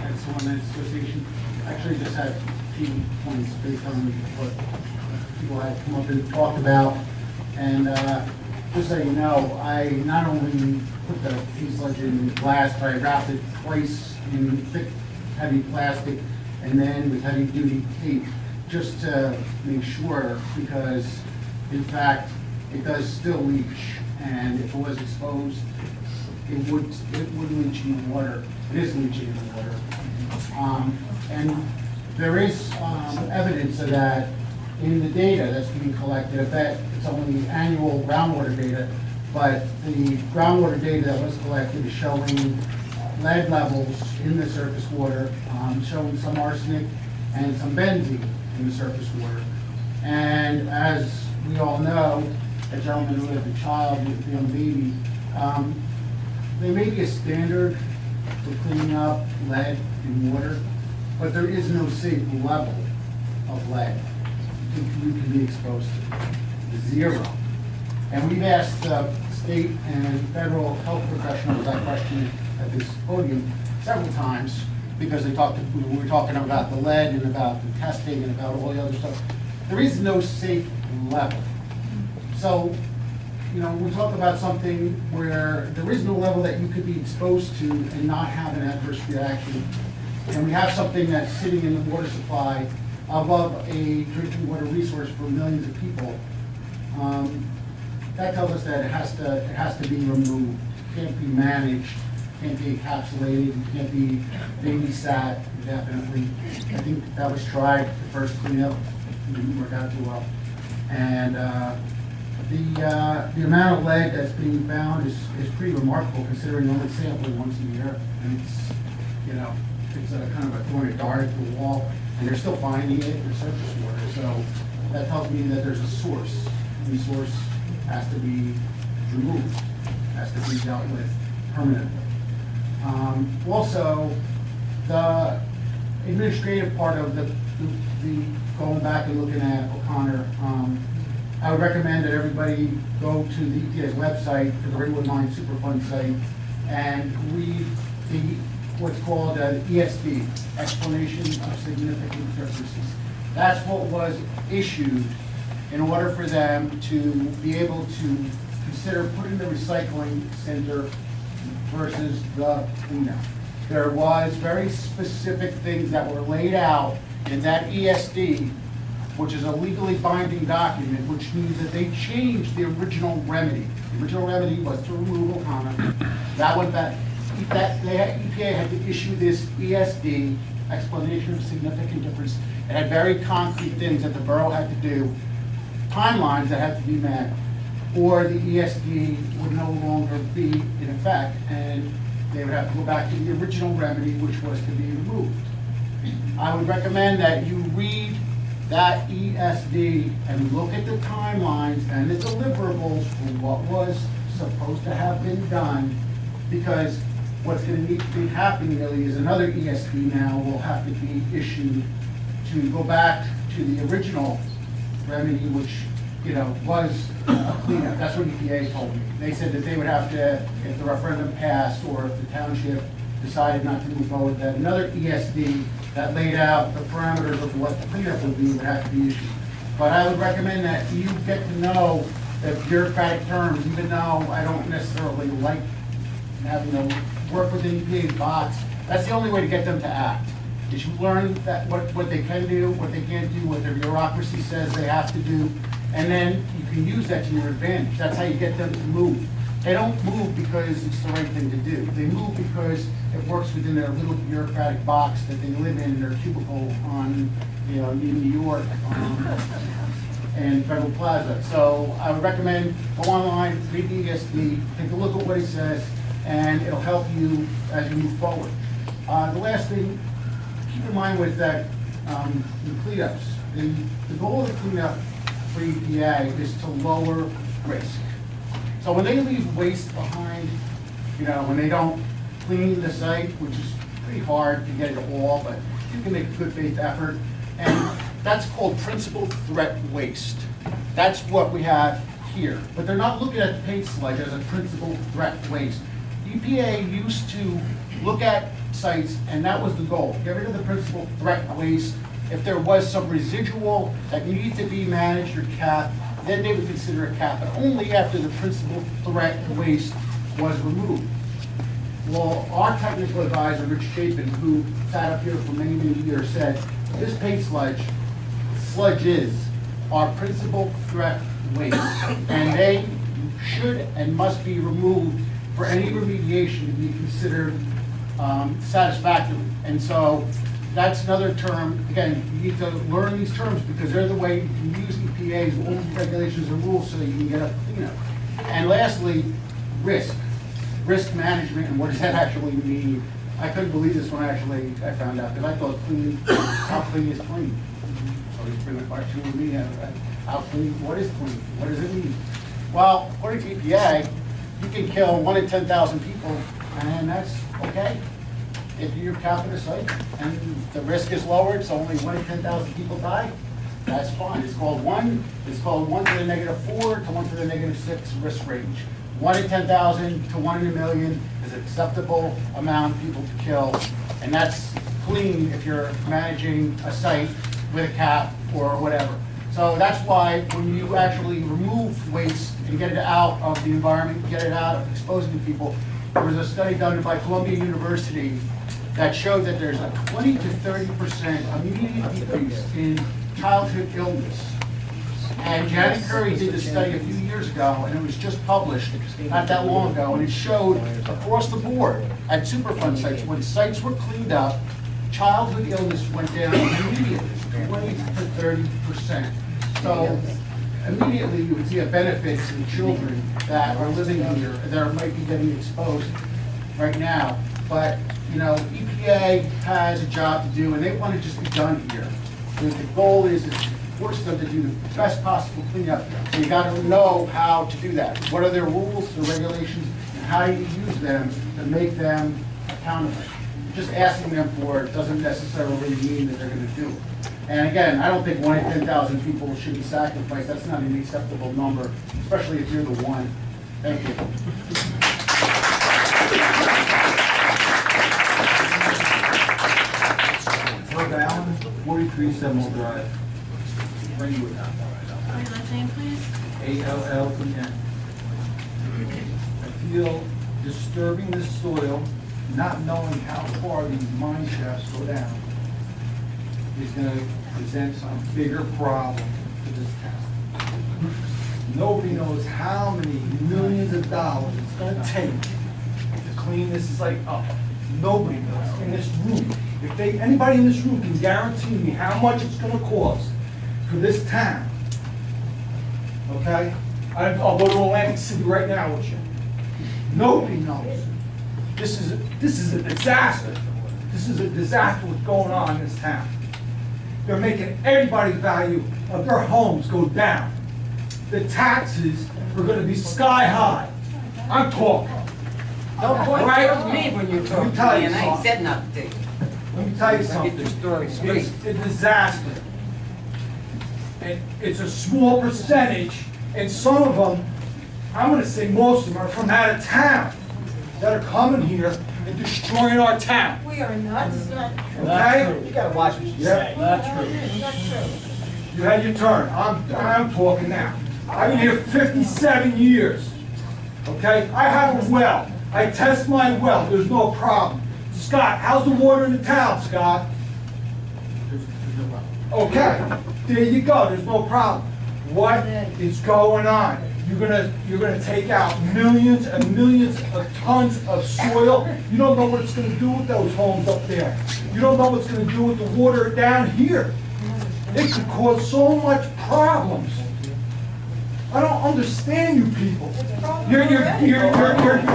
Excellent Association. Actually, just had a few points based on what people had come up and talked about. And just so you know, I not only put the fuselage in glass, but I wrapped it twice in thick, heavy plastic, and then with heavy-duty tape, just to make sure, because in fact, it does still leach, and if it was exposed, it would leach in the water. It is leaching in the water. And there is evidence of that in the data that's being collected. I bet it's only annual groundwater data, but the groundwater data that was collected is showing lead levels in the surface water, showing some arsenic and some benzene in the surface water. And as we all know, a gentleman who had a child with a young baby, there may be a standard for cleaning up lead in water, but there is no safe level of lead you can be exposed to. Zero. And we've asked state and federal health professionals that question at this podium several times, because we were talking about the lead and about the testing and about all the other stuff. There is no safe level. So, we talk about something where there is no level that you could be exposed to and not have an adverse reaction. And we have something that's sitting in the water supply above a drinking water resource for millions of people. That tells us that it has to be removed. It can't be managed, can't be encapsulated, it can't be babysat indefinitely. I think that was tried, the first cleanup, it didn't work out too well. And the amount of lead that's being found is pretty remarkable, considering only sampling once a year. And it's a kind of a throwing a dart at the wall, and they're still finding it in the surface water. So that tells me that there's a source, and the source has to be removed, has to be dealt with permanently. Also, the administrative part of the going back and looking at O'Connor, I would recommend that everybody go to the EPA's website for the Ringwood Mine Superfund site and read what's called an ESD, Explanation of Significant Differences. That's what was issued in order for them to be able to consider putting the recycling center versus the cleanup. There was very specific things that were laid out in that ESD, which is a legally binding document, which means that they changed the original remedy. The original remedy was to remove O'Connor. That went back. EPA had to issue this ESD, Explanation of Significant Difference. It had very concrete things that the borough had to do, timelines that had to be met, or the ESD would no longer be in effect, and they would have to go back to the original remedy, which was to be removed. I would recommend that you read that ESD and look at the timelines and the deliverables for what was supposed to have been done, because what's going to need to be happening really is another ESD now will have to be issued to go back to the original remedy, which, you know, was a cleanup. That's what EPA told me. They said that they would have to, if the referendum passed or if the township decided not to move forward, that another ESD that laid out the parameters of what the cleanup would be would have to be issued. But I would recommend that you get to know the bureaucratic terms, even though I don't necessarily like having to work within EPA's box. That's the only way to get them to act, is you learn that what they can do, what they can't do, what their bureaucracy says they have to do, and then you can use that to your advantage. That's how you get them to move. They don't move because it's the right thing to do. They move because it works within their little bureaucratic box that they live in their cubicle on, you know, in New York, and Federal Plaza. So I would recommend go online, read the ESD, take a look at what it says, and it'll help you as you move forward. The last thing, keep in mind with that, the cleanups. The goal of the cleanup for EPA is to lower risk. So when they leave waste behind, you know, when they don't clean the site, which is pretty hard to get it all, but you can make a good faith effort, and that's called principal threat waste. That's what we have here. But they're not looking at the paint sludge as a principal threat waste. EPA used to look at sites, and that was the goal. Get rid of the principal threat waste. If there was some residual that needed to be managed or capped, then they would consider a cap, but only after the principal threat waste was removed. Well, our technical advisor, Rich Chapin, who sat up here for many, many years, said, this paint sludges are principal threat waste, and they should and must be removed for any remediation to be considered satisfactory. And so that's another term. Again, you need to learn these terms because they're the way you can use EPA's own regulations and rules so that you can get a cleanup. And lastly, risk management, and what does that actually mean? I couldn't believe this when I found out, because I thought clean, how clean is clean? So it's been a question with me, how clean, what is clean? What does it mean? Well, according to EPA, you can kill 1 in 10,000 people, and that's okay. If you're capping a site and the risk is lowered, so only 1 in 10,000 people die, that's fine. It's called 1 to the -4 to 1 to the -6 risk range. 1 in 10,000 to 1 in a million is an acceptable amount of people to kill, and that's clean if you're managing a site with a cap or whatever. So that's why when you actually remove waste and get it out of the environment, get it out of exposing people, there was a study done by Columbia University that showed that there's a 20 to 30% immediate decrease in childhood illness. And Janet Curry did this study a few years ago, and it was just published not that long ago, and it showed across the board at Superfund sites, when sites were cleaned up, childhood illness went down immediately, 20 to 30%. So immediately you would see a benefit to the children that are living here, that might be getting exposed right now. But, you know, EPA has a job to do, and they want to just be done here. The goal is force them to do the best possible cleanup. So you gotta know how to do that. What are their rules, the regulations, and how you use them to make them accountable. Just asking them for it doesn't necessarily mean that they're gonna do it. And again, I don't think 1 in 10,000 people should be sacrificed. That's not an acceptable number, especially if you're the one. Thank you. Herb Allen, 43 Seminole Drive, Ringwood. Spell your last name, please. ALLEN. I feel disturbing the soil, not knowing how far these mine shafts go down, is gonna present some bigger problem to this town. Nobody knows how many millions of dollars it's gonna take to clean this site up. Nobody knows in this room. If anybody in this room can guarantee me how much it's gonna cost for this town, okay? I'll go to Atlantic City right now with you. Nobody knows. This is a disaster. This is a disaster what's going on in this town. They're making everybody's value of their homes go down. The taxes are gonna be sky high. I'm talking. Don't point Right? towards me when you're Let talking me to tell me, you and I ain't something. said nothing to you. Let me tell you Get something. your story straight. It's a disaster. And it's a small percentage, and some of them, I'm gonna say most of them, are from out of town that are coming here and destroying our town. We are nuts. Okay? You gotta watch what you Yeah. say. That's true. You had your turn. I'm talking now. I've been here 57 years. Okay? I have a well. I test my well. There's no problem. Scott, how's the water in the town, Scott? There's no problem. Okay. There you go. There's no problem. What is going on? You're gonna take out millions and millions of tons of soil. You don't know what it's gonna do with those homes up there. You don't know what it's gonna do with the water down here. It could cause so much problems. I don't understand you people. You're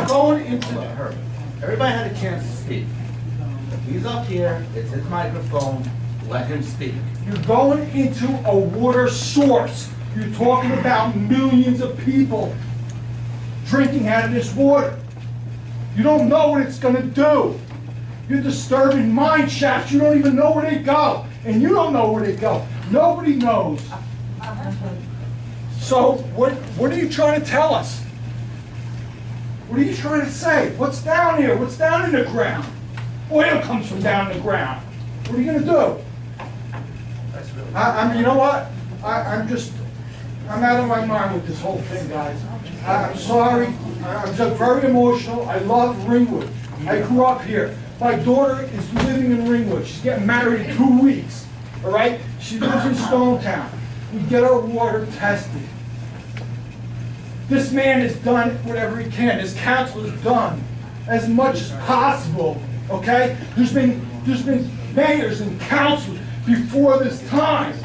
going into the. Everybody had a chance to speak. He's up here, it's his microphone, let him speak. You're going into a water source. You're talking about millions of people drinking out of this water. You don't know what it's gonna do. You're disturbing mine shafts. You don't even know where they go. And you don't know where they go. Nobody knows. So what are you trying to tell us? What are you trying to say? What's down here? What's down in the ground? Oil comes from down in the ground. What are you gonna do? You know what? I'm out of my mind with this whole thing, guys. I'm sorry. I'm just very emotional. I love Ringwood. I grew up here. My daughter is living in Ringwood. She's getting married in 2 weeks. All right? She lives in Stonetown. We get our water tested. This man has done whatever he can. This council has done as much as possible. Okay? There's been mayors and councils before this time,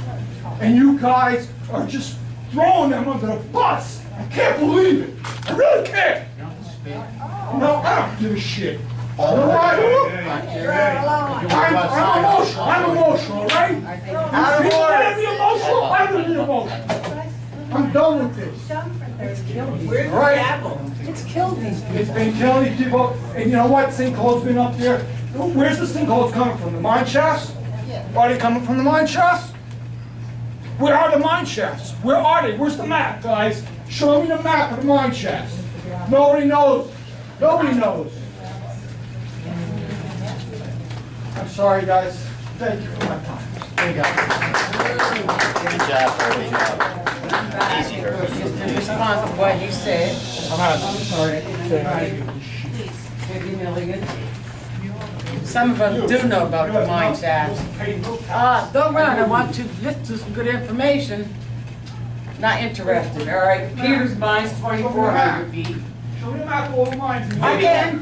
and you guys are just throwing them under the bus. I can't believe it. I really can't. No, I don't give a shit. You know what? I'm emotional. I'm emotional, all right? If you want to be emotional, I'm going to be emotional. I'm done with this. Where's the Right. gavel? It's killed these people. It's been killing these people, and you know what? Sinkhole's been up there. Where's the sinkholes coming from? The mine shafts? Are they coming from the mine shafts? Where are the mine shafts? Where are they? Where's the map, guys? Show me the map of the mine shafts. Nobody knows. Nobody knows. I'm sorry, guys. Thank you for my time. Good job, Herbie. Easy, Herbie. Just in response to what you said. Maybe Milligan. Some of us do know about the mine shafts. Don't run, I want to listen to some good information. Not interested, all right? Peter's mine's 2,400 feet. Show me the map of all the mines. I can.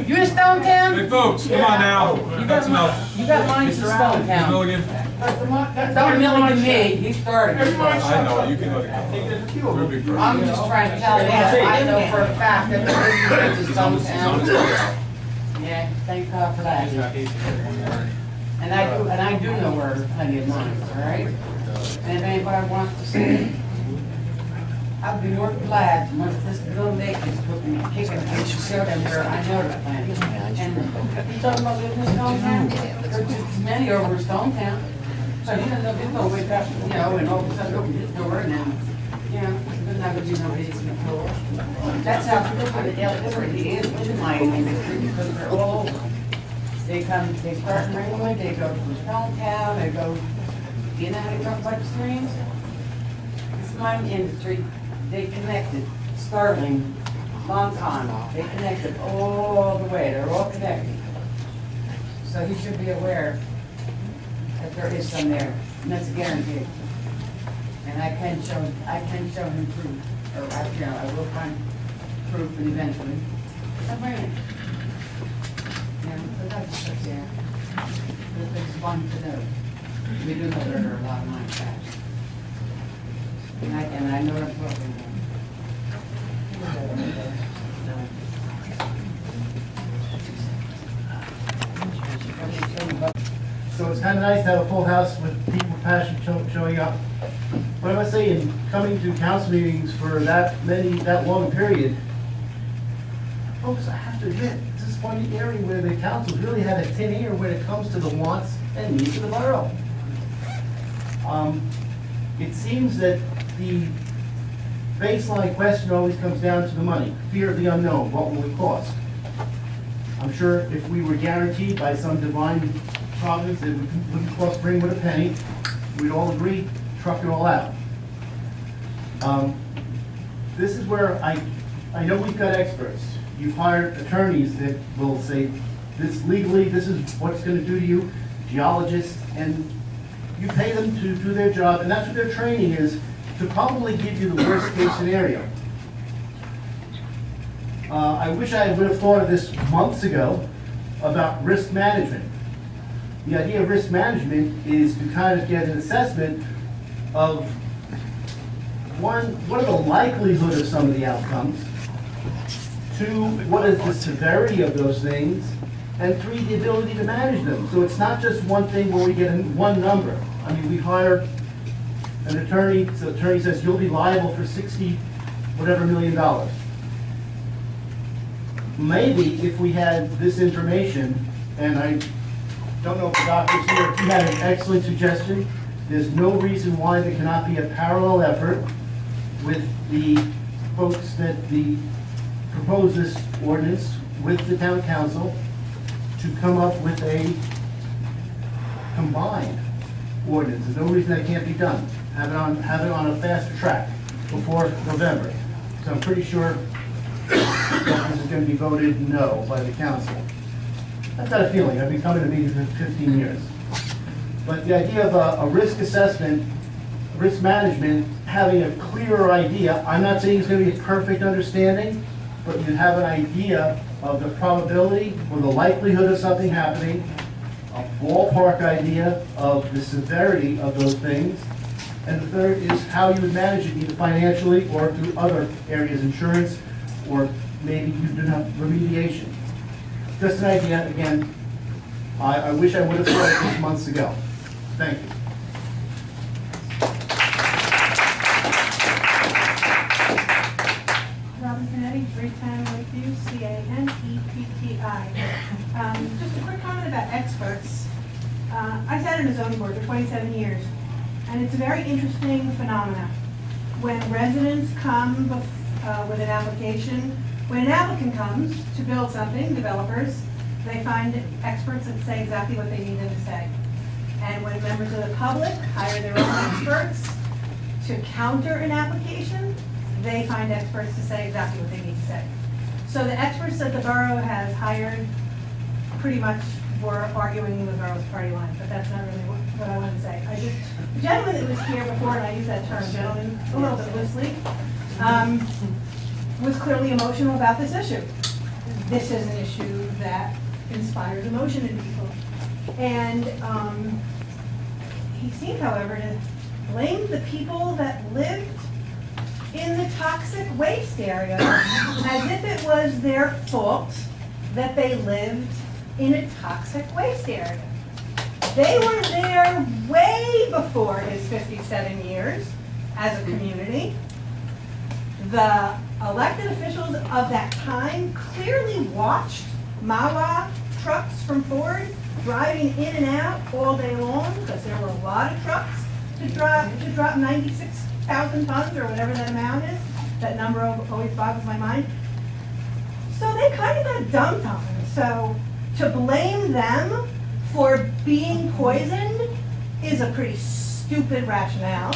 You in Stonetown? Hey, folks, come on now. That's enough. You got mines in Stonetown. Milligan. Don't Milligan me, he started. I know, you can let it go. We're a big person. I'm just trying to tell you, I know for a fact that there is mines in Stonetown. Yeah, thank God for that. And I do know where plenty of mine is, all right? And if anybody wants to see it, I'd be more glad once this little lake is cooking, kicking, and show them where I know the plant. And you talking about living in Stone Town? There's just many over in Stone Town. So you don't know, people wake up, you know, and all of a sudden open his door and then, you know, there's not gonna be no basement floor. That's how delivery is in my industry because they're all over. They come, they start in Ringwood, they go to Stone Town, they go, you know how they talk about the streams? It's my industry, they connected, Starling, Long Pond, they connected all the way, they're all connected. So you should be aware that there is some there, and that's a guarantee. And I can show him proof, or I will find proof eventually. I'll bring it. Yeah, but that's just, yeah. But it's fun to know. We do know there are a lot of mine caps. And I know what I'm talking about. So it's kind of nice to have a full house with people with passion showing up. But I must say, in coming to council meetings for that long a period, folks, I have to admit, this is one area where the council's really had a tin ear when it comes to the wants and needs of the borough. It seems that the baseline question always comes down to the money, fear of the unknown, what will it cost? I'm sure if we were guaranteed by some divine providence that it wouldn't cost Ringwood a penny, we'd all agree, truck it all out. This is where I know we've got experts. You've hired attorneys that will say, this legally, this is what it's gonna do to you, geologists, and you pay them to do their job, and that's what their training is, to probably give you the worst case scenario. I wish I would have thought of this months ago about risk management. The idea of risk management is to kind of get an assessment of one, what are the likelihood of some of the outcomes? Two, what is the severity of those things? And three, the ability to manage them. So it's not just one thing where we get one number. I mean, we hire an attorney, so the attorney says you'll be liable for 60 whatever $million. Maybe if we had this information, and I don't know if the doctor's here, if he had an excellent suggestion, there's no reason why there cannot be a parallel effort with the folks that propose this ordinance with the town council to come up with a combined ordinance. There's no reason that can't be done. Have it on a faster track before November. So I'm pretty sure that this is going to be voted no by the council. I've got a feeling. I've been coming to meetings for 15 years. But the idea of a risk assessment, risk management, having a clearer idea, I'm not saying it's going to be a perfect understanding, but you have an idea of the probability or the likelihood of something happening, a ballpark idea of the severity of those things, and the third is how you would manage it, either financially or through other areas, insurance, or maybe you do have remediation. Just an idea, again, I wish I would have thought of this months ago. Thank you. Robin Canetti, 310 Lakeview, C-A-N-E-P-T-I. Just a quick comment about experts. I sat in the zoning board for 27 years, and it's a very interesting phenomenon. When residents come with an application, when an applicant comes to build something, developers, they find experts that say exactly what they need them to say. And when members of the public hire their own experts to counter an application, they find experts to say exactly what they need to say. So the experts that the borough has hired pretty much were arguing the borough's party line, but that's not really what I wanted to say. The gentleman that was here before, and I use that term, gentleman, a little bit loosely, was clearly emotional about this issue. This is an issue that inspires emotion in people. And he seemed, however, to blame the people that lived in the toxic waste area as if it was their fault that they lived in a toxic waste area. They were there way before his 57 years as a community. The elected officials of that time clearly watched Mawa trucks from Ford driving in and out all day long, because there were a lot of trucks to drop 96,000 tons or whatever that amount is. That number always boggles my mind. So they kind of got dumped on. So to blame them for being poisoned is a pretty stupid rationale.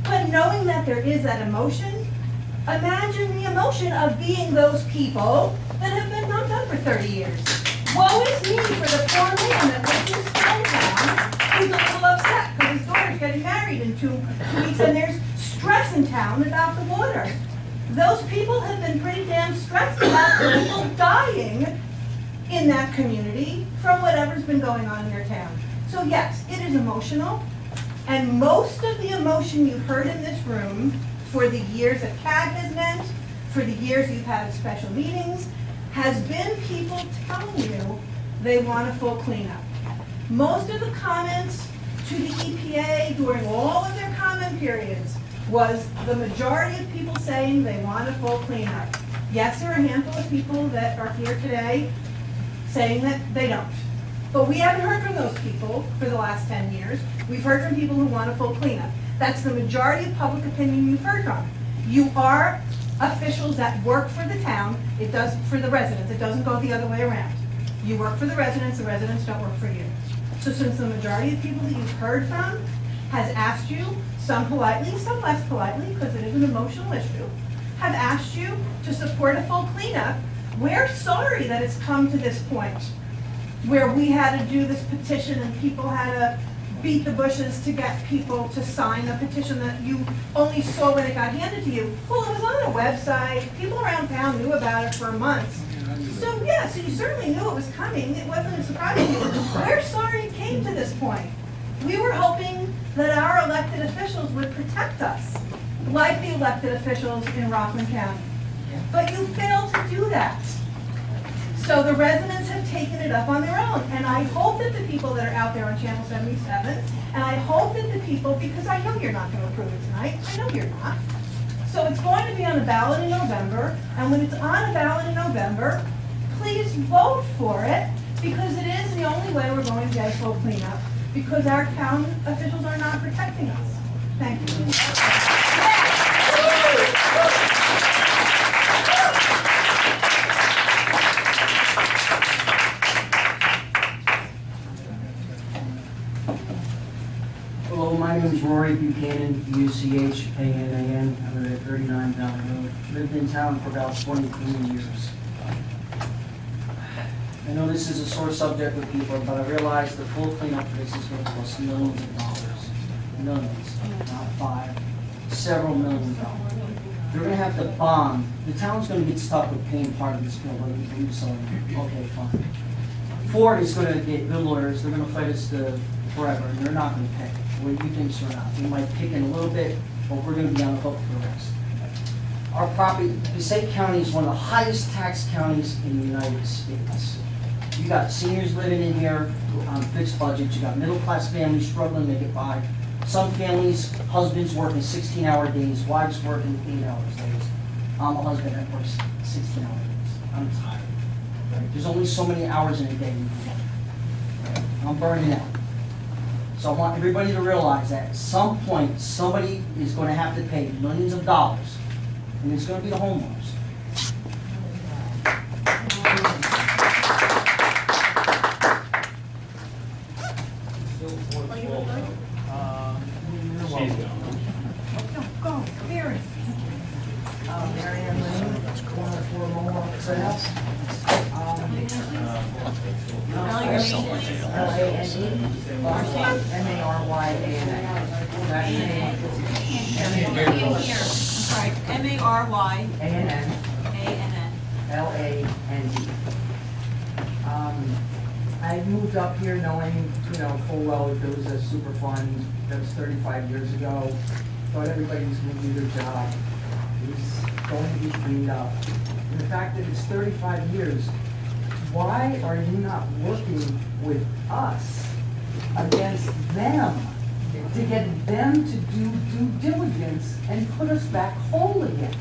But knowing that there is that emotion, imagine the emotion of being those people that have been dumped on for 30 years. Woe is me for the poor man that lives in Town who's a little upset because his daughter's getting married in 2 weeks and there's stress in town about the water. Those people have been pretty damn stressed about people dying in that community from whatever's been going on in their town. So yes, it is emotional, and most of the emotion you've heard in this room for the years that CAG has meant, for the years you've had special meetings, has been people telling you they want a full cleanup. Most of the comments to the EPA during all of their comment periods was the majority of people saying they want a full cleanup. Yes, there are a handful of people that are here today saying that they don't. But we haven't heard from those people for the last 10 years. We've heard from people who want a full cleanup. That's the majority of public opinion you've heard from. You are officials that work for the town. It does for the residents. It doesn't go the other way around. You work for the residents don't work for you. So since the majority of people that you've heard from has asked you, some politely, some less politely, because it is an emotional issue, have asked you to support a full cleanup, we're sorry that it's come to this point where we had to do this petition and people had to beat the bushes to get people to sign a petition that you only saw when it got handed to you. Well, it was on a website. People around town knew about it for months. So yeah, so you certainly knew it was coming. It wasn't a surprise to you. We're sorry it came to this point. We were hoping that our elected officials would protect us, like the elected officials in Rockland County. But you failed to do that. So the residents have taken it up on their own. And I hope that the people that are out there on Channel 77, and I hope that the people, because I know you're not going to approve it tonight, I know you're not. So it's going to be on the ballot in November, and when it's on a ballot in November, please vote for it, because it is the only way we're going to get a full cleanup, because our town officials are not protecting us. Thank you. Hello, my name is Rory Buchanan, B-U-C-H-A-N-A-N. I live at 39 Valley Road. Lived in town for about 23 years. I know this is a sore subject with people, but I realize the full cleanup for this is going to cost millions of dollars. Millions, not five, several millions of dollars. They're going to have to bond. The town's going to get stuck with paying part of this bill, whether we believe so. Okay, fine. Ford is going to get good lawyers. They're going to fight us to forever, and they're not going to pay. Whether you think so or not. We might pick in a little bit, but we're going to be on the hook for the rest. Our property, Passaic County is one of the highest tax counties in the United States. You got seniors living in here on fixed budgets. You got middle-class families struggling to get by. Some families, husbands working 16-hour days, wives working 8-hour days. I'm a husband that works 16-hour days. I'm tired. Right? There's only so many hours in a day you can work. Right? I'm burning out. So I want everybody to realize that at some point, somebody is going to have to pay millions of dollars, and it's going to be the homeowners. Go, Mary. Mary Ann Lane, that's corner 4 Mohawk Trail. M-A-R-Y-A-N-N. I moved up here knowing, full well that there was a super fund that was 35 years ago. Thought everybody was going to do their job. It was going to be cleaned up. And the fact that it's 35 years, why are you not working with us against them, to get them to do due diligence and put us back whole again.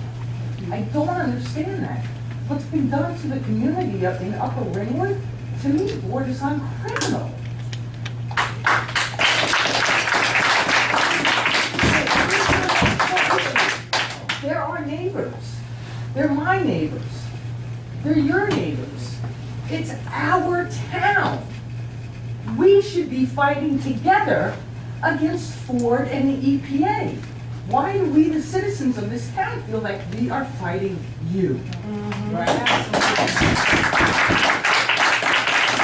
I don't understand that. What's been done to the community up in Upper Ringwood, to me, borders on criminal. They're our neighbors. They're my neighbors. They're your neighbors. It's our town. We should be fighting together against Ford and the EPA. Why do we, the citizens of this town, feel like we are fighting you? Right?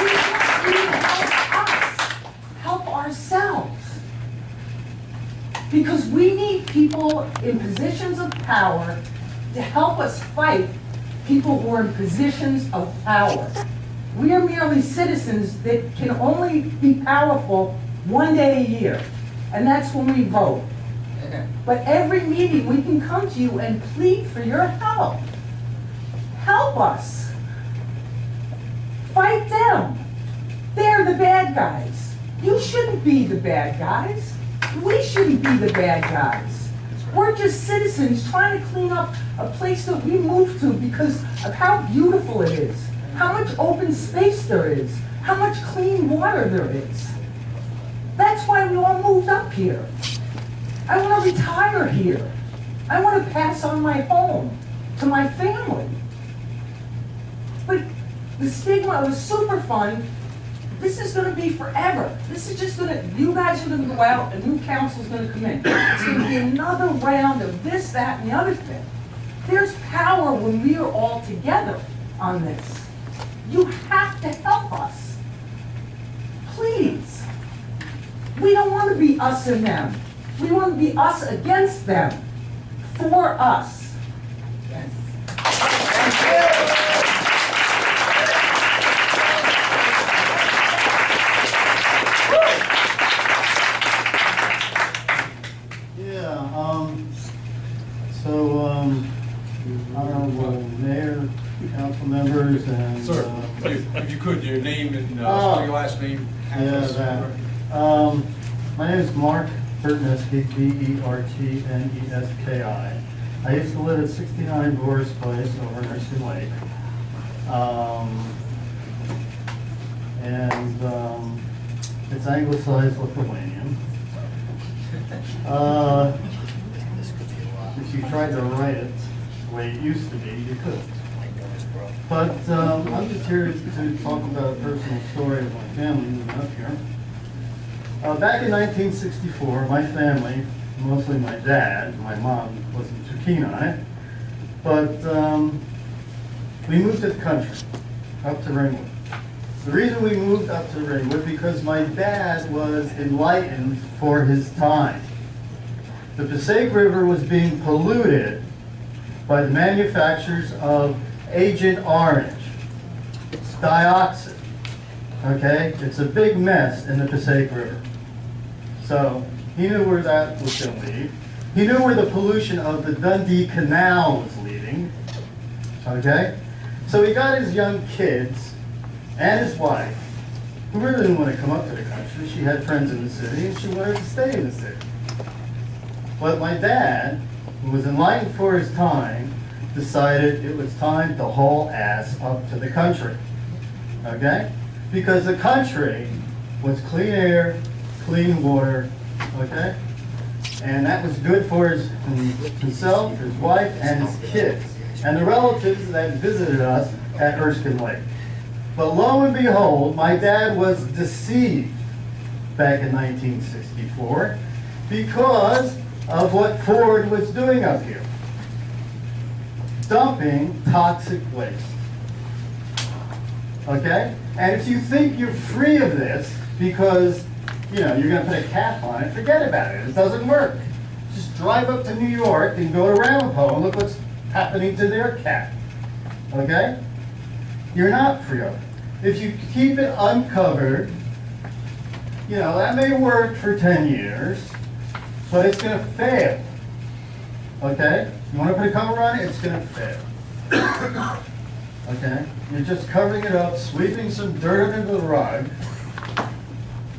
We help us, help ourselves. Because we need people in positions of power to help us fight people who are in positions of power. We are merely citizens that can only be powerful one day a year, and that's when we vote. But every meeting, we can come to you and plead for your help. Help us. Fight them. They're the bad guys. You shouldn't be the bad guys. We shouldn't be the bad guys. We're just citizens trying to clean up a place that we moved to because of how beautiful it is, how much open space there is, how much clean water there is. That's why we all moved up here. I want to retire here. I want to pass on my home to my family. But the stigma was super fun. This is going to be forever. This is just going to, you guys are going to go out, a new council's going to come in. It's going to be another round of this, that, and the other thing. There's power when we are all together on this. You have to help us. Please. We don't want to be us and them. We want to be us against them. For us. Yes. Honorable Mayor, council members, and... Sir, if you could, your name and spell your last name. Address. My name is Mark Bertneski, Bertneski. I used to live at 69 Boris Place over in Erskine Lake. It's anglicized Lithuanian. If you tried to write it the way it used to be, you could. But I'm just here to talk about a personal story of my family moving up here. Back in 1964, my family, mostly my dad, my mom wasn't too keen on it, but we moved to the country, up to Ringwood. The reason we moved up to Ringwood because my dad was enlightened for his time. The Passaic River was being polluted by the manufacturers of Agent Orange. It's dioxin, okay? It's a big mess in the Passaic River. So he knew where that was going to lead. He knew where the pollution of the Dundee Canal was leading, okay? So he got his young kids and his wife, who really didn't want to come up to the country. She had friends in the city and she wanted to stay in the city. But my dad, who was enlightened for his time, decided it was time to haul ass up to the country, okay? Because the country was clean air, clean water, okay? And that was good for himself, his wife, and his kids, and the relatives that visited us at Erskine Lake. But lo and behold, my dad was deceived back in 1964 because of what Ford was doing up here. Dumping toxic waste. Okay? And if you think you're free of this because, you know, you're going to put a cap on it, forget about it. It doesn't work. Just drive up to New York and go to Rampough and look what's happening to their cap. Okay? You're not free of it. If you keep it uncovered, you know, that may work for 10 years, but it's going to fail. Okay? You want to put a cover on it, it's going to fail. Okay? You're just covering it up, sweeping some dirt under the rug,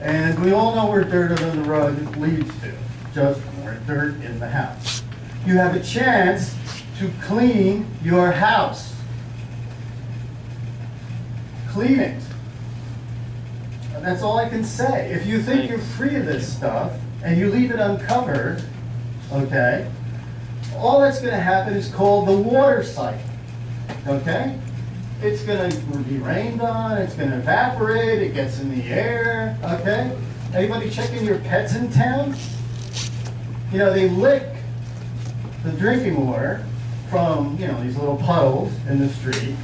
And we all know where dirt on the road leads to, just more dirt in the house. You have a chance to clean your house. Clean it. That's all I can say. If you think you're free of this stuff and you leave it uncovered, okay, all that's going to happen is called the water cycle, okay? It's going to be rained on, it's going to evaporate, it gets in the air, okay? Anybody checking your pets in town? You know, they lick the drinking water from, you know, these little puddles in the street.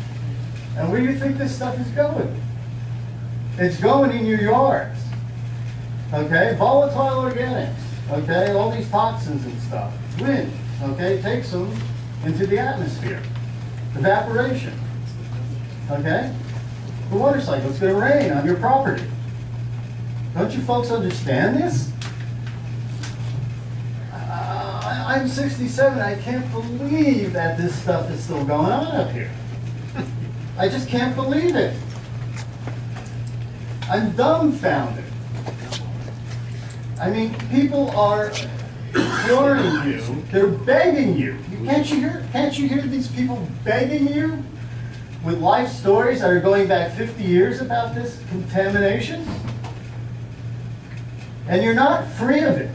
And where do you think this stuff is going? It's going in your yards, okay? Volatile organics, okay? All these toxins and stuff. Wind, okay, takes them into the atmosphere. Evaporation, okay? The water cycle, it's going to rain on your property. Don't you folks understand this? I'm 67, I can't believe that this stuff is still going on up here. I just can't believe it. I'm dumbfounded. I mean, people are imploring you, they're begging you. Can't you hear these people begging you with life stories that are going back 50 years about this contamination? And you're not free of it.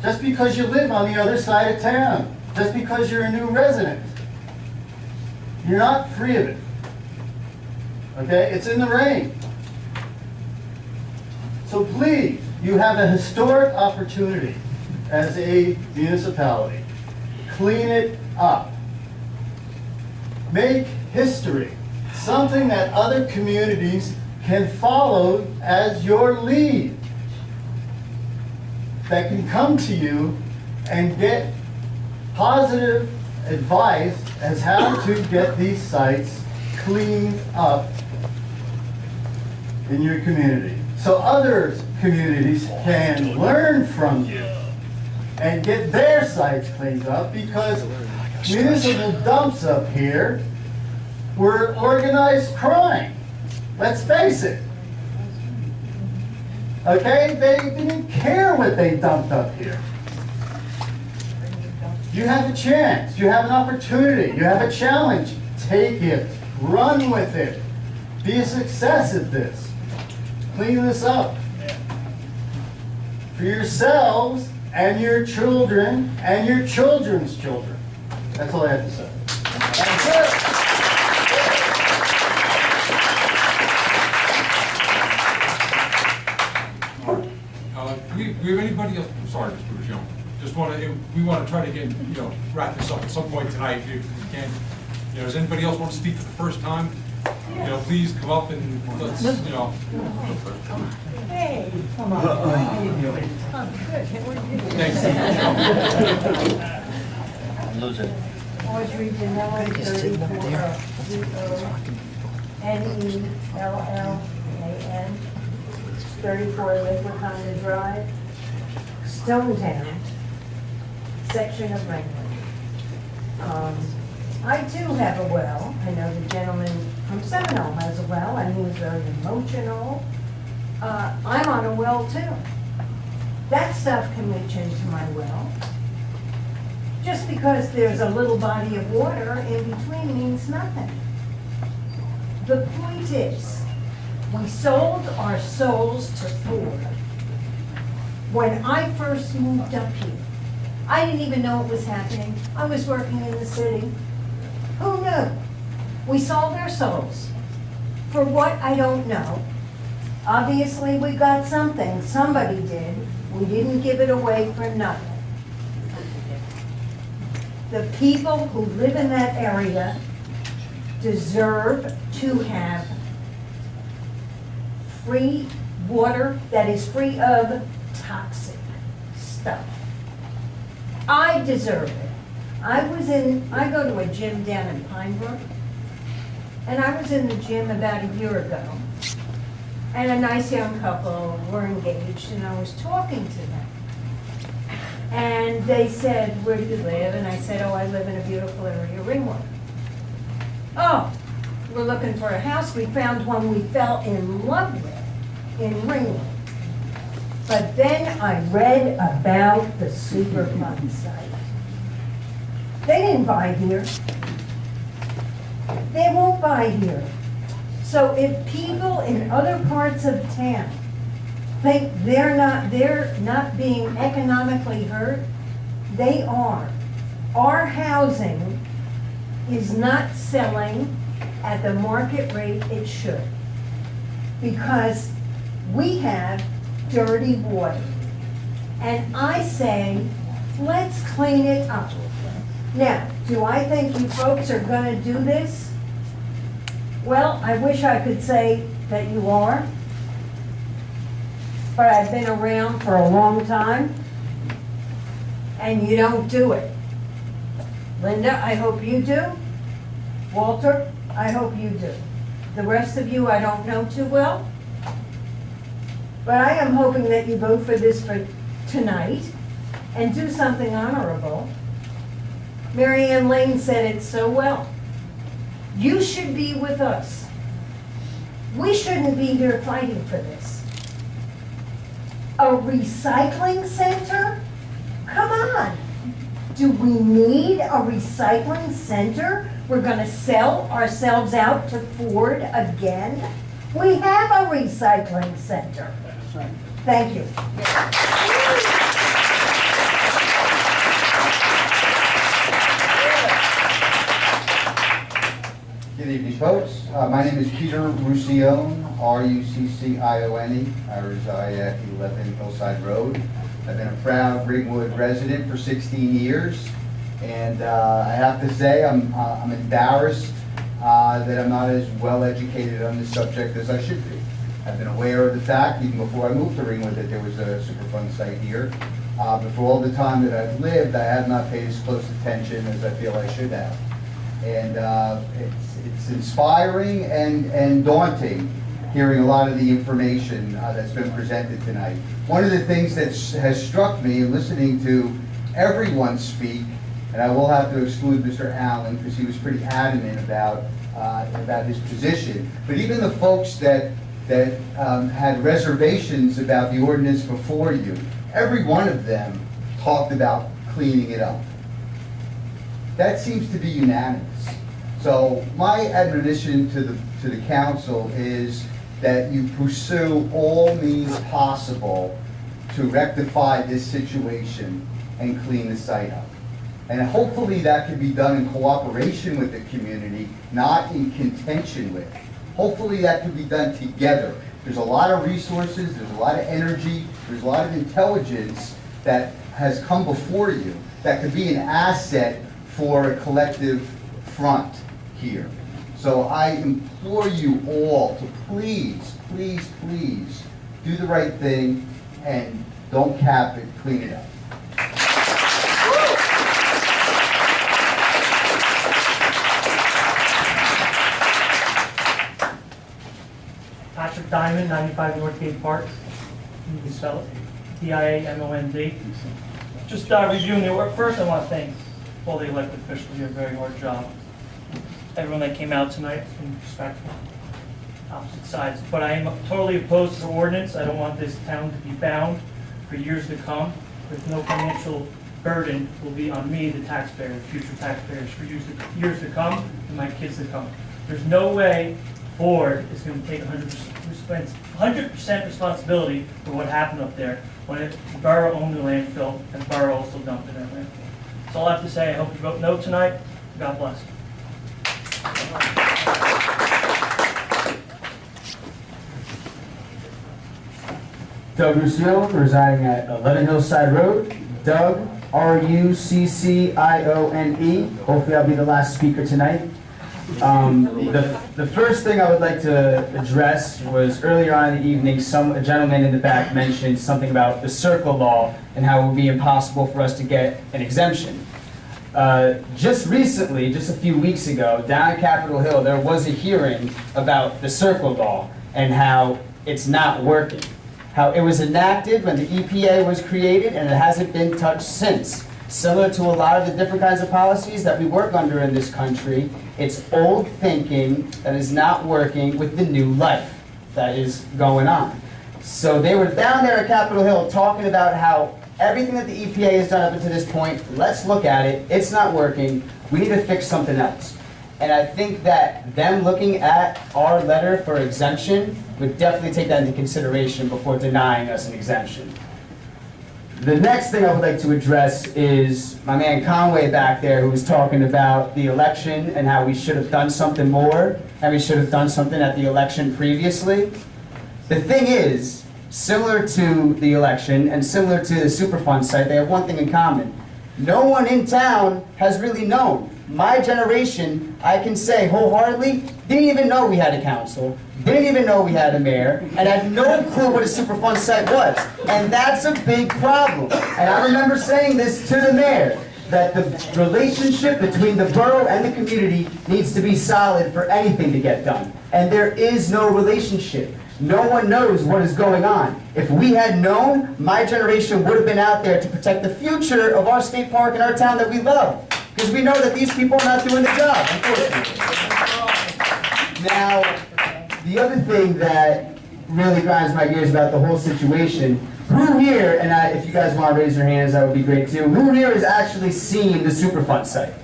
Just because you live on the other side of town, just because you're a new resident. You're not free of it. Okay? It's in the rain. So please, you have a historic opportunity as a municipality. Clean it up. Make history. Something that other communities can follow as your lead. That can come to you and get positive advice as how to get these sites cleaned up in your community. So other communities can learn from you and get their sites cleaned up, because municipal dumps up here were organized crime. Let's face it. Okay? They didn't care what they dumped up here. You have a chance. You have an opportunity. You have a challenge. Take it. Run with it. Be a success at this. Clean this up. For yourselves and your children and your children's children. That's all I have to say. That's it. Do we have anybody else? I'm sorry, Mr. Bushon. Just we want to try to get, wrap this up at some point tonight if we can. Does anybody else want to speak for the first time? Please come up and let's, Hey, come on. How are you doing? I'm good. How are you? Thanks. I'm losing it. Audrey Danella, 34Nenellan, 34 Lakewood Honda Drive, Stonetown, section of Ringwood. I do have a well. I know the gentleman from Seminole has a well, and he was very emotional. I'm on a well too. That stuff can reach into my well. Just because there's a little body of water in between means nothing. The point is, we sold our souls to Ford. When I first moved up here, I didn't even know it was happening. I was working in the city. Who knew? We sold our souls. For what, I don't know. Obviously, we got something. Somebody did. We didn't give it away for nothing. The people who live in that area deserve to have free water that is free of toxic stuff. I deserve it. I go to a gym down in Pinebrook, and I was in the gym about a year ago, and a nice young couple were engaged, and I was talking to them. And they said, "Where do you live?" And I said, "Oh, I live in a beautiful area, Ringwood." "Oh, we're looking for a house. We found one we fell in love with in Ringwood." But then I read about the Superfund site. They didn't buy here. They won't buy here. So if people in other parts of town think they're not being economically hurt, they are. Our housing is not selling at the market rate it should, because we have dirty water. And I say, let's clean it up. Now, do I think you folks are gonna do this? Well, I wish I could say that you are, but I've been around for a long time, and you don't do it. Linda, I hope you do. Walter, I hope you do. The rest of you, I don't know too well. But I am hoping that you vote for this for tonight and do something honorable. Mary Ann Lane said it so well. You should be with us. We shouldn't be here fighting for this. A recycling center? Come on. Do we need a recycling center? We're gonna sell ourselves out to Ford again? We have a recycling center. Thank you. Good evening, folks. My name is Peter Roussillon, R-U-C-C-I-O-N-E. I reside at 11 Hillside Road. I've been a proud Ringwood resident for 16 years, and I have to say I'm embarrassed that I'm not as well educated on this subject as I should be. I've been aware of the fact, even before I moved to Ringwood, that there was a Superfund site here. But for all the time that I've lived, I have not paid as close attention as I feel I should have. And it's inspiring and daunting hearing a lot of the information that's been presented tonight. One of the things that has struck me in listening to everyone speak, and I will have to exclude Mr. Allen because he was pretty adamant about his position, but even the folks that had reservations about the ordinance before you, every one of them talked about cleaning it up. That seems to be unanimous. So my admonition to the council is that you pursue all means possible to rectify this situation and clean the site up. And hopefully that can be done in cooperation with the community, not in contention with. Hopefully that can be done together. There's a lot of resources, there's a lot of energy, there's a lot of intelligence that has come before you that could be an asset for a collective front here. So I implore you all to please, please, please do the right thing and don't cap it, clean it up. Patrick Diamond, 95 Northgate Park. You can spell it. D-I-A-M-O-N-D. Just reviewing the work. First, I want to thank all the elected officials. You did a very hard job. Everyone that came out tonight has been respectful. Opposite sides. But I am totally opposed to the ordinance. I don't want this town to be bound for years to come. With no financial burden will be on me, the taxpayer, future taxpayers, for years to come, and my kids to come. There's no way Ford is going to take 100% responsibility for what happened up there when the borough owned the landfill and the borough also dumped it in that landfill. That's all I have to say. I hope you vote no tonight. God bless. Doug Roussillon, residing at 11 Hillside Road. Doug, R-U-C-C-I-O-N-E. Hopefully I'll be the last speaker tonight. The first thing I would like to address was earlier on in the evening, a gentleman in the back mentioned something about the circle law and how it would be impossible for us to get an exemption. Just recently, just a few weeks ago, down at Capitol Hill, there was a hearing about the circle law and how it's not working. How it was enacted when the EPA was created and it hasn't been touched since. Similar to a lot of the different kinds of policies that we work under in this country, it's old thinking that is not working with the new life that is going on. So they were down there at Capitol Hill talking about how everything that the EPA has done up until this point, let's look at it, it's not working, we need to fix something else. And I think that them looking at our letter for exemption would definitely take that into consideration before denying us an exemption. The next thing I would like to address is my man Conway back there, who was talking about the election and how we should have done something more, and we should have done something at the election previously. The thing is, similar to the election and similar to the Superfund site, they have one thing in common. No one in town has really known. My generation, I can say wholeheartedly, didn't even know we had a council, didn't even know we had a mayor, and had no clue what a Superfund site was. And that's a big problem. And I remember saying this to the mayor, that the relationship between the borough and the community needs to be solid for anything to get done. And there is no relationship. No one knows what is going on. If we had known, my generation would have been out there to protect the future of our state park and our town that we love. Because we know that these people are not doing the job, unfortunately. Now, the other thing that really grinds my gears about the whole situation, who here, and if you guys want to raise your hands, that would be great too, who here has actually seen the Superfund site?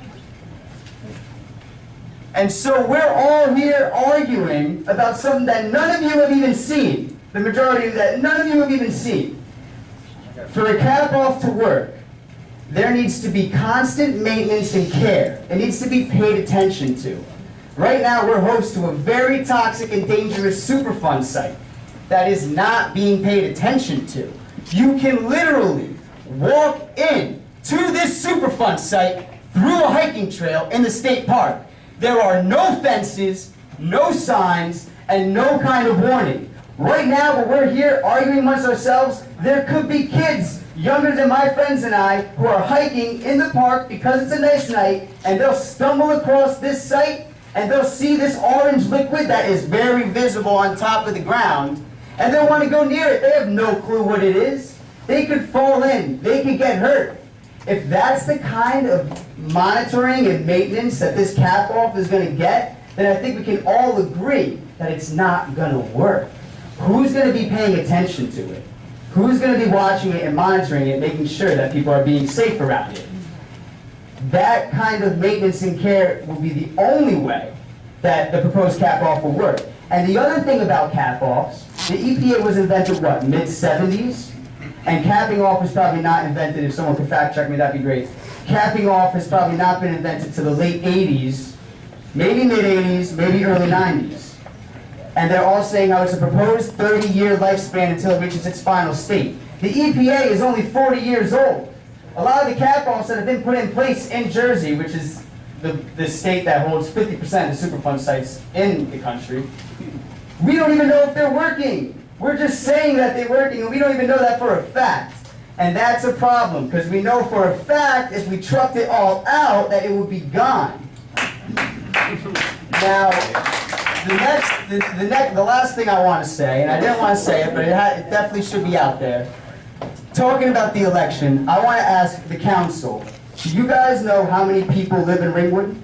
And so we're all here arguing about something that none of you have even seen. The majority of that, none of you have even seen. For a cap off to work, there needs to be constant maintenance and care. It needs to be paid attention to. Right now, we're host to a very toxic and dangerous Superfund site that is not being paid attention to. You can literally walk in to this Superfund site through a hiking trail in the state park. There are no fences, no signs, and no kind of warning. Right now, when we're here arguing amongst ourselves, there could be kids younger than my friends and I who are hiking in the park because it's a nice night, and they'll stumble across this site, and they'll see this orange liquid that is very visible on top of the ground, and they'll want to go near it. They have no clue what it is. They could fall in. They could get hurt. If that's the kind of monitoring and maintenance that this cap-off is going to get, then I think we can all agree that it's not going to work. Who's going to be paying attention to it? Who's going to be watching it and monitoring it, making sure that people are being safe around it? That kind of maintenance and care will be the only way that the proposed cap-off will work. And the other thing about cap-offs, the EPA was invented, what, mid-70s? And capping off was probably not invented, if someone could fact check me, that'd be great. Capping off has probably not been invented to the late 80s, maybe mid-80s, maybe early 90s. And they're all saying how it's a proposed 30-year lifespan until it reaches its final state. The EPA is only 40 years old. A lot of the cap-offs that have been put in place in Jersey, which is the state that holds 50% of Superfund sites in the country, we don't even know if they're working. We're just saying that they're working, and we don't even know that for a fact. And that's a problem, because we know for a fact, if we trucked it all out, that it would be gone. Now, the last thing I want to say, and I didn't want to say it, but it definitely should be out there. Talking about the election, I want to ask the council, do you guys know how many people live in Ringwood?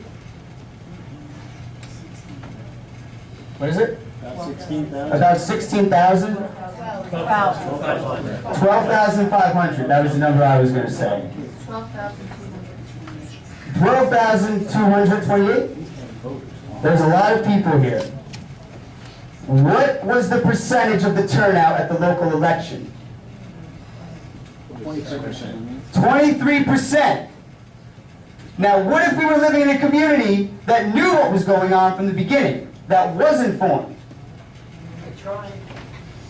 What is it? About 16,000? 12,500, that was the number I was going to say. 12,228? There's a lot of people here. What was the percentage of the turnout at the local election? 23%. 23%. Now, what if we were living in a community that knew what was going on from the beginning, that was informed?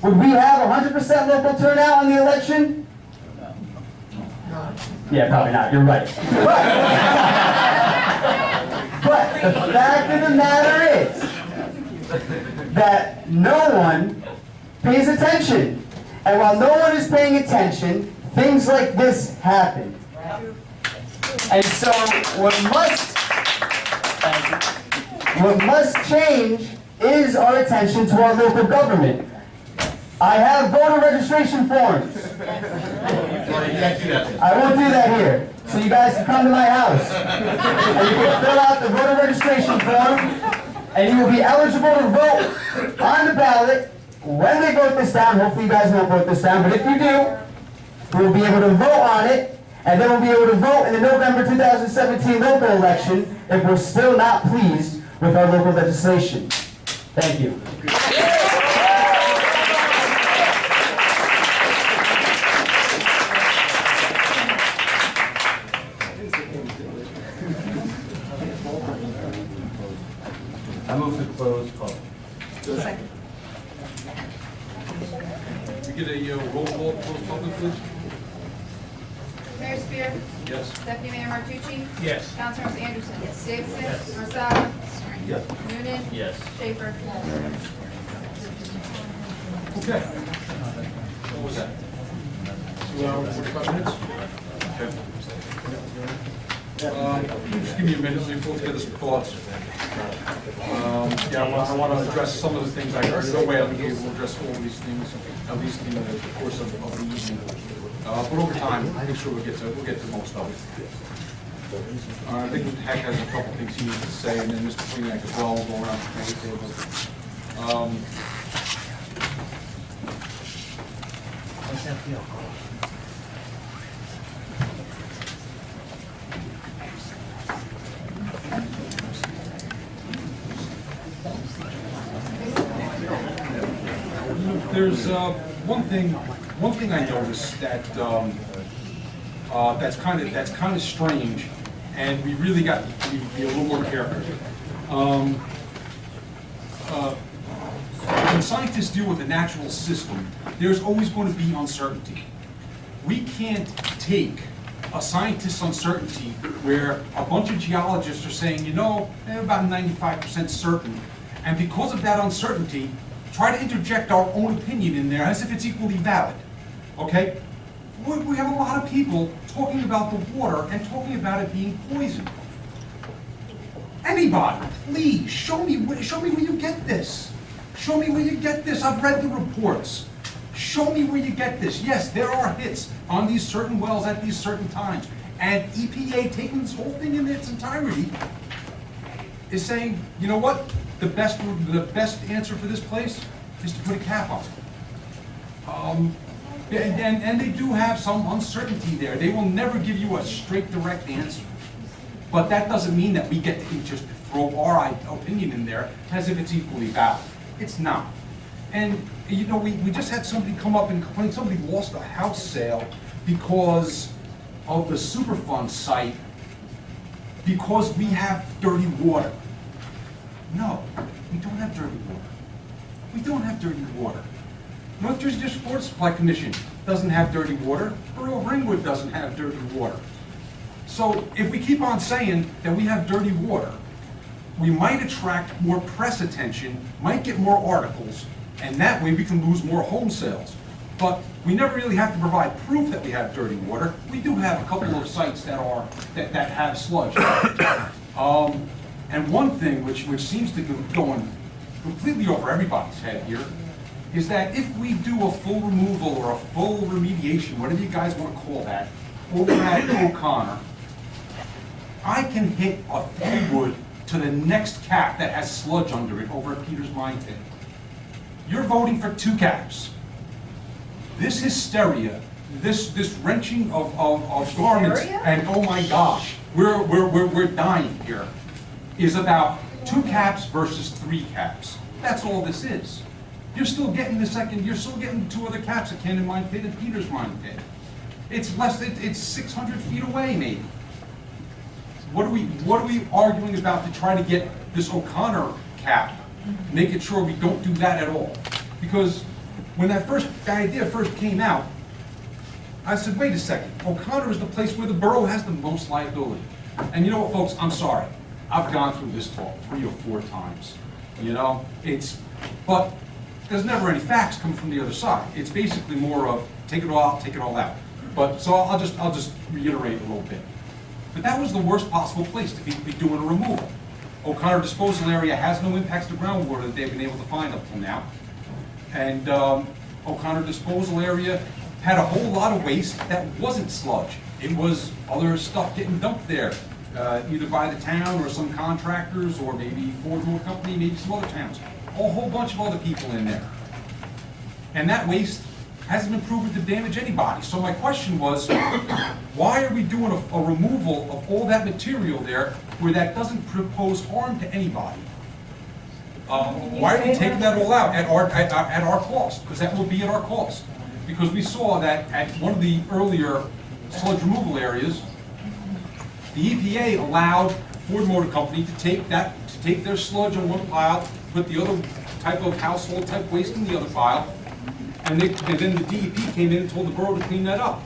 Would we have 100% local turnout on the election? Yeah, probably not. You're right. But the fact of the matter is that no one pays attention. And while no one is paying attention, things like this happen. And so what must change is our attention to our local government. I have voter registration forms. I won't do that here. So you guys can come to my house and you can fill out the voter registration form and you will be eligible to vote on the ballot when they vote this down, hopefully you guys won't vote this down, but if you do, we'll be able to vote on it, and then we'll be able to vote in the November 2017 local election if we're still not pleased with our local legislation. Thank you. I move to close public. Second. We get a roll call, close public, please? Mayor Spear? Yes. Deputy Mayor Martucci? Yes. Councilmembers Anderson? Yes. Davidson? Yes. Marsala? Yes. Noonan? Yes. Schaefer? Okay. What was that? 2 hours, 45 minutes? Okay. Just give me a minute, let me pull together some thoughts. Yeah, I want to address some of the things I heard. No way I'll be able to address all these things, at least in the course of the evening. But over time, I'm sure we'll get to most of it. I think Mr. Heck has a couple things he needs to say, and then Mr. Sweenack as well will go around the table. There's one thing I noticed that that's kind of strange, and we really got to be a little more careful. When scientists deal with a natural system, there's always going to be uncertainty. We can't take a scientist's uncertainty where a bunch of geologists are saying, you know, they're about 95% certain, and because of that uncertainty, try to interject our own opinion in there as if it's equally valid, okay? We have a lot of people talking about the water and talking about it being poisoned. Anybody, please, show me where you get this. Show me where you get this. I've read the reports. Show me where you get this. Yes, there are hits on these certain wells at these certain times. And EPA, taking this whole thing in its entirety, is saying, you know what? The best answer for this place is to put a cap on it. And they do have some uncertainty there. They will never give you a straight, direct answer. But that doesn't mean that we get to just throw our opinion in there as if it's equally valid. It's not. And, you know, we just had somebody come up and complain, somebody lost a house sale because of the Superfund site because we have dirty water. No, we don't have dirty water. We don't have dirty water. North Jersey District Water Supply Commission doesn't have dirty water. Borough of Ringwood doesn't have dirty water. So if we keep on saying that we have dirty water, we might attract more press attention, might get more articles, and that way we can lose more home sales. But we never really have to provide proof that we have dirty water. We do have a couple of sites that have sludge. And one thing which seems to be going completely over everybody's head here is that if we do a full removal or a full remediation, whatever you guys want to call that, over at O'Connor, I can hit a 3-wood to the next cap that has sludge under it over at Peter's Mine Pit. You're voting for 2 caps. This hysteria, this wrenching of garments, and oh my gosh, we're dying here, is about 2 caps versus 3 caps. That's all this is. You're still getting you're still getting 2 other caps at Cannon Mine Pit and Peter's Mine Pit. It's 600 feet away maybe. What are we arguing about to try to get this O'Connor cap, making sure we don't do that at all? Because when that idea first came out, I said, wait a second, O'Connor is the place where the borough has the most liability. And you know what, folks, I'm sorry. I've gone through this talk 3 or 4 times. You know, but there's never any facts come from the other side. It's basically more of take it all out, take it all out. But so I'll just reiterate a little bit. But that was the worst possible place to be doing a removal. O'Connor disposal area has no impacts to groundwater that they've been able to find up till now. And O'Connor disposal area had a whole lot of waste that wasn't sludge. It was other stuff getting dumped there, either by the town or some contractors or maybe Ford Motor Company, maybe some other towns. A whole bunch of other people in there. And that waste hasn't been proven to damage anybody. So my question was, why are we doing a removal of all that material there where that doesn't pose harm to anybody? Why are we taking that all out at our cost? Because that will be at our cost. Because we saw that at one of the earlier sludge removal areas, the EPA allowed Ford Motor Company to take their sludge in one pile, put the other type of household type waste in the other pile, and then the DEP came in and told the borough to clean that up.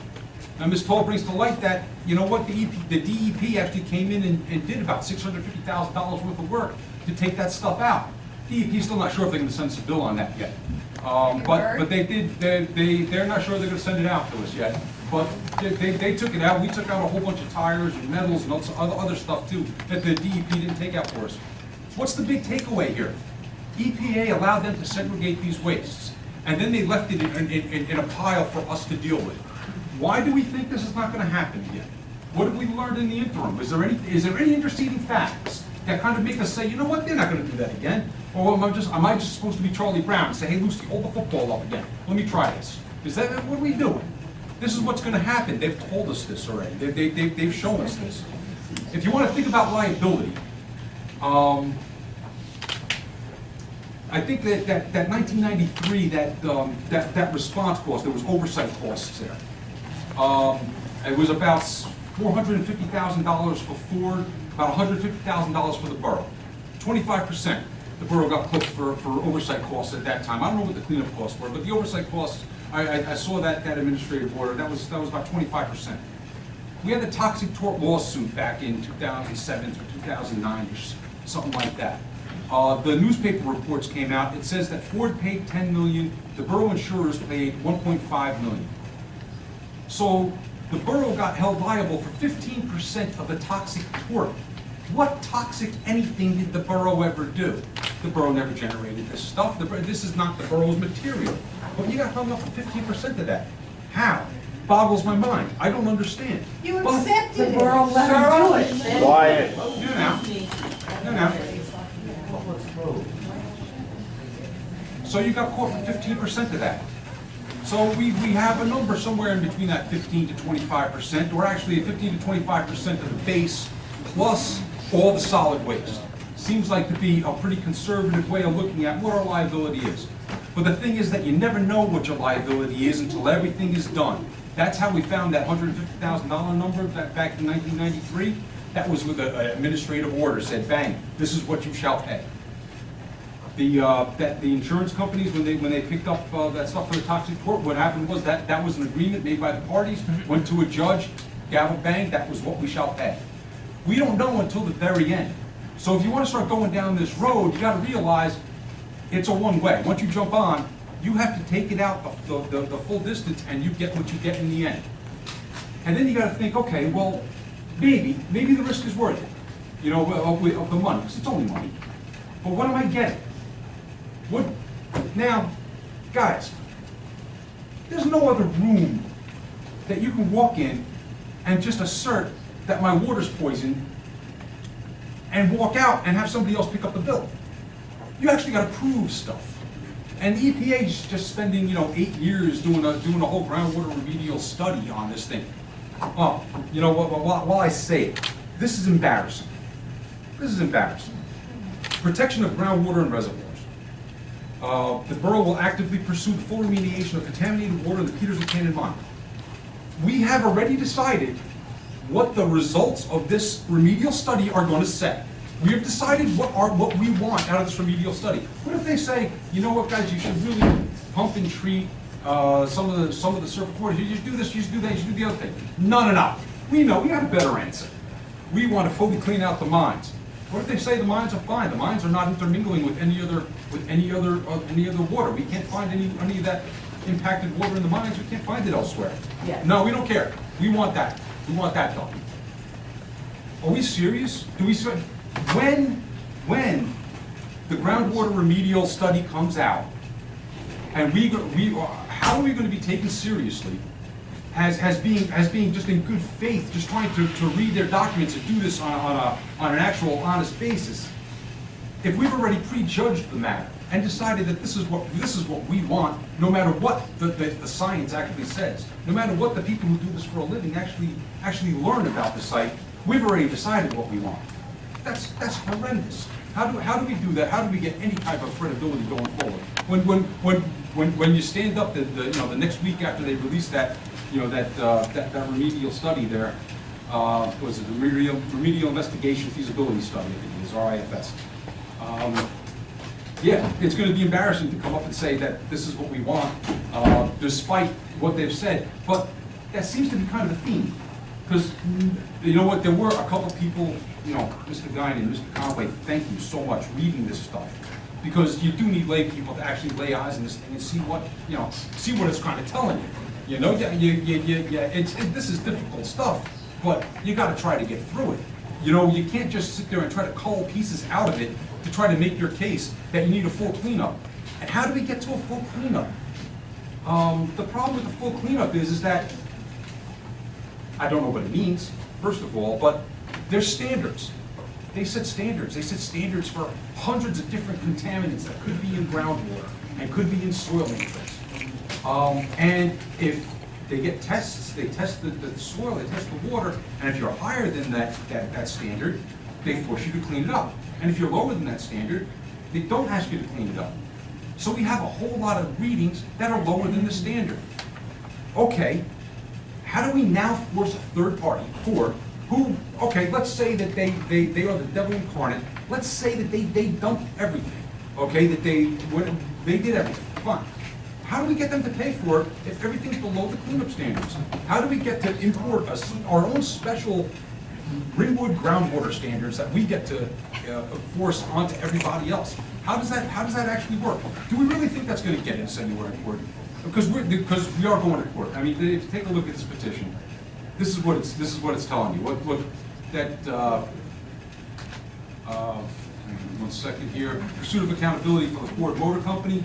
Now, Ms. Toll brings to light that, you know what, the DEP actually came in and did about $650,000 worth of work to take that stuff out. DEP's still not sure if they're gonna send us a bill on that yet. But they're not sure they're gonna send it out to us yet. But they took it out. We took out a whole bunch of tires and metals and other stuff too that the DEP didn't take out for us. What's the big takeaway here? EPA allowed them to segregate these wastes, and then they left it in a pile for us to deal with. Why do we think this is not gonna happen again? What have we learned in the interim? Is there any interceding facts that kind of make us say, you know what, they're not gonna do that again? Or am I just supposed to be Charlie Brown and say, hey Lucy, hold the football up again. Let me try this. What are we doing? This is what's gonna happen. They've told us this already. They've shown us this. If you wanna think about liability, I think that 1993, that response cost, there was oversight costs there. It was about $450,000 for Ford, about $150,000 for the borough. 25%. The borough got clipped for oversight costs at that time. I don't know what the cleanup costs were, but the oversight costs, I saw that administrative order. That was about 25%. We had the toxic tort lawsuit back in 2007 through 2009, or something like that. The newspaper reports came out. It says that Ford paid $10 million. The borough insurers paid $1.5 million. So the borough got held liable for 15% of the toxic tort. What toxic anything did the borough ever do? The borough never generated this stuff. This is not the borough's material. But you got hung up for 15% of that. How? Boggles my mind. I don't understand. You accepted it. The borough let them do it. Quiet. You know. So you got caught for 15% of that. So we have a number somewhere in between that 15 to 25%, or actually 15 to 25% of the base plus all the solid waste. Seems like to be a pretty conservative way of looking at what our liability is. But the thing is that you never know what your liability is until everything is done. That's how we found that $150,000 number back in 1993. That was with an administrative order, said, bang, this is what you shall pay. The insurance companies, when they picked up that stuff for the toxic tort, what happened was that was an agreement made by the parties, went to a judge, gavel bang, that was what we shall pay. We don't know until the very end. So if you want to start going down this road, you got to realize it's a one-way. Once you jump on, you have to take it out the full distance, and you get what you get in the end. And then you got to think, okay, well, maybe the risk is worth it, you know, of the money, because it's only money. But what am I getting? Now, guys, there's no other room that you can walk in and just assert that my water's poisoned and walk out and have somebody else pick up the bill. You actually got to prove stuff. And the EPA is just spending, 8 years doing a whole groundwater remedial study on this thing. Oh, you know what? While I say it, this is embarrassing. This is embarrassing. Protection of groundwater and reservoirs. The borough will actively pursue the full remediation of contaminated water in the Peters and Cannon Mine. We have already decided what the results of this remedial study are going to say. We have decided what we want out of this remedial study. What if they say, you know what, guys, you should really pump and treat some of the surface waters. You should do this, you should do that, you should do the other thing. No. We know, we got a better answer. We want to fully clean out the mines. What if they say the mines are fine? The mines are not intermingling with any other water. We can't find any of that impacted water in the mines. We can't find it elsewhere. Yeah. No, we don't care. We want that. We want that done. Are we serious? When the groundwater remedial study comes out, and how are we going to be taken seriously as being just in good faith, just trying to read their documents and do this on an actual honest basis? if we've already prejudged the matter and decided that this is what we want, no matter what the science actually says, no matter what the people who do this for a living actually learn about the site, we've already decided what we want. That's horrendous. How do we do that? How do we get any type of credibility going forward? When you stand up the next week after they release that remedial study there, was it the remedial investigation feasibility study? I think it is, RIFS. Yeah, it's going to be embarrassing to come up and say that this is what we want, despite what they've said. But that seems to be kind of a theme, because you know what? There were a couple people, Mr. Guine and Mr. Conway. Thank you so much reading this stuff, because you do need lay people to actually lay eyes on this thing and see what it's kind of telling you. This is difficult stuff, but you got to try to get through it. You can't just sit there and try to cull pieces out of it to try to make your case that you need a full cleanup. And how do we get to a full cleanup? The problem with the full cleanup is that I don't know what it means, first of all, but there's standards. They set standards. They set standards for hundreds of different contaminants that could be in groundwater and could be in soil matrix. And if they get tests, they test the soil, they test the water, and if you're higher than that standard, they force you to clean it up. And if you're lower than that standard, they don't ask you to clean it up. So we have a whole lot of readings that are lower than the standard. Okay, how do we now force a third party, Ford, who, okay, let's say that they are the devil incarnate. Let's say that they dumped everything, okay, that they did everything, fine. How do we get them to pay for it if everything's below the cleanup standards? How do we get to import our own special Ringwood groundwater standards that we get to force onto everybody else? How does that actually work? Do we really think that's going to get us anywhere in court? Because we are going to court. I mean, if you take a look at this petition, this is what it's telling you. What that one second here. Pursuit of accountability for the Ford Motor Company.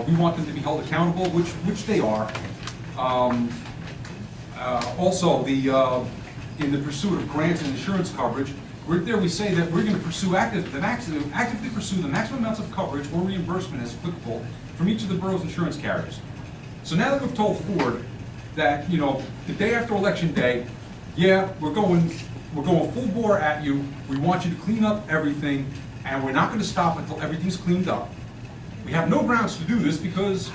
We want them to be held accountable, which they are. Also, in the pursuit of grants and insurance coverage, we say that we're going to actively pursue the maximum amounts of coverage or reimbursement as applicable from each of the borough's insurance carriers. So now that we've told Ford that, the day after election day, yeah, we're going full bore at you. We want you to clean up everything, and we're not going to stop until everything's cleaned up. We have no grounds to do this because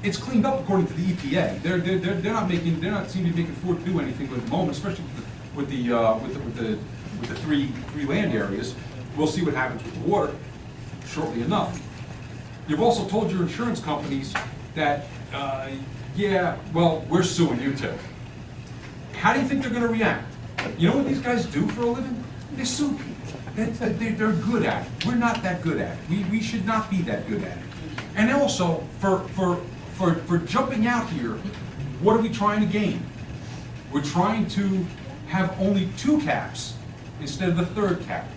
it's cleaned up according to the EPA. They're not seeming to be making Ford do anything at the moment, especially with the three land areas. We'll see what happens with the water shortly enough. You've also told your insurance companies that, yeah, well, we're suing you too. How do you think they're going to react? You know what these guys do for a living? They sue people. They're good at it. We're not that good at it. We should not be that good at it. And also, for jumping out here, what are we trying to gain? We're trying to have only 2 caps instead of the 3rd cap.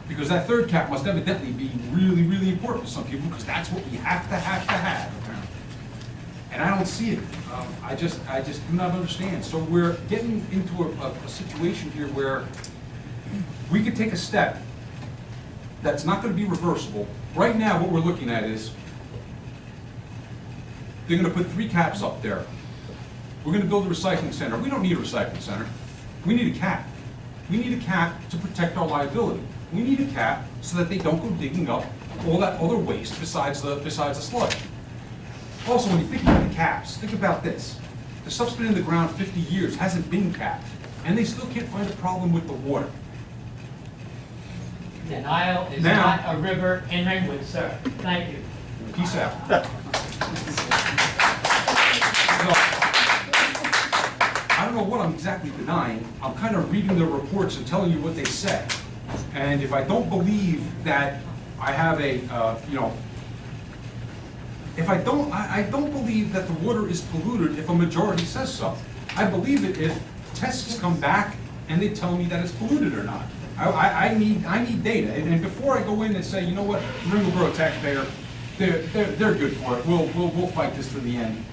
Because that 3rd cap must evidently be really, really important to some people, because that's what we have to have. And I don't see it. I just do not understand. So we're getting into a situation here where we could take a step that's not going to be reversible. Right now, what we're looking at is they're going to put 3 caps up there. We're going to build a recycling center. We don't need a recycling center. We need a cap. We need a cap to protect our liability. We need a cap so that they don't go digging up all that other waste besides the sludge. Also, when you think about the caps, think about this. The stuff's been in the ground 50 years, hasn't been capped, and they still can't find a problem with the water. The Nile is not a river in Ringwood, sir. Thank you. Peace out. I don't know what I'm exactly denying. I'm kind of reading the reports and telling you what they say. And if I don't believe that I have I don't believe that the water is polluted if a majority says so. I believe it if tests come back and they tell me that it's polluted or not. I need data. And before I go in and say, you know what, the Ringwood Borough taxpayer, they're good for it. We'll fight this to the end.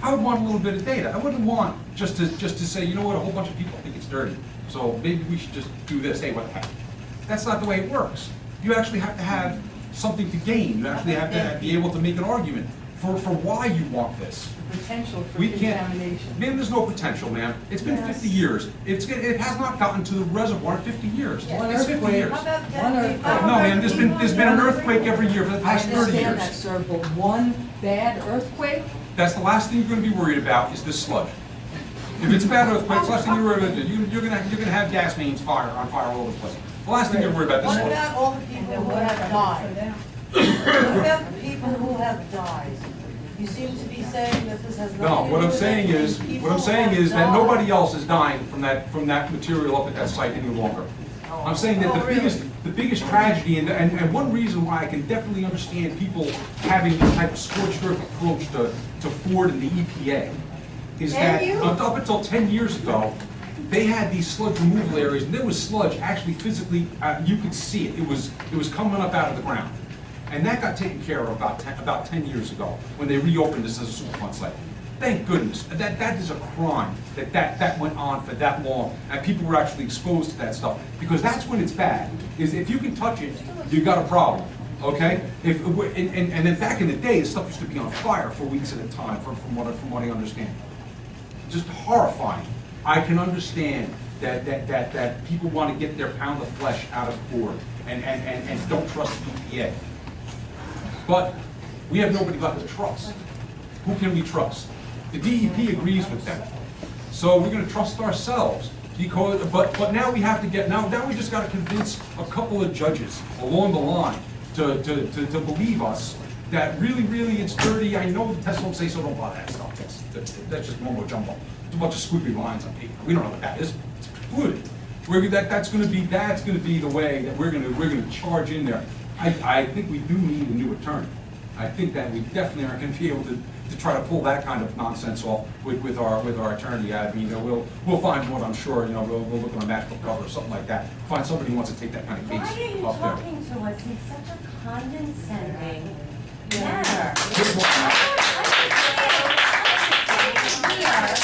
I would want a little bit of data. I wouldn't want just to say, you know what, a whole bunch of people think it's dirty, so maybe we should just do this. Hey, what the heck? That's not the way it works. You actually have to have something to gain. You actually have to be able to make an argument for why you want this. Potential for We can't, contamination. ma'am, there's no potential, ma'am. It's been 50 years. It has not gotten to the reservoir in 50 years. One It's 50 earthquake. years. How about that? One earthquake. No, ma'am, there's been an earthquake every year for the past 30 I understand years. that, sir, but one bad earthquake? That's the last thing you're gonna be worried about is this sludge. If it's a bad earthquake, the last thing you're worried about, you're gonna have gas mains on fire all over the place. The last thing you're worried about is What sludge. about all the people who have died? What about the people who have died? You seem to be saying that this has nothing to do No, with what I'm it. saying is, People what I'm saying have is that died. nobody else is dying from that material up at that site any longer. I'm saying that the biggest tragedy, and one reason why I can definitely understand people having this type of scorched earth approach to Ford and the EPA, is that up until 10 years ago, they had these sludge removal areas, and there was sludge actually physically, you could see it. It was coming up out of the ground. And that got taken care of about 10 years ago, when they reopened this as a Superfund site. Thank goodness. That is a crime that went on for that long, and people were actually exposed to that stuff. Because that's when it's bad, is if you can touch it, you got a problem, okay? And then back in the day, the stuff used to be on fire for weeks at a time, from what I understand. Just horrifying. I can understand that people want to get their pound of flesh out of Ford and don't trust the EPA. But we have nobody left to trust. Who can we trust? The DEP agrees with them. So we're gonna trust ourselves. But now we have to now we just gotta convince a couple of judges along the line to believe us that really it's dirty. I know the tests don't say so, don't buy that stuff. That's just mumbo jumbo. It's a bunch of squiggly lines on paper. We don't know what that is. It's polluted. That's gonna be the way that we're gonna charge in there. I think we do need a new attorney. I think that we definitely aren't going to be able to try to pull that kind of nonsense off with our attorney. I mean, we'll find one, I'm sure. We'll look on a matchbook cover or something like that. Find somebody who wants to take that kind of case Why are you up there. talking to us in such a condescending manner? I'm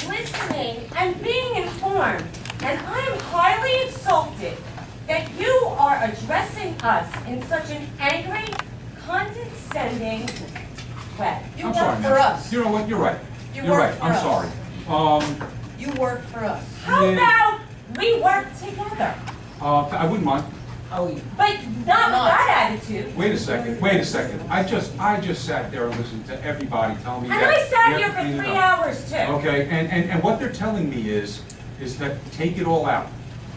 listening and being informed, and I am highly insulted that you are addressing us in such an angry, condescending way. You I'm work sorry, for ma'am. us. You know what? You're right. You You're work right. for I'm us. sorry. You work for us. How about we work together? I wouldn't mind. Oh, yeah. But not with that attitude. Wait a second. I just sat there and listened to everybody tell me And that. I sat we here have to for clean it 3 up. hours too. Okay, and what they're telling me is that take it all out.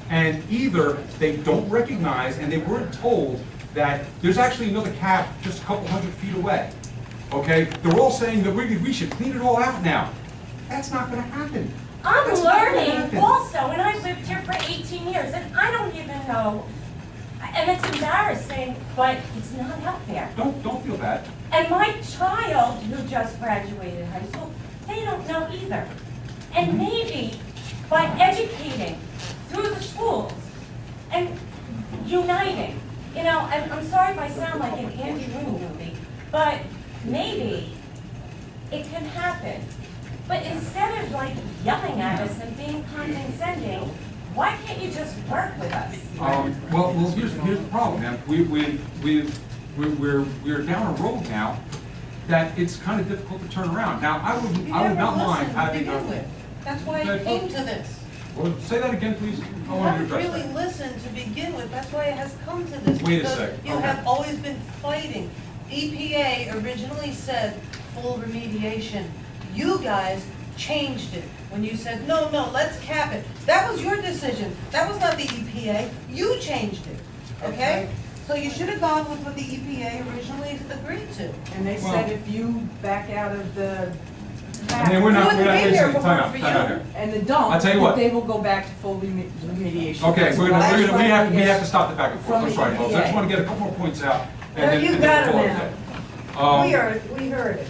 And either they don't recognize, and they weren't told that there's actually another cap just a couple 100 feet away. Okay, they're all saying that we should clean it all out now. That's not gonna happen. I'm That's not gonna learning happen. also, and I lived here for 18 years, and I don't even know, and it's embarrassing, but it's not out there. Don't feel bad. And my child, who just graduated high school, they don't know either. And maybe by educating through the schools and uniting, I'm sorry if I sound like an Andy Rooney movie, but maybe it can happen. But instead of yelling at us and being condescending, why can't you just work with us? Well, here's the problem, man. We're down a road now that it's kind of difficult to turn around. Now, I would not mind having a. That's why I came to this. Well, say that again, please. I You want to haven't address really that. listened to begin with, that's why it has come to this. Wait a because sec, You okay. have always been fighting. EPA originally said full remediation. You guys changed it when you said, no, let's cap it. That was your decision. That was not the EPA. You changed it, okay? So you should have gone with what the EPA originally agreed to. And they said if you back out of the I mean, we're not listening. time out here. And the dump, I'll tell you what. they will go back to full remediation. Okay, That's we what I have get to stop the back and forth. from I'm the sorry, folks. I just EPA. want to get a couple more points out. No, and then- you and got then it call it now. day. We heard it.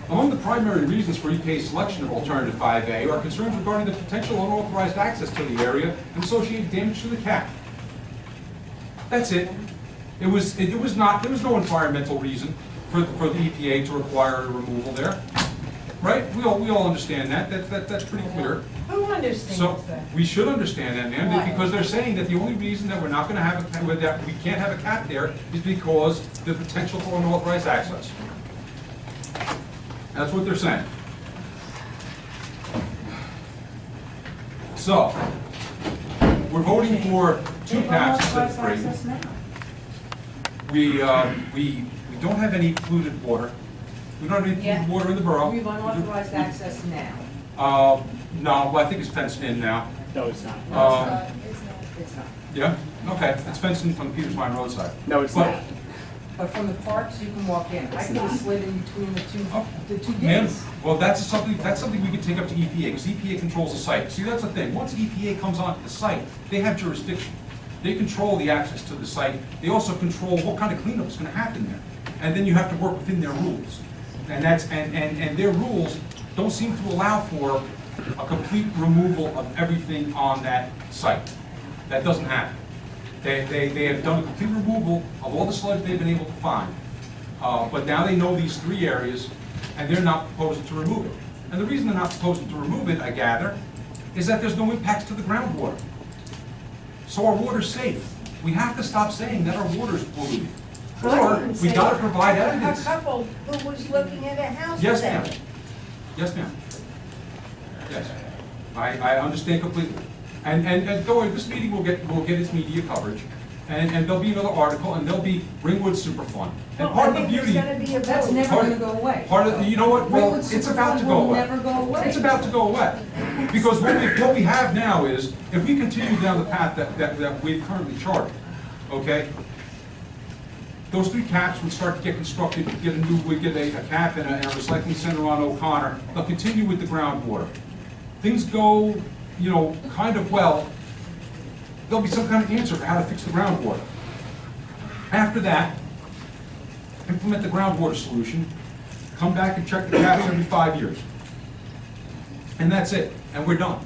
Among the primary reasons for EPA's selection of alternative 5A are concerns regarding the potential unauthorized access to the area and associated damage to the cap. That's it. There was no environmental reason for the EPA to require a removal there. right? We all understand that, that's pretty clear. Who understands So, that? we should understand that, ma'am, Why? because they're saying that the only reason that we're not gonna have that we can't have a cap there is because the potential for unauthorized access. That's what they're saying. So, we're voting for 2 caps instead of 3. Access now. We don't have any polluted water. We don't have any polluted water in the borough. We have unauthorized access now. No, well, I think it's fenced in now. No, it's not. It's not. Yeah, okay, it's fenced in from the Peters Mine roadside. No, it's But- not. But from the parks, you can walk in. I could have slid in between the two Ma'am, gates. well, that's something we could take up to EPA, because EPA controls the site. See, that's the thing, once EPA comes onto the site, they have jurisdiction. They control the access to the site, they also control what kind of cleanup is gonna happen there. And then you have to work within their rules. And their rules don't seem to allow for a complete removal of everything on that site. That doesn't happen. They have done a complete removal of all the sludge they've been able to find. But now they know these 3 areas, and they're not proposing to remove it. And the reason they're not proposing to remove it, I gather, is that there's no impacts to the groundwater. So our water's safe. We have to stop saying that our water's polluted. Or, we gotta provide evidence. A couple who was looking at a house. Yes, today. ma'am. Yes, ma'am. Yes. I understand completely. And don't worry, this meeting will get its media coverage. And there'll be another article, and there'll be Ringwood Superfund. And part of the beauty. That's never gonna go away. Part of, you know what, well, Ringwood it's about to Superfund go will away. never go away. It's about to go away. Because what we have now is, if we continue down the path that we've currently charted, okay? Those 3 caps would start to get constructed, we'd get a cap and a recycling center on O'Connor. They'll continue with the groundwater. Things go, kind of well, there'll be some kind of answer for how to fix the groundwater. After that, implement the groundwater solution, come back and check the caps every 5 years. And that's it, and we're done.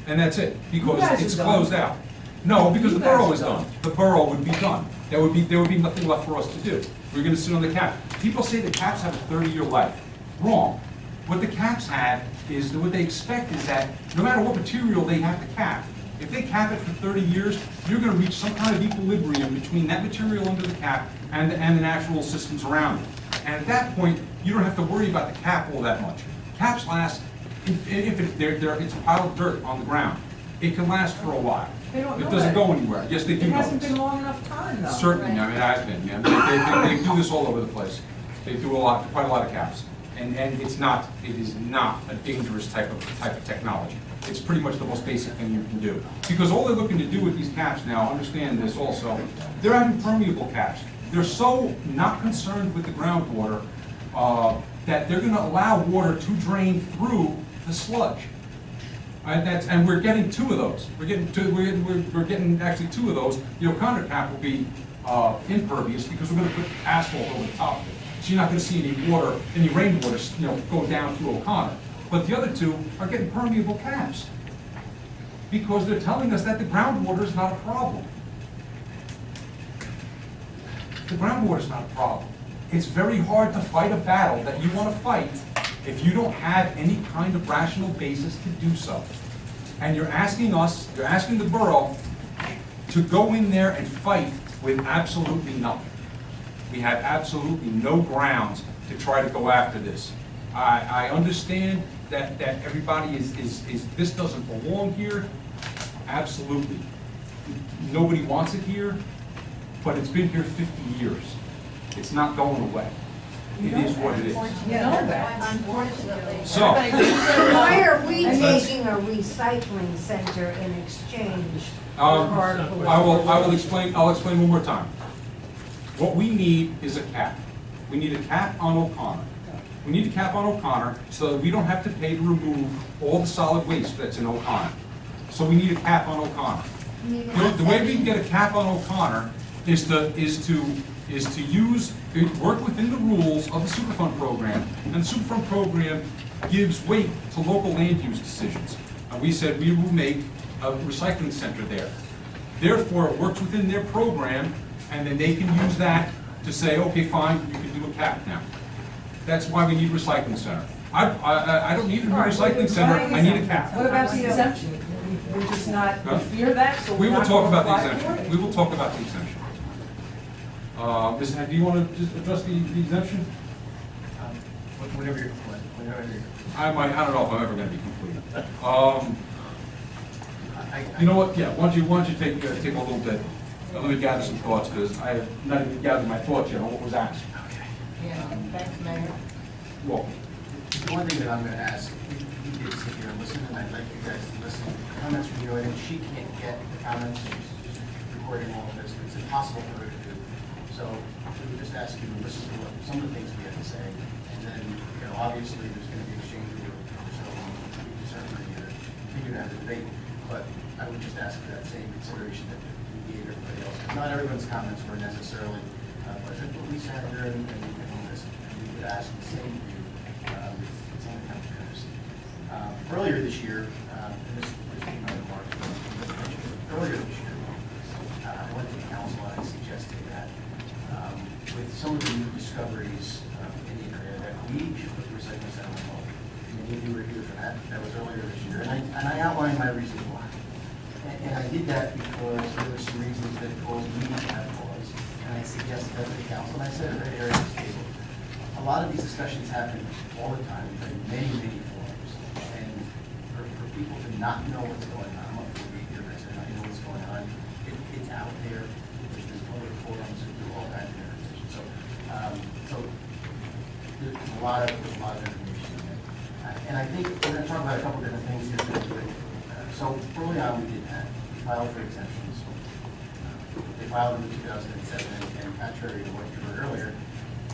And that's it, because guys it's are done. closed out. No, because You the guys borough are is done. done. The borough would be done. There would be nothing left for us to do. We're gonna sit on the cap. People say the caps have a 30-year life. Wrong. What the caps have is, what they expect is that no matter what material they have to cap, if they cap it for 30 years, you're gonna reach some kind of equilibrium between that material under the cap and the natural systems around it. And at that point, you don't have to worry about the cap all that much. Caps last, if it's a pile of dirt on the ground, it can last for a while. They don't know It doesn't that. go anywhere. Yes, they do It know hasn't this. been long enough time, though. Certainly, I mean, it has been, yeah. They do this all over the place. They do quite a lot of caps. And it is not a dangerous type of technology. It's pretty much the most basic thing you can do. Because all they're looking to do with these caps now, understand this also, they're having permeable caps. They're so not concerned with the groundwater that they're gonna allow water to drain through the sludge. And we're getting 2 of those. We're getting actually 2 of those. The O'Connor cap will be impervious because we're gonna put asphalt over the top of it. So you're not gonna see any water, any rainwater, go down through O'Connor. But the other 2 are getting permeable caps because they're telling us that the groundwater is not a problem. The groundwater is not a problem. It's very hard to fight a battle that you wanna fight if you don't have any kind of rational basis to do so. And you're asking the borough to go in there and fight with absolutely nothing. We have absolutely no grounds to try to go after this. I understand that everybody is, this doesn't belong here, absolutely. Nobody wants it here, but it's been here 50 years. It's not going away. It is what it is. Unfortunately. So. Why are we taking a recycling center in exchange for our I'll explain one more time. What we need is a cap. We need a cap on O'Connor. We need a cap on O'Connor so that we don't have to pay to remove all the solid waste that's in O'Connor. So we need a cap on O'Connor. The way we can get a cap on O'Connor is to work within the rules of the Superfund program, and the Superfund program gives weight to local land use decisions. And we said we will make a recycling center there. Therefore, it works within their program, and then they can use that to say, okay, fine, you can do a cap now. That's why we need recycling center. I don't need a new recycling center, I need a cap. What about the exemption? We're just not, we fear that, so We we're will not talk gonna about the apply for exemption. it? We will talk about the exemption. Ms. Hack, do you want to just address the exemption? Whenever you're, whenever you're. I don't know if I'm ever going to be complete. You know what, yeah, why don't you take a little bit, let me gather some thoughts, because I have not even gathered my thoughts yet on what was asked. Yeah, thanks, Mayor. Well, The one thing that I'm gonna ask, you did sit here and listen, and I'd like you guys to listen. Comments from the audience, she can't get the comments, she's recording all of this, it's impossible for her to do. So we would just ask you to listen to what, some of the things we have to say, and then, obviously, there's gonna be exchange of words, so we can certainly continue to have the debate. But I would just ask for that same consideration that we gave everybody else. Not everyone's comments were necessarily pleasant, but we sat here and listened. And we would ask the same of you with some kind of courtesy. Earlier this year, and this is my remarks, earlier this year, I went to the council and I suggested that with some of the new discoveries in the area, that we should put the recycling center on hold. Many of you were here for that. That was earlier this year. And I outlined my reasons why. And I did that because there were some reasons that caused me to have pause. And I suggested that to the council, and I said it right here at this table. A lot of these discussions happen all the time in many, many forums. And for people to not know what's going on, I'm a 48-year resident, I know what's going on. It's out there. There's public forums that do all kinds of information. So there's a lot of information in there. And I think we're going to talk about a couple different things here today. So early on, we did that. We filed for exemptions. They filed in 2007, and contrary to what you heard earlier,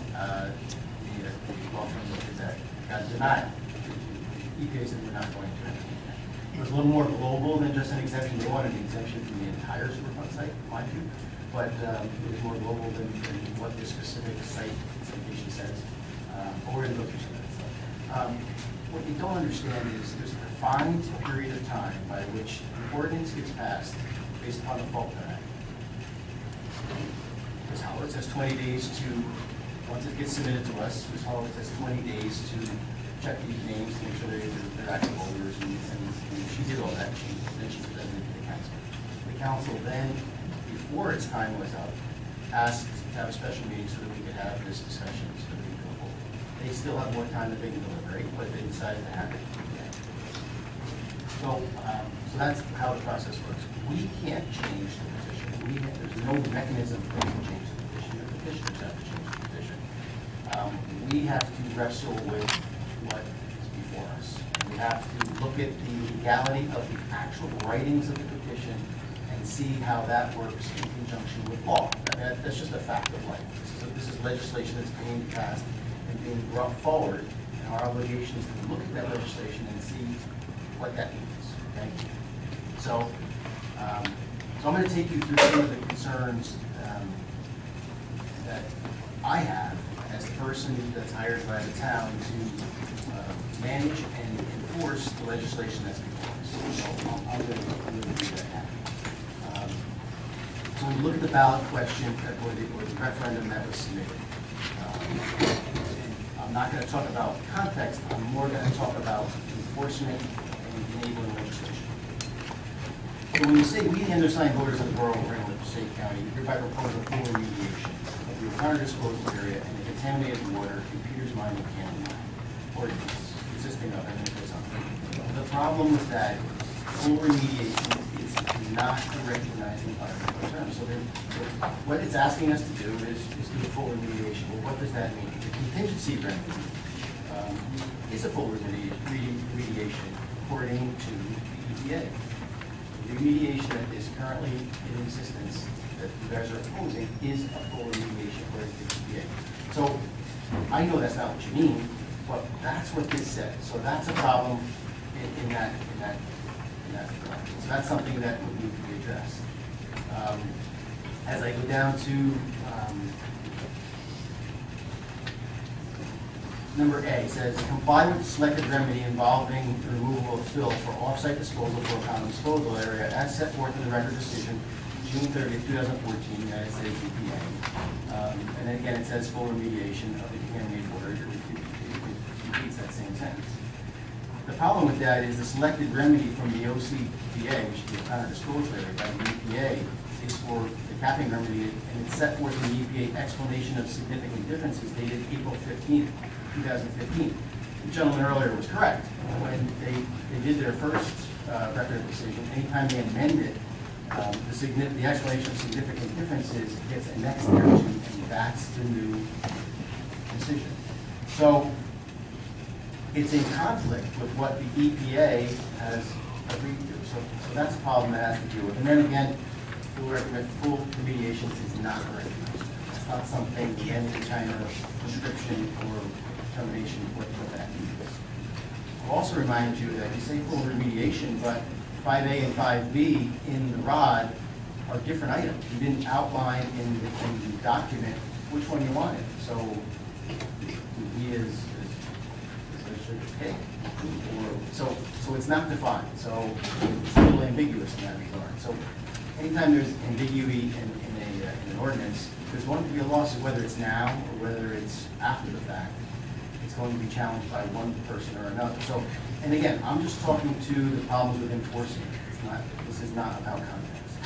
the law firm that did that got denied. The EPA said we're not going to entertain that. It was a little more global than just an exemption. They wanted an exemption from the entire Superfund site, mind you, but it was more global than what the specific site citation says. But we're going to go through some of that stuff. What you don't understand is there's a defined period of time by which an ordinance gets passed based upon the fault act. Ms. Howard says 20 days to, once it gets submitted to us, Ms. Howard says 20 days to check these names, to make sure they're active holders, and she did all that, then she presented it to the council. The council then, before its time was up, asked to have a special meeting so that we could have this discussion, so that we could go forward. They still have more time than they can deliberate, but they decided to have it. So that's how the process works. We can't change the petition. There's no mechanism for us to change the petition. The petitioners have to change the petition. We have to wrestle with what is before us. We have to look at the legality of the actual writings of the petition and see how that works in conjunction with law. That's just a fact of life. This is legislation that's being passed and being brought forward, and our obligation is to look at that legislation and see what that means. Okay? So I'm going to take you through some of the concerns that I have as the person that's hired by the town to manage and enforce the legislation that's before us. So I'm going to do that now. So when you look at the ballot question or the referendum that was submitted, and I'm not going to talk about context, I'm more going to talk about enforcement and enabling legislation. So when you say we, the undersigned voters of the borough of Ringwood, Passaic County, hereby propose a full remediation of the return disposal area and the contaminated water in Peters Mine and Canyon Mine, ordinance consisting of, and then it goes on. The problem with that is full remediation is not a recognized environmental term. So what it's asking us to do is do a full remediation. Well, what does that mean? The contingency remedy is a full remediation according to the EPA. The remediation that is currently in existence that you guys are opposing is a full remediation according to the EPA. So I know that's not what you mean, but that's what this says. So that's a problem in that regard. So that's something that would need to be addressed. As I go down to number A, it says comply with the selected remedy involving the removal of fill for off-site disposal for a common disposal area as set forth in the record decision June 30th, 2014, United States EPA. And then again, it says full remediation of the contaminated water. repeats that same sentence. The problem with that is the selected remedy from the OCDA, which is the Counter Disclosure Area by the EPA, is for the capping remedy, and it's set forth in the EPA explanation of significant differences dated April 15th, 2015. The gentleman earlier was correct. When they did their first record of decision, anytime they amended the explanation of significant differences gets annexed there to, and that's the new decision. So it's in conflict with what the EPA has agreed to. So that's a problem that has to deal with. And then again, full remediation is not recognized. It's not something, again, any kind of description or determination of what that means. I'll also remind you that you say full remediation, but 5A and 5B in the ROD are different items. You didn't outline in the document which one you wanted. So he is a sugar pig. So it's not defined. So it's a little ambiguous in that regard. So anytime there's ambiguity in an ordinance, there's going to be a lawsuit, whether it's now or whether it's after the fact. It's going to be challenged by one person or another. So, and again, I'm just talking to the problems with enforcing it. This is not about context.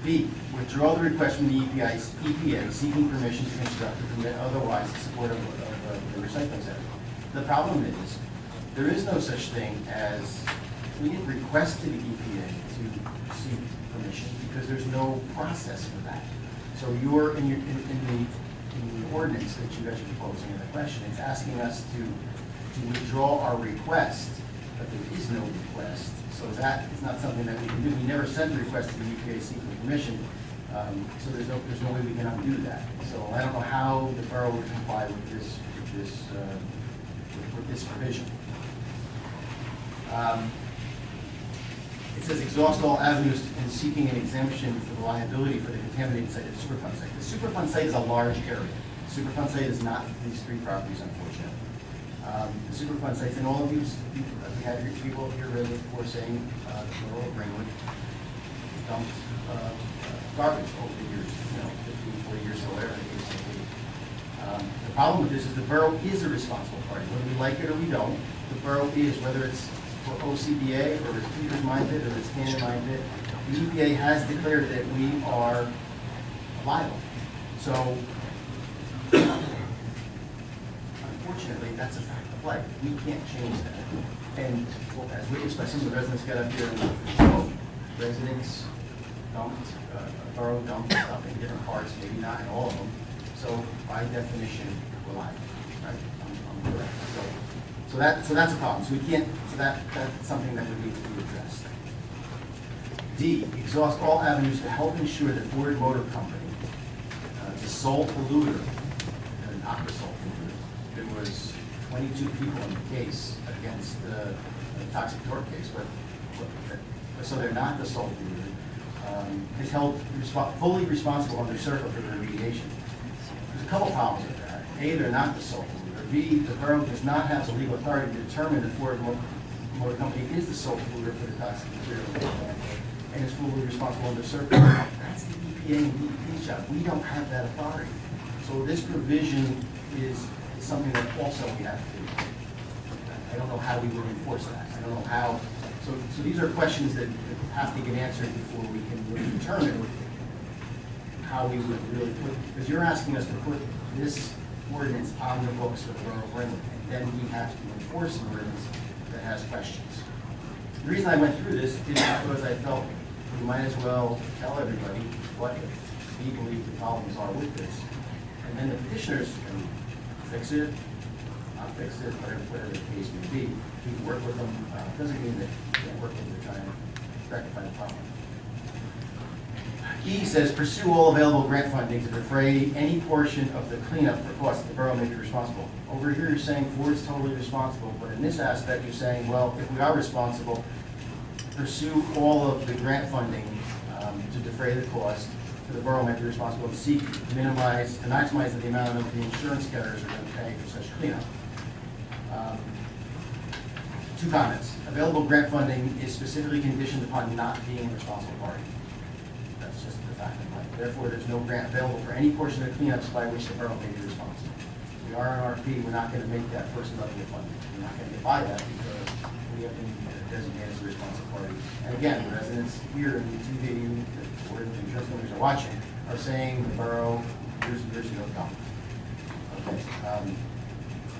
B, withdraw the request from the EPA seeking permission to construct or permit otherwise in support of the recycling center. The problem is, there is no such thing as, we didn't request to the EPA to seek permission because there's no process for that. So you're in the ordinance that you guys are proposing in the question, it's asking us to withdraw our request, but there is no request. So that is not something that we can do. We never sent the request to the EPA seeking permission, so there's no way we can undo that. So I don't know how the borough would comply with this provision. It says exhaust all avenues in seeking an exemption for the liability for the contaminated site at the Superfund site. The Superfund site is a large area. The Superfund site is not these three properties, unfortunately. The Superfund sites, and all of these, we had people here really before saying, the rural Ringwood dumped garbage over the years, 15, 40 years, or whatever the case may be. The problem with this is the borough is a responsible party. Whether we like it or we don't, the borough is, whether it's for OCBA, or it's Peters minded, or it's Cannon minded, the EPA has declared that we are liable. So, unfortunately, that's a fact of life. We can't change that. And as witnessed by some of the residents got up here and spoke, residents dumped, borough dumped stuff in different parts, maybe not in all of them. So by definition, we're liable, right? I'm correct. So that's a problem. So we can't. So that's something that would need to be addressed. D, exhaust all avenues to help ensure that Ford Motor Company, the sole polluter, not the sole polluter. There was 22 people in the case against the toxic torque case, but so they're not the sole polluter. Is held fully responsible under CERCLA for the remediation. There's a couple problems with that. A, they're not the sole polluter. B, the borough does not have the legal authority to determine that Ford Motor Company is the sole polluter for the toxic material and is fully responsible under CERCLA. That's the EPA and DEP's job. We don't have that authority. So this provision is something that also we have to do. I don't know how we would enforce that. I don't know how. So these are questions that have to get answered before we can really determine how we would really put, because you're asking us to put this ordinance on the books for the borough of Ringwood, and then we have to enforce an ordinance that has questions. The reason I went through this is because I felt we might as well tell everybody what we believe the problems are with this, and then the petitioners can fix it, not fix it, whatever the case may be. We can work with them. Doesn't mean that we can't work with them to try and rectify the problem. E says, pursue all available grant funding to defray any portion of the cleanup for costs that the borough may be responsible. Over here, you're saying Ford's totally responsible, but in this aspect, you're saying, well, if we are responsible, pursue all of the grant funding to defray the cost. The borough may be responsible to seek, to maximize the amount of the insurance carriers are going to pay for such cleanup. Two comments. Available grant funding is specifically conditioned upon not being a responsible party. That's just the fact of life. Therefore, there's no grant available for any portion of the cleanups by which the borough may be responsible. We are an RP, we're not gonna make that first level of funding. We're not gonna get by that because we have been designated as a responsible party. And again, the residents here in the TV, or the insurance companies are watching, are saying the borough, years and years ago, no. Okay.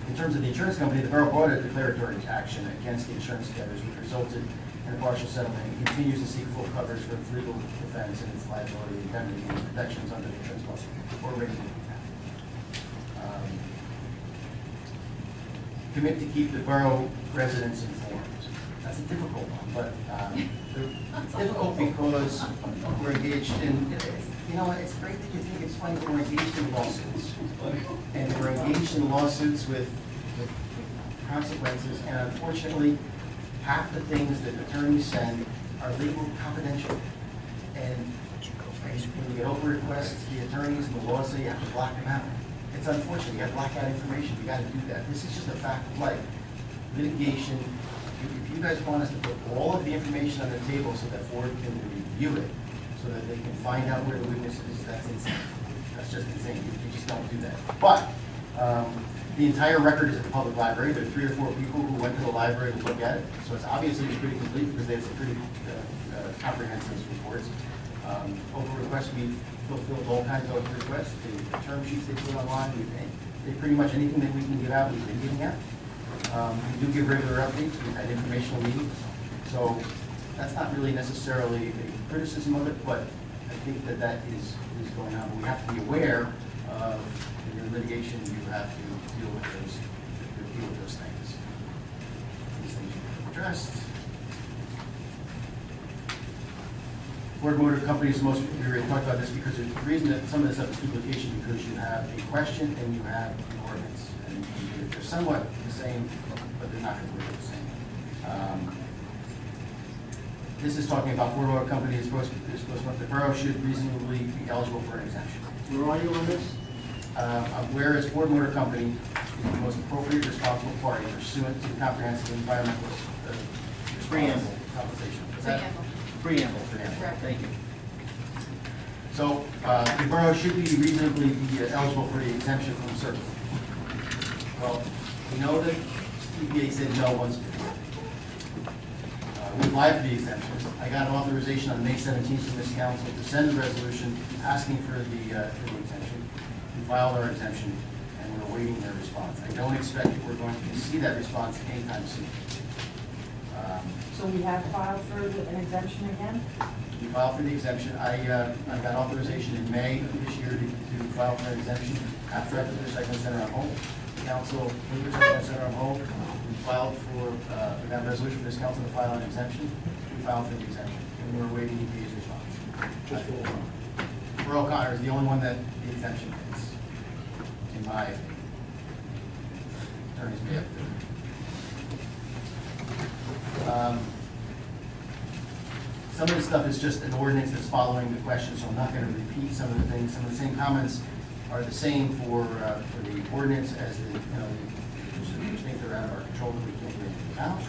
In terms of the insurance company, the borough brought a declaratory action against the insurance carriers, which resulted in a partial settlement. It continues to seek full coverage for its legal defense and its liability, indemnity, and protections under the insurance policy already. Commit to keep the borough residents informed. That's a difficult one, but it's difficult because we're engaged in, you know, it's great that you think it's funny, but we're engaged in lawsuits. And we're engaged in lawsuits with consequences, and unfortunately, half the things that attorneys send are legal confidential. And when you get over requests, the attorneys and the law say you have to block them out. It's unfortunate, you have to black out information, you gotta do that. This is just a fact of life. Litigation, if you guys want us to put all of the information on the table so that Ford can review it, so that they can find out where the weakness is, that's insane. That's just insane, you just don't do that. But, the entire record is at the public library. There are 3 or 4 people who went to the library to look at it, so it's obviously pretty complete because they have some pretty comprehensive reports. Over requests, we've fulfilled all kinds of requests. The term sheets they put online, they pretty much anything that we can get out, we've been getting out. We do give regular updates. We've had informational meetings. So that's not really necessarily a criticism of it, but I think that that is going on. But we have to be aware of in your litigation, you have to deal with those things. These things you have addressed. Ford Motor Company is most, we already talked about this because the reason that some of this stuff is duplication because you have a question and you have an ordinance. And they're somewhat the same, but they're not completely the same. This is talking about Ford Motor Company is supposed to, the borough should reasonably be eligible for an exemption. Where are you on this? Whereas Ford Motor Company is the most appropriate responsible party pursuant to the comprehensive environmental Preamble. compensation. Preamble. Preamble. Thank you. So the borough should be reasonably eligible for the exemption from CERCLA. Well, we know that EPA said no once before. We applied for the exemption. I got an authorization on May 17th from this council to send a resolution asking for the exemption. We filed our exemption, and we're awaiting their response. I don't expect that we're going to see that response anytime soon. So we have filed for an exemption again? We filed for the exemption. I got authorization in May of this year to file for an exemption after I put the recycling center on hold. The council put the recycling center on hold. We filed for, we got a resolution for this council to file an exemption. We filed for the exemption, and we're awaiting EPA's response. Just for Earl Connor is the only one that the exemption fits, in my opinion. Attorneys may have to. Some of this stuff is just an ordinance that's following the question, so I'm not going to repeat some of the things. Some of the same comments are the same for the ordinance as the, you know, the things that are out of our control that we can't do anything about.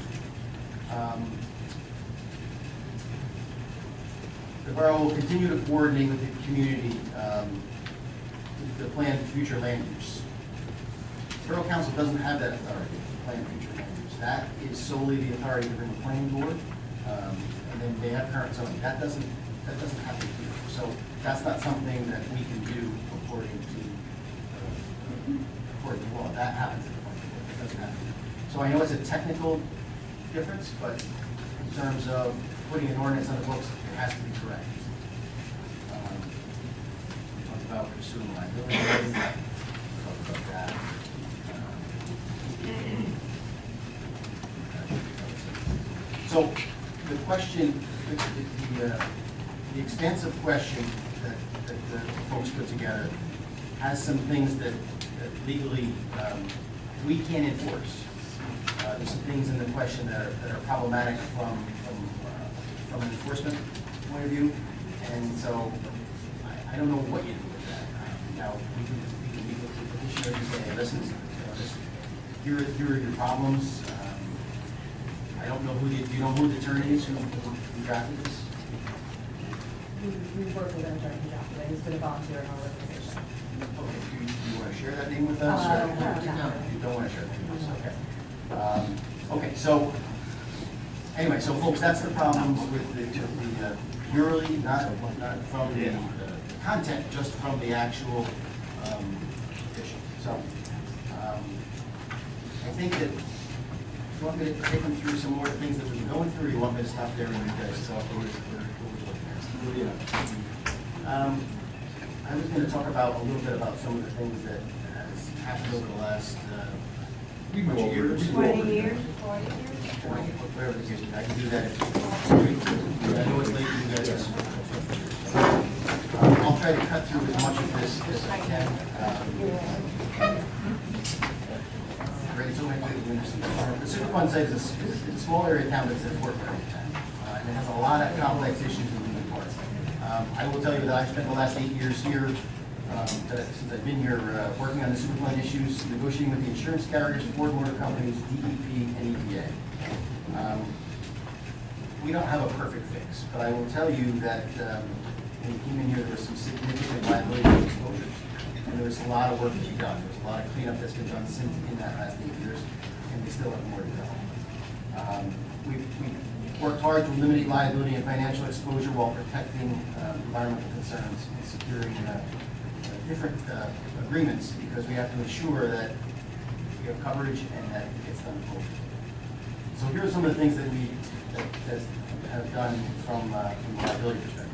The borough will continue to coordinate with the community to plan future land use. The Borough Council doesn't have that authority to plan future land use. That is solely the authority of the planning board. And then they have current zoning. That doesn't happen here. So that's not something that we can do according to law. That happens at the planning board. It doesn't happen here. So I know it's a technical difference, but in terms of putting an ordinance on the books, it has to be correct. We talked about pursuing liability. We talked about that. So the question, the expansive question that the folks put together has some things that legally we can't enforce. There's some things in the question that are problematic from an enforcement point of view, and so I don't know what you do with that. Now we can meet with the petitioner and say, hey, listen, here are your problems. I don't know who do you know who the attorney is who drafted this? we work with him during the job, and he's been a volunteer in our organization. Okay, do you want to share that name with us? No, or- no. You don't want to share that name with us, okay. Okay, so, anyway, so folks, that's the problems with the purely, not from the content, just from the actual issue. So, I think that, you want me to take them through some more things that we've been going through, or you want me to stop there and you guys talk over I was going to talk about a little bit about some of the things that has happened over the last bunch of years. 20 years? 20, whatever the case, I can do that if I know it's late for you guys. I'll try to cut through as much of this as I can. The Superfund site is a small area town that's a work area town. And it has a lot of complex issues and moving parts. I will tell you that I've spent the last 8 years here, since I've been here, working on the Superfund issues, negotiating with the insurance carriers, Ford Motor Companies, DEP, and EPA. We don't have a perfect fix, but I will tell you that when we came in here, there was some significant liability exposures. And there was a lot of work to be done. There's a lot of cleanup that's been done since in that last 8 years, and we still have more to go. We've worked hard to eliminate liability and financial exposure while protecting environmental concerns and securing different agreements, because we have to ensure that we have coverage and that it gets done appropriately. So here are some of the things that we have done from a liability perspective.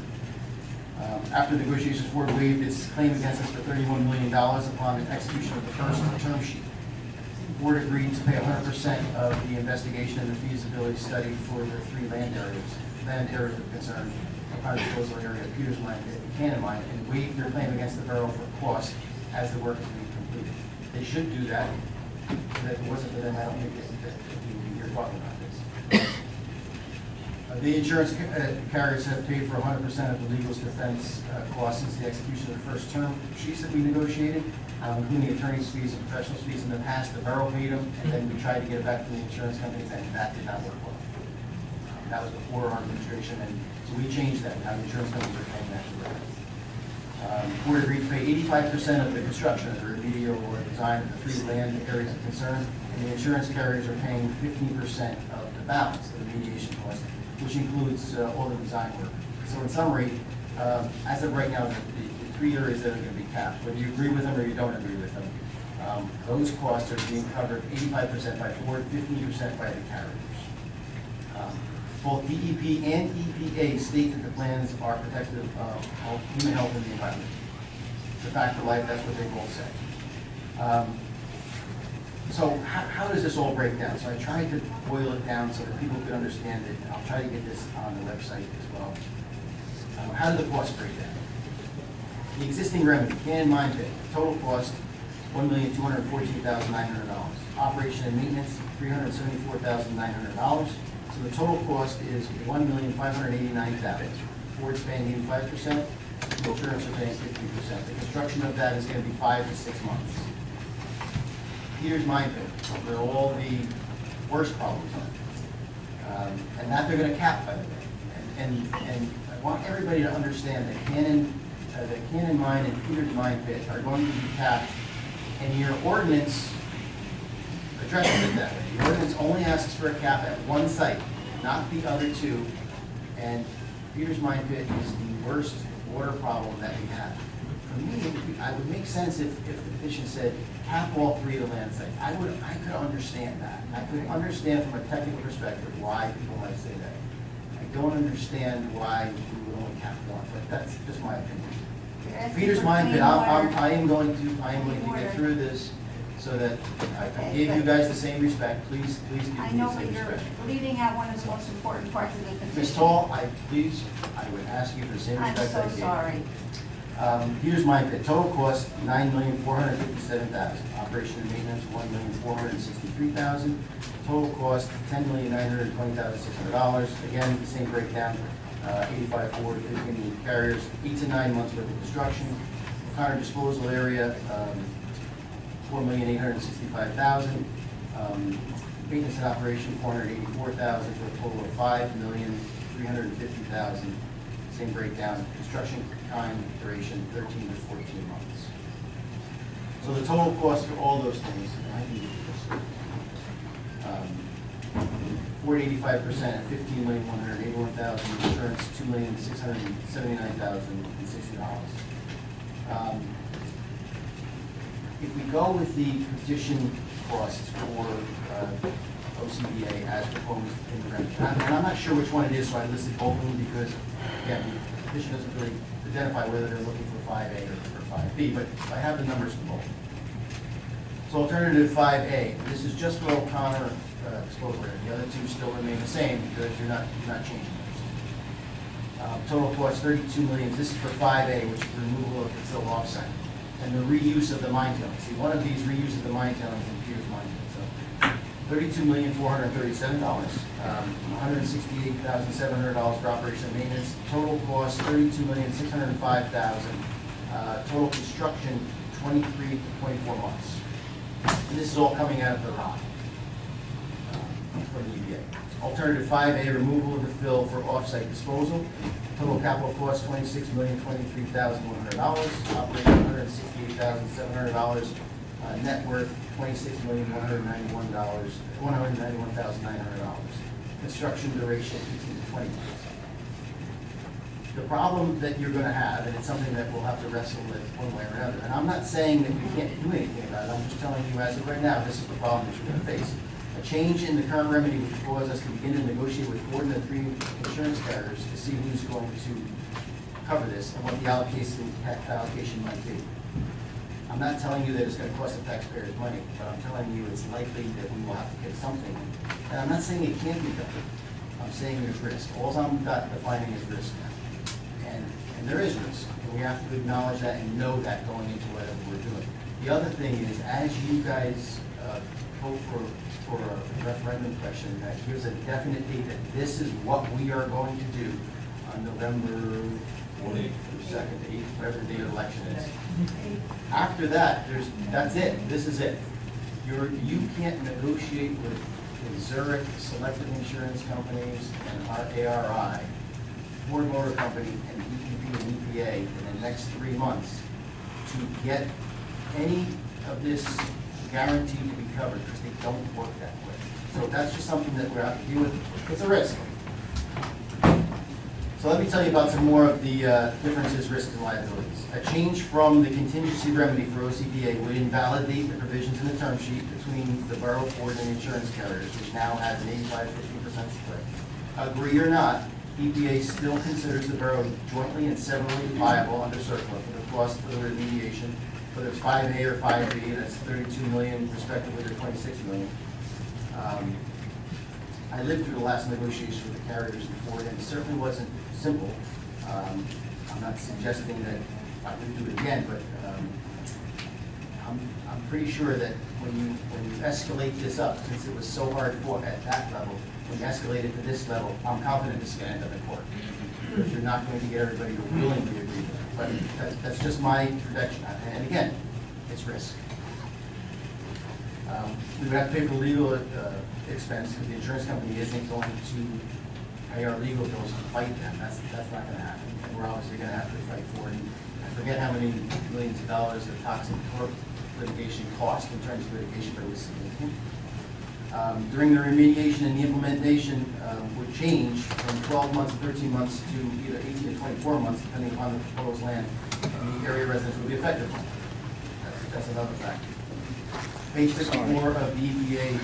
After negotiations, Ford waived its claim against us for $31 million upon the execution of the first term sheet. The board agreed to pay 100% of the investigation and the feasibility study for the 3 land areas of concern, upon disposal area, Peters Mine, and Cannon Mine, and waived their claim against the borough for cost as the work is being completed. They should do that, and if it wasn't for them, I don't think that we would be here talking about this. The insurance carriers have paid for 100% of the legal defense costs since the execution of the first term sheets that we negotiated, including attorney's fees and professional fees. In the past, the borough paid them, and then we tried to get it back from the insurance companies, and that did not work well. That was before our administration, and so we changed that. Now the insurance companies are paying that directly. We agreed to pay 85% of the construction of the remedial or design of the 3 land areas of concern, and the insurance carriers are paying 15% of the balance of the mediation cost, which includes all the design work. So in summary, as of right now, the 3 areas that are going to be capped, whether you agree with them or you don't agree with them, those costs are being covered 85% by Ford, 15% by the carriers. Both DEP and EPA state that the plans are protective of human health and the environment. It's a fact of life, that's what they both say. So how does this all break down? So I tried to boil it down so that people could understand it. I'll try to get this on the website as well. How do the costs break down? The existing remedy, Cannon Mine Pit, total cost $1,214,900. Operation and maintenance, $374,900. So the total cost is $1,589,000. Ford's paying 85%, the insurance are paying 50%. The construction of that is going to be 5 to 6 months. Peters Mine Pit, where all the worst problems are. And that they're going to cap, by the way. And I want everybody to understand that Cannon Mine and Peters Mine Pit are going to be capped, and your ordinance addresses it that way. The ordinance only asks for a cap at one site, not the other 2. And Peters Mine Pit is the worst water problem that we have. For me, it would make sense if the petition said cap all 3 of the land sites. I could understand that. I could understand from a technical perspective why people might say that. I don't understand why we would only cap 1, but that's just my opinion. Peters Mine Pit, I am going to get through this so that I gave you guys the same respect. Please give me the same respect. I know, but you're leaving out one of the most important parts of the petition. Ms. Tall, I would ask you for the same respect I gave. I'm so sorry. Here's my bid. Total cost, $9,457,000. Operation and maintenance, $1,463,000. Total cost, $10,920,600. Again, the same breakdown, 85 Ford, 15 carriers, 8 to 9 months worth of construction. Counter disposal area, $4,865,000. Maintenance and operation, $484,000, for a total of $5,350,000. same breakdown, construction time, duration, 13 to 14 months. So the total cost for all those things, and I can give you this, 485% at $15,181,000, insurance $2,679,060. If we go with the petition costs for OCBA as proposed in the remedy, and I'm not sure which one it is, so I listed both of them because, again, the petition doesn't really identify whether they're looking for 5A or 5B, but I have the numbers for both. So alternative 5A, this is just for O'Connor disposal area. The other two still remain the same because you're not changing those. Total cost $32 million. This is for 5A, which is the removal of the fill offsite and the reuse of the mine tailings. See, one of these reuses the mine tailings in Peter's mine. So $32,437. $168,700 for operation and maintenance. Total cost $32,605,000. Total construction 23 to 24 months. And this is all coming out of the ROD from the EPA. Alternative 5A, removal of the fill for off-site disposal. Total capital cost $26,023,100. Operating $168,700. Net worth $191,900. Construction duration 15 to 20 months. The problem that you're going to have, and it's something that we'll have to wrestle with one way or another, and I'm not saying that we can't do anything about it, I'm just telling you as of right now, this is the problem that you're going to face. A change in the current remedy would cause us to begin to negotiate with 4 to 3 insurance carriers to see who's going to cover this and what the allocation might be. I'm not telling you that it's going to cost the taxpayers money, but I'm telling you it's likely that we will have to get something. And I'm not saying it can't be done. I'm saying there's risk. All I'm defining is risk now. And there is risk, and we have to acknowledge that and know that going into whatever we're doing. The other thing is, as you guys vote for a referendum question that gives a definite date that this is what we are going to do on November 2nd, 8th, whatever the date of election is. After that, that's it. This is it. You can't negotiate with Zurich, Selective Insurance Companies, and our ARI, Ford Motor Company, and DEP and EPA in the next 3 months to get any of this guaranteed to be covered because they don't work that way. So that's just something that we have to deal with. It's a risk. So let me tell you about some more of the differences, risks, and liabilities. A change from the contingency remedy for OCDA would invalidate the provisions in the term sheet between the borough, Ford, and insurance carriers, which now has an 85-15% split. Agree or not, EPA still considers the borough jointly and severally liable under CERCLA for the cost for the remediation, whether it's 5A or 5B, that's $32 million, respectively, or $26 million. I lived through the last negotiation with the carriers before, and it certainly wasn't simple. I'm not suggesting that I would do it again, but I'm pretty sure that when you escalate this up, since it was so hard fought at that level, when you escalate it to this level, I'm confident this is going to end up in court. Because you're not going to get everybody to willingly agree with it. But that's just my prediction. And again, it's risk. We would have to pay for legal expense because the insurance company isn't going to pay our legal bills to fight them. That's not going to happen. And we're obviously going to have to fight for it. I forget how many millions of dollars the toxic tort litigation cost in terms of litigation, but it was significant. During the remediation and the implementation would change from 12 months to 13 months to either 18 to 24 months, depending upon the proposed land and the area residents will be affected. That's another factor. Page 54 of the EPA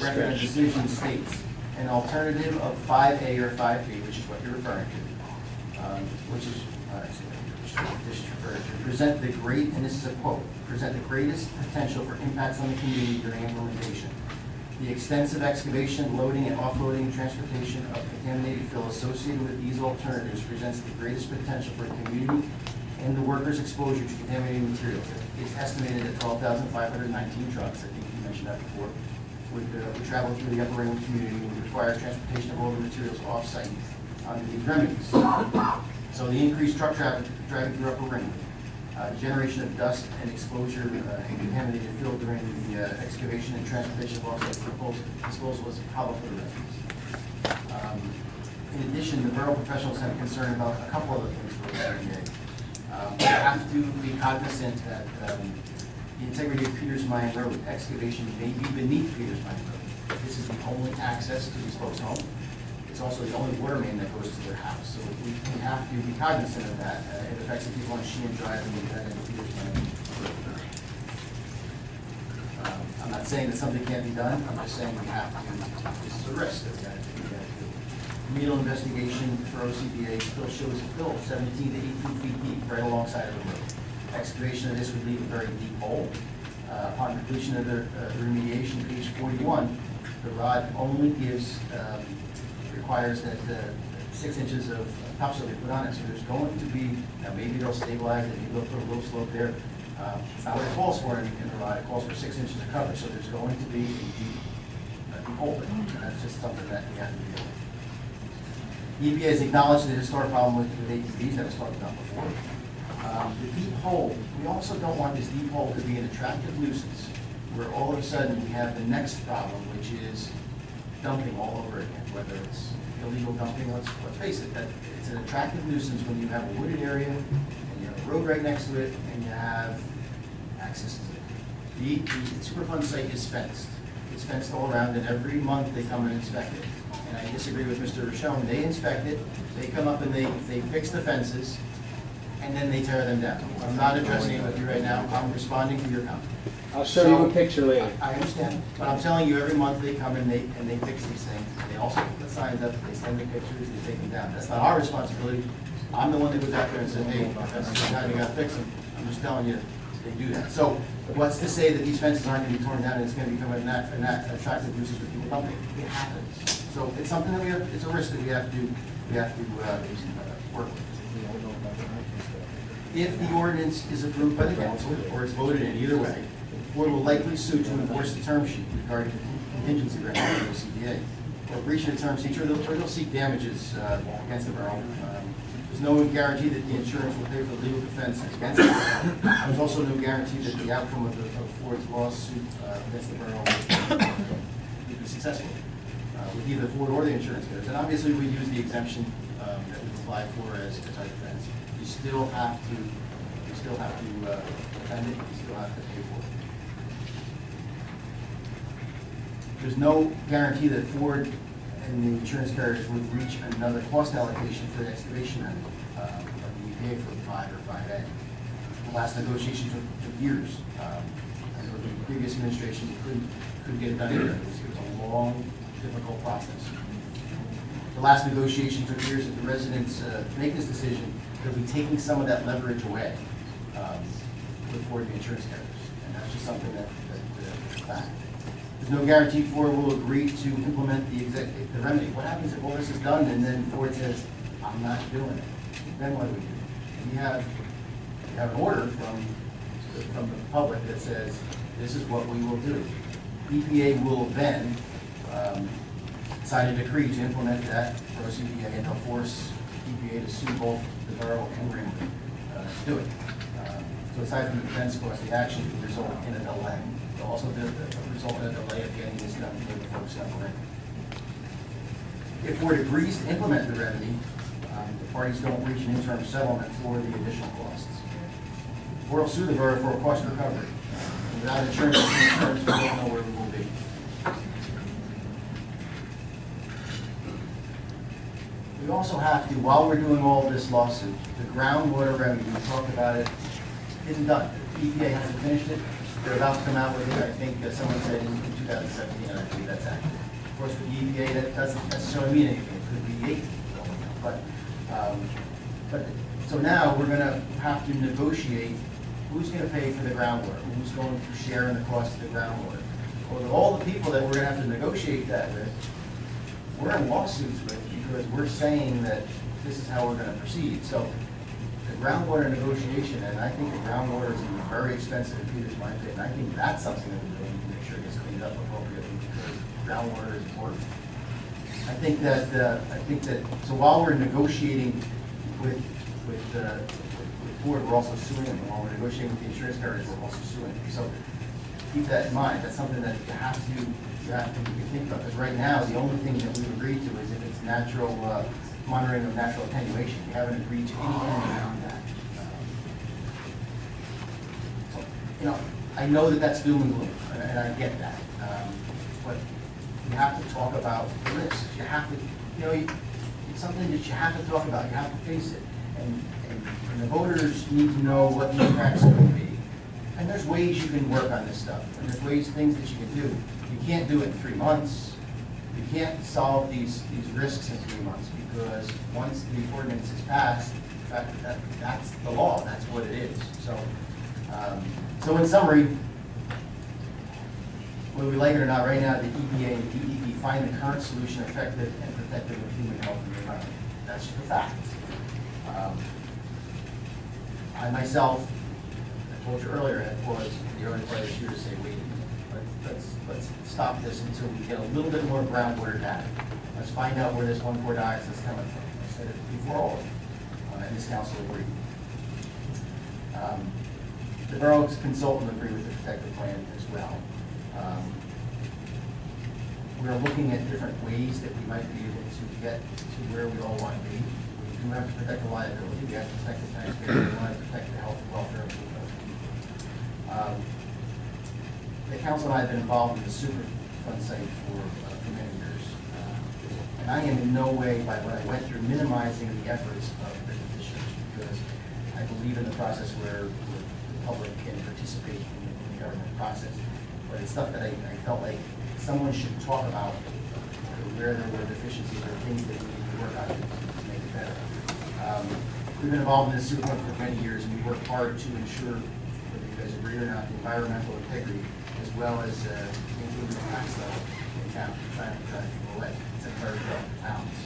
record of decision states an alternative of 5A or 5B, which is what you're referring to, which is referred to, present the great, and this is a quote, present the greatest potential for impacts on the community during implementation. The extensive excavation, loading, and offloading and transportation of contaminated fill associated with these alternatives presents the greatest potential for the community and the workers' exposure to contaminated materials. It's estimated that 12,519 trucks, I think you mentioned that before, would travel through the Upper Ringwood community and would require transportation of all the materials off-site under these remedies. So the increased truck traffic driving through Upper Ringwood, generation of dust and exposure and contaminated fill during the excavation and transportation of off-site disposal is a problem for the residents. In addition, the borough professionals have concern about a couple other things for the CBA. We have to be cognizant that the integrity of Peters Mine Road excavation may be beneath Peters Mine Road. This is the only access to these folks' home. It's also the only water main that goes to their house. So we have to be cognizant of that. It affects the people on Sheehan Drive and Peters Mine Road. I'm not saying that something can't be done. I'm just saying we have to. This is a risk that we have to do. Remedial investigation for OCBA still shows a fill 17 to 18 feet deep right alongside of the road. Excavation of this would leave a very deep hole. Upon completion of the remediation, page 41, the rod only requires that 6 inches of topsoil be put on it. So there's going to be, now maybe they'll stabilize it, maybe they'll put a little slope there. It's not what it calls for in the rod, it calls for 6 inches of cover. So there's going to be a deep hole. And that's just something that we have to deal with. EPA has acknowledged the historic problem with ATVs that was talked about before. The deep hole, we also don't want this deep hole to be an attractive nuisance where all of a sudden we have the next problem, which is dumping all over again, whether it's illegal dumping. Let's face it, that it's an attractive nuisance when you have a wooded area and you have a road right next to it and you have access to it. The Superfund site is fenced. It's fenced all around, and every month they come and inspect it. And I disagree with Mr. Rochon. They inspect it, they come up and they fix the fences, and then they tear them down. I'm not addressing it with you right now. I'm responding to your comment. I'll show you a picture later. I understand, but I'm telling you, every month they come and they fix these things. They also put the signs up, they send the pictures, they take them down. That's not our responsibility. I'm the one that goes out there and says, hey, fences are down, you gotta fix them. I'm just telling you, they do that. So what's to say that these fences aren't gonna be torn down and it's gonna become an attractive nuisance for people dumping? It happens. So it's something that it's a risk that we have to work with. If the ordinance is approved by the council, or is voted in either way, the board will likely sue to enforce the term sheet regarding the contingency grant of the CDA. Or breach of the term sheet, or they'll seek damages against the borough. There's no guarantee that the insurance will pay for the legal defense against it. There's also no guarantee that the outcome of Ford's lawsuit against the borough will be successful with either Ford or the insurance carriers. And obviously, we use the exemption that we've applied for as our defense. You still have to defend it. You still have to pay for it. There's no guarantee that Ford and the insurance carriers would reach another cost allocation for the excavation of the EPA for 5 or 5A. The last negotiation took years. Under the previous administration, couldn't get it done either. It was a long, difficult process. The last negotiation took years. If the residents make this decision, they'll be taking some of that leverage away with Ford and the insurance carriers. And that's just something that's a fact. There's no guarantee Ford will agree to implement the remedy. What happens if all this is done and then Ford says, I'm not doing it? Then what do we do? We have an order from the public that says, this is what we will do. EPA will then sign a decree to implement that for OCBA, and they'll force EPA to sue both the borough and Ringwood to do it. So aside from the defense cost, the action could result in a delay. It'll also result in a delay of getting this done for the folks that were in. If Ford agrees to implement the remedy, the parties don't reach an interim settlement for the additional costs. Ford will sue the borough for a cost recovery. Without insurance, we don't know where we will be. We also have to, while we're doing all this lawsuit, the groundwater remedy, we talked about it, isn't done. EPA hasn't finished it. They're about to come out with it, I think someone said in 2017, and I believe that's accurate. Of course, with the EPA, that doesn't necessarily mean anything. It could be 18. But so now we're going to have to negotiate who's going to pay for the groundwater, who's going to share in the cost of the groundwater. Well, all the people that we're going to have to negotiate that with, we're in lawsuits with because we're saying that this is how we're going to proceed. So the groundwater negotiation, and I think the groundwater is very expensive in Peters Mine Pit, and I think that's something that we really need to make sure gets cleaned up appropriately because groundwater is important. I think that so while we're negotiating with Ford, we're also suing them. While we're negotiating with the insurance carriers, we're also suing them. So keep that in mind. That's something that you have to think about. Because right now, the only thing that we've agreed to is if it's natural, monitoring of natural attenuation. We haven't agreed to anything around that. So, you know, I know that that's doom and gloom, and I get that. But you have to talk about the risks. You have to, you know, it's something that you have to talk about. You have to face it. And the voters need to know what the impacts are going to be. And there's ways you can work on this stuff. And there's things that you can do. You can't do it in 3 months. You can't solve these risks in 3 months, because once the ordinance is passed, in fact, that's the law. That's what it is. So in summary, whether we like it or not, right now the EPA and the DEP find the current solution effective and protective of human health and the environment. That's just a fact. I myself, I told you earlier, had paused the early part of this year to say, wait, let's stop this until we get a little bit more groundwater data. Let's find out where this 1,4 dioxide is coming from. I said it before all of it, and this council agreed. The borough's consultant agreed with the protective plan as well. We're looking at different ways that we might be able to get to where we all want to be. We do have to protect the liability, we have to protect the taxpayer, we want to protect the health and welfare of the people. The council and I have been involved in the Superfund site for many years. And I am in no way, by what I went through, minimizing the efforts of the petitioners, because I believe in the process where the public can participate in the government process. But it's stuff that I felt like someone should talk about where there were deficiencies or things that we need to work on to make it better. We've been involved in this Superfund for many years, and we work hard to ensure, whether you guys agree or not, the environmental integrity, as well as maintaining the tax level in town, trying to drive people away. It's a very tough balance.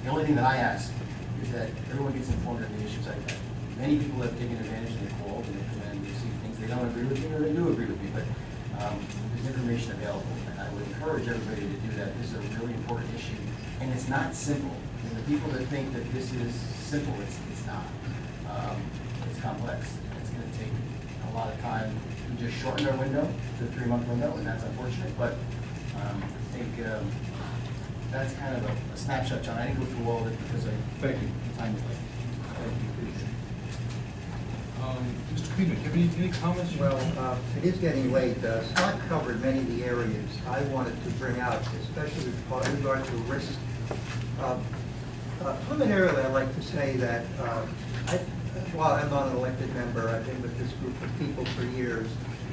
The only thing that I ask is that everyone gets informed of the issues like that. Many people have taken advantage and they called and they come in and they see things they don't agree with me or they do agree with me, but there's information available, and I would encourage everybody to do that. This is a really important issue, and it's not simple. And the people that think that this is simple, it's not. It's complex. It's going to take a lot of time. We just shortened our window to a 3-month window, and that's unfortunate, but I think that's kind of a snapshot, John. I didn't go through all of it because Thank you. Time is late. Thank you. Mr. Cleveland, do you have any comments? Well, it is getting late. Scott covered many of the areas I wanted to bring out, especially with regard to risk. Preliminarily, I'd like to say that while I'm not an elected member, I've been with this group of people for years.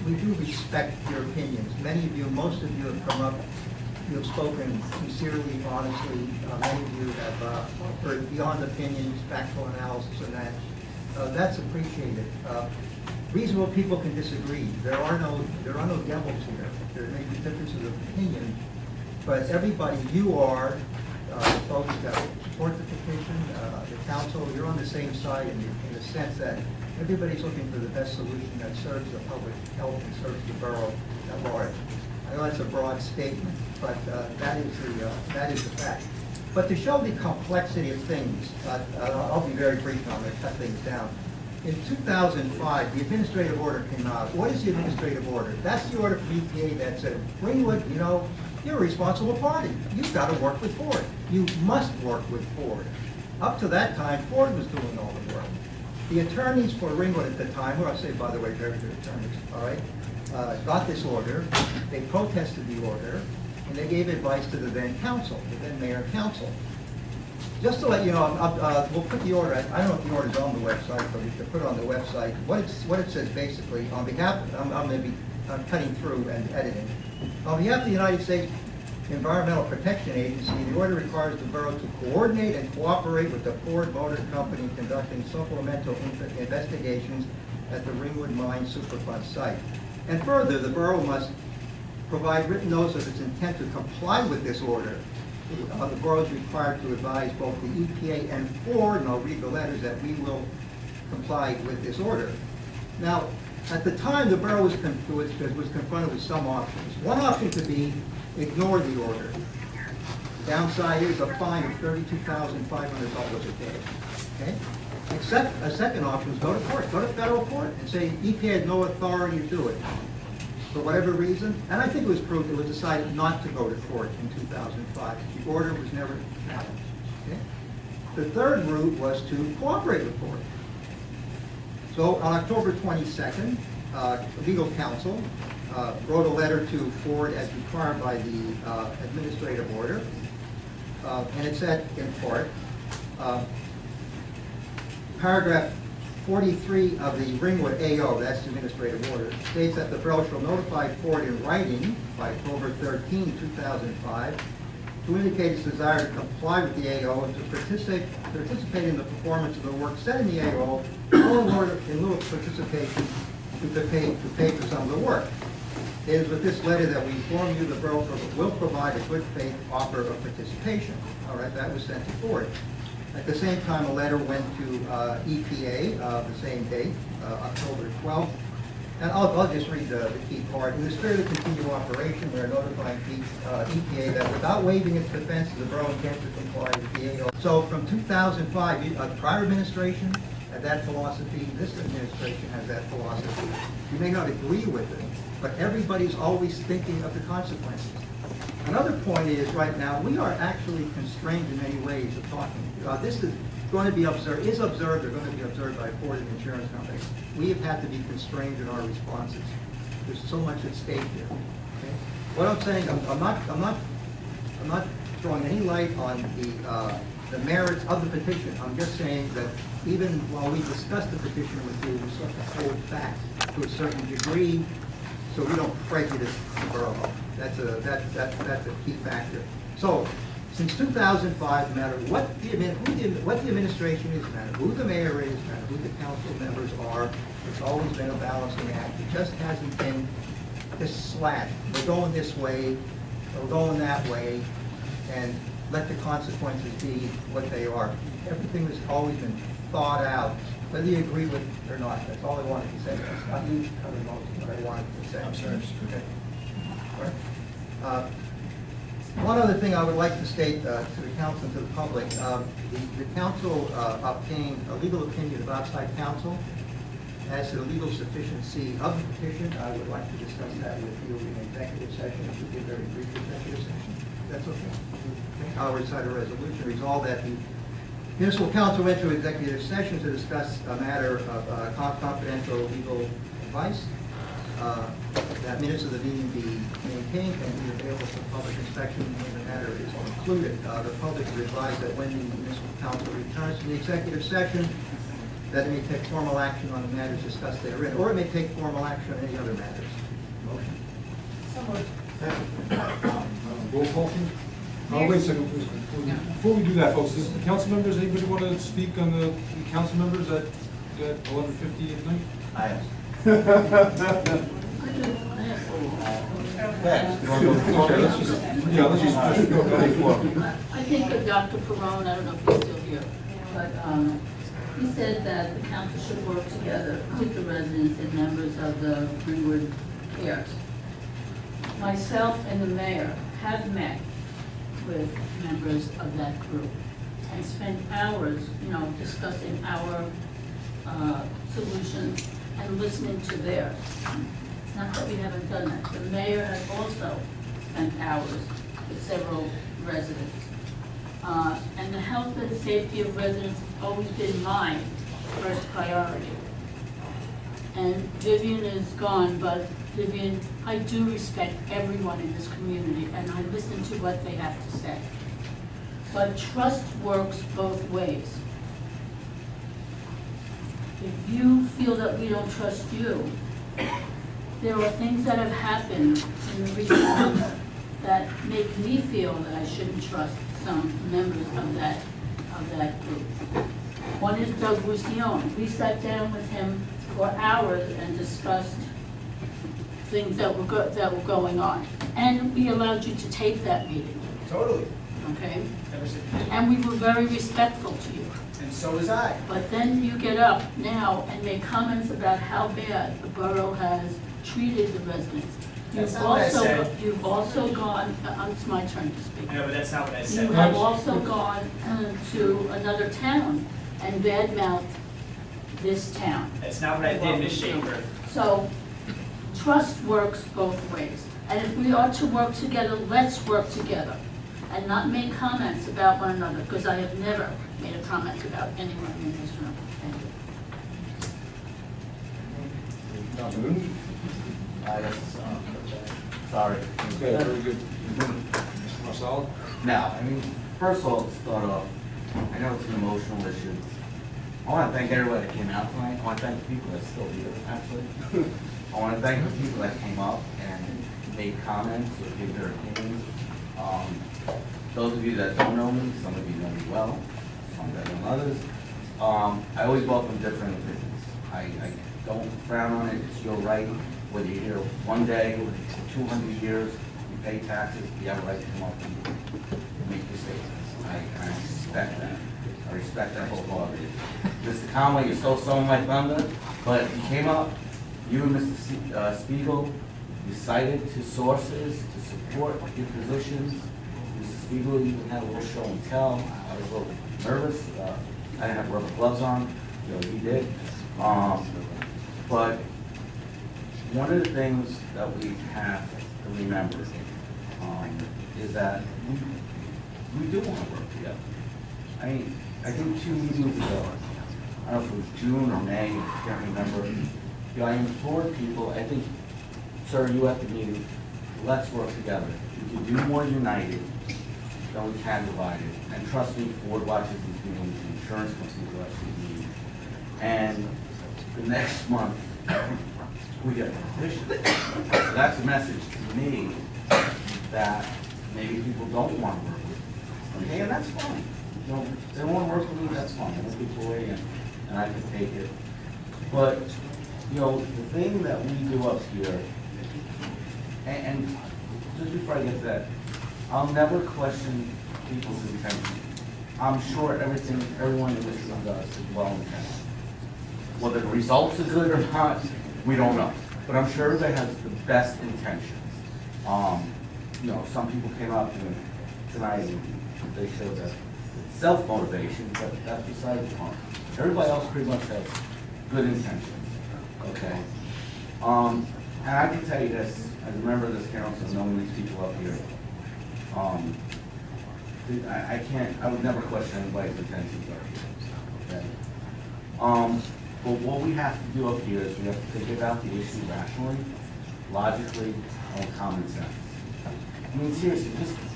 We do respect your opinions. Many of you, most of you have come up, you have spoken sincerely, honestly. Many of you have offered beyond opinions, factual analysis, and that. That's appreciated. Reasonable people can disagree. There are no devils here. There may be differences of opinion, but everybody, you are the folks that support the petition, the council. You're on the same side in the sense that everybody's looking for the best solution that serves the public health and serves the borough at large. I know that's a broad statement, but that is the fact. But to show the complexity of things, I'll be very brief now, I'm going to cut things down. In 2005, the administrative order came out. What is the administrative order? That's the order from EPA that said, Ringwood, you know, you're a responsible party. You've got to work with Ford. You must work with Ford. Up to that time, Ford was doing all the work. The attorneys for Ringwood at the time, who I say, by the way, very good attorneys, all right, got this order. They protested the order. And they gave advice to the then council, the then mayor and council. Just to let you know, we'll put the order, I don't know if the order's on the website, but we can put it on the website. What it says basically, on behalf, I'm cutting through and editing. On behalf of the United States Environmental Protection Agency, the order requires the borough to coordinate and cooperate with the Ford Motor Company conducting supplemental investigations at the Ringwood Mine Superfund site. And further, the borough must provide written notice of its intent to comply with this order. The borough is required to advise both the EPA and Ford, and I'll read the letters, that we will comply with this order. Now, at the time, the borough was confronted with some options. One option could be ignore the order. The downside is a fine of $32,500 a day. Okay? A second option is go to court, go to federal court, and say EPA had no authority to do it. for whatever reason, and I think it was proved, it was decided not to go to court in 2005. The order was never challenged. Okay? The third route was to cooperate with court. So on October 22nd, legal counsel wrote a letter to Ford as required by the administrative order, and it said in part, paragraph 43 of the Ringwood AO, that's the administrative order, states that the borough shall notify Ford in writing by October 13, 2005, to indicate its desire to comply with the AO and to participate in the performance of the work set in the AO, or in lieu of participation, to pay for some of the work. It is with this letter that we inform you the borough will provide a good faith offer of participation. All right, that was sent to Ford. At the same time, a letter went to EPA the same date, October 12th. And I'll just read the key part. In the spirit of continued operation, we are notifying EPA that without waiving its defense, the borough intends to comply with the AO. So from 2005, prior administration had that philosophy, this administration has that philosophy. You may not agree with it, but everybody's always thinking of the consequences. Another point is, right now, we are actually constrained in many ways of talking. This is going to be observed, or going to be observed by Ford and insurance companies. We have had to be constrained in our responses. There's so much at stake here. Okay? What I'm saying, I'm not throwing any light on the merits of the petition. I'm just saying that even while we discuss the petition with you, we sort of hold back to a certain degree, so we don't prejudice the borough. That's a key factor. So, since 2005, no matter what the administration is, no matter who the mayor is, no matter who the council members are, it's always been a balancing act. It just hasn't been this slash. We're going this way, we're going that way, and let the consequences be what they are. Everything has always been thought out, whether you agree with it or not. That's all I wanted to say. That's not you covering most of what I wanted to say. I'm sorry. Okay. All right. One other thing I would like to state to the council and to the public, the council obtained a legal opinion of outside counsel as to the legal sufficiency of the petition. I would like to discuss that with you in executive session. It should be a very brief executive session. That's okay. I'll recite a resolution. Resolve that the municipal council went to executive session to discuss a matter of confidential legal advice. That minutes of the meeting be maintained and be available for public inspection when the matter is concluded. The public is advised that when the municipal council returns to the executive session, that it may take formal action on the matters discussed therein, or it may take formal action on any other matters. Motion. So moved. Roll call, please. Wait a second, please. Before we do that, folks, does the council members, anybody want to speak on the council members at 11:50 at night? I am. Let's just go ahead. I think that Dr. Perone, I don't know if he's still here, but he said that the council should work together with the residents and members of the Ringwood Cares. Myself and the mayor have met with members of that group and spent hours, discussing our solutions and listening to theirs. It's not that we haven't done that. The mayor has also spent hours with several residents. And the health and safety of residents has always been my first priority. And Vivian is gone, but Vivian, I do respect everyone in this community, and I listen to what they have to say. But trust works both ways. If you feel that we don't trust you, there are things that have happened in the recent months that make me feel that I shouldn't trust some members of that group. One is Doug Roussillon. We sat down with him for hours and discussed things that were going on. And we allowed you to tape that meeting. Totally. Okay? And we were very respectful to you. And so was I. But then you get up now and make comments about how bad the borough has treated the residents. That's not what I said. You've also gone, it's my turn to speak. No, but that's not what I said. You have also gone to another town and badmouthed this town. That's not what I did, Ms. Schaefer. So, trust works both ways. And if we are to work together, let's work together and not make comments about one another, because I have never made a comment about anyone in this room. Thank you. Sorry. Okay, very good. Mr. Marcelo? Now, I mean, first of all, to start off, I know it's an emotional issue. I want to thank everybody that came out tonight. I want to thank the people that still here, actually. I want to thank the people that came up and made comments or gave their opinions. Those of you that don't know me, some of you know me well, some better than others. I always welcome different opinions. I don't frown on it. It's your right, whether you're here one day or 200 years, you pay taxes, you have a right to come up and make your statements. I respect that. I respect that wholeheartedly. Mr. Conway, you're still sowing my thunder, but you came up, you and Mr. Spiegel, you cited two sources to support your positions. Mr. Spiegel even had a little show and tell. I was a little nervous. I didn't have rubber gloves on. You know, he did. But one of the things that we have to remember is that we do want to work together. I mean, I think 2 meetings ago, I don't know if it was June or May, I can't remember. You know, I implored people, I think, sir, you at the meeting, let's work together. We can do more united than we can divided. And trust me, Ford watches these meetings, the insurance companies watch these meetings. And the next month, we get a petition. So that's a message to me that maybe people don't want to work with. Okay, and that's fine. You know, if they don't want to work with me, that's fine. I'm a good boy and I can take it. But, you know, the thing that we do up here, and just before I get to that, I'll never question people's intentions. I'm sure everyone in this room does is well intended. Whether the results are good or not, we don't know. But I'm sure everybody has the best intentions. You know, some people came up tonight and they showed that self-motivation, but that's beside the point. Everybody else pretty much has good intentions, okay? And I can tell you this, as a member of this council, knowing these people up here, I would never question anybody's intentions up here, okay? But what we have to do up here is we have to think about the issue rationally, logically, and common sense. I mean, seriously,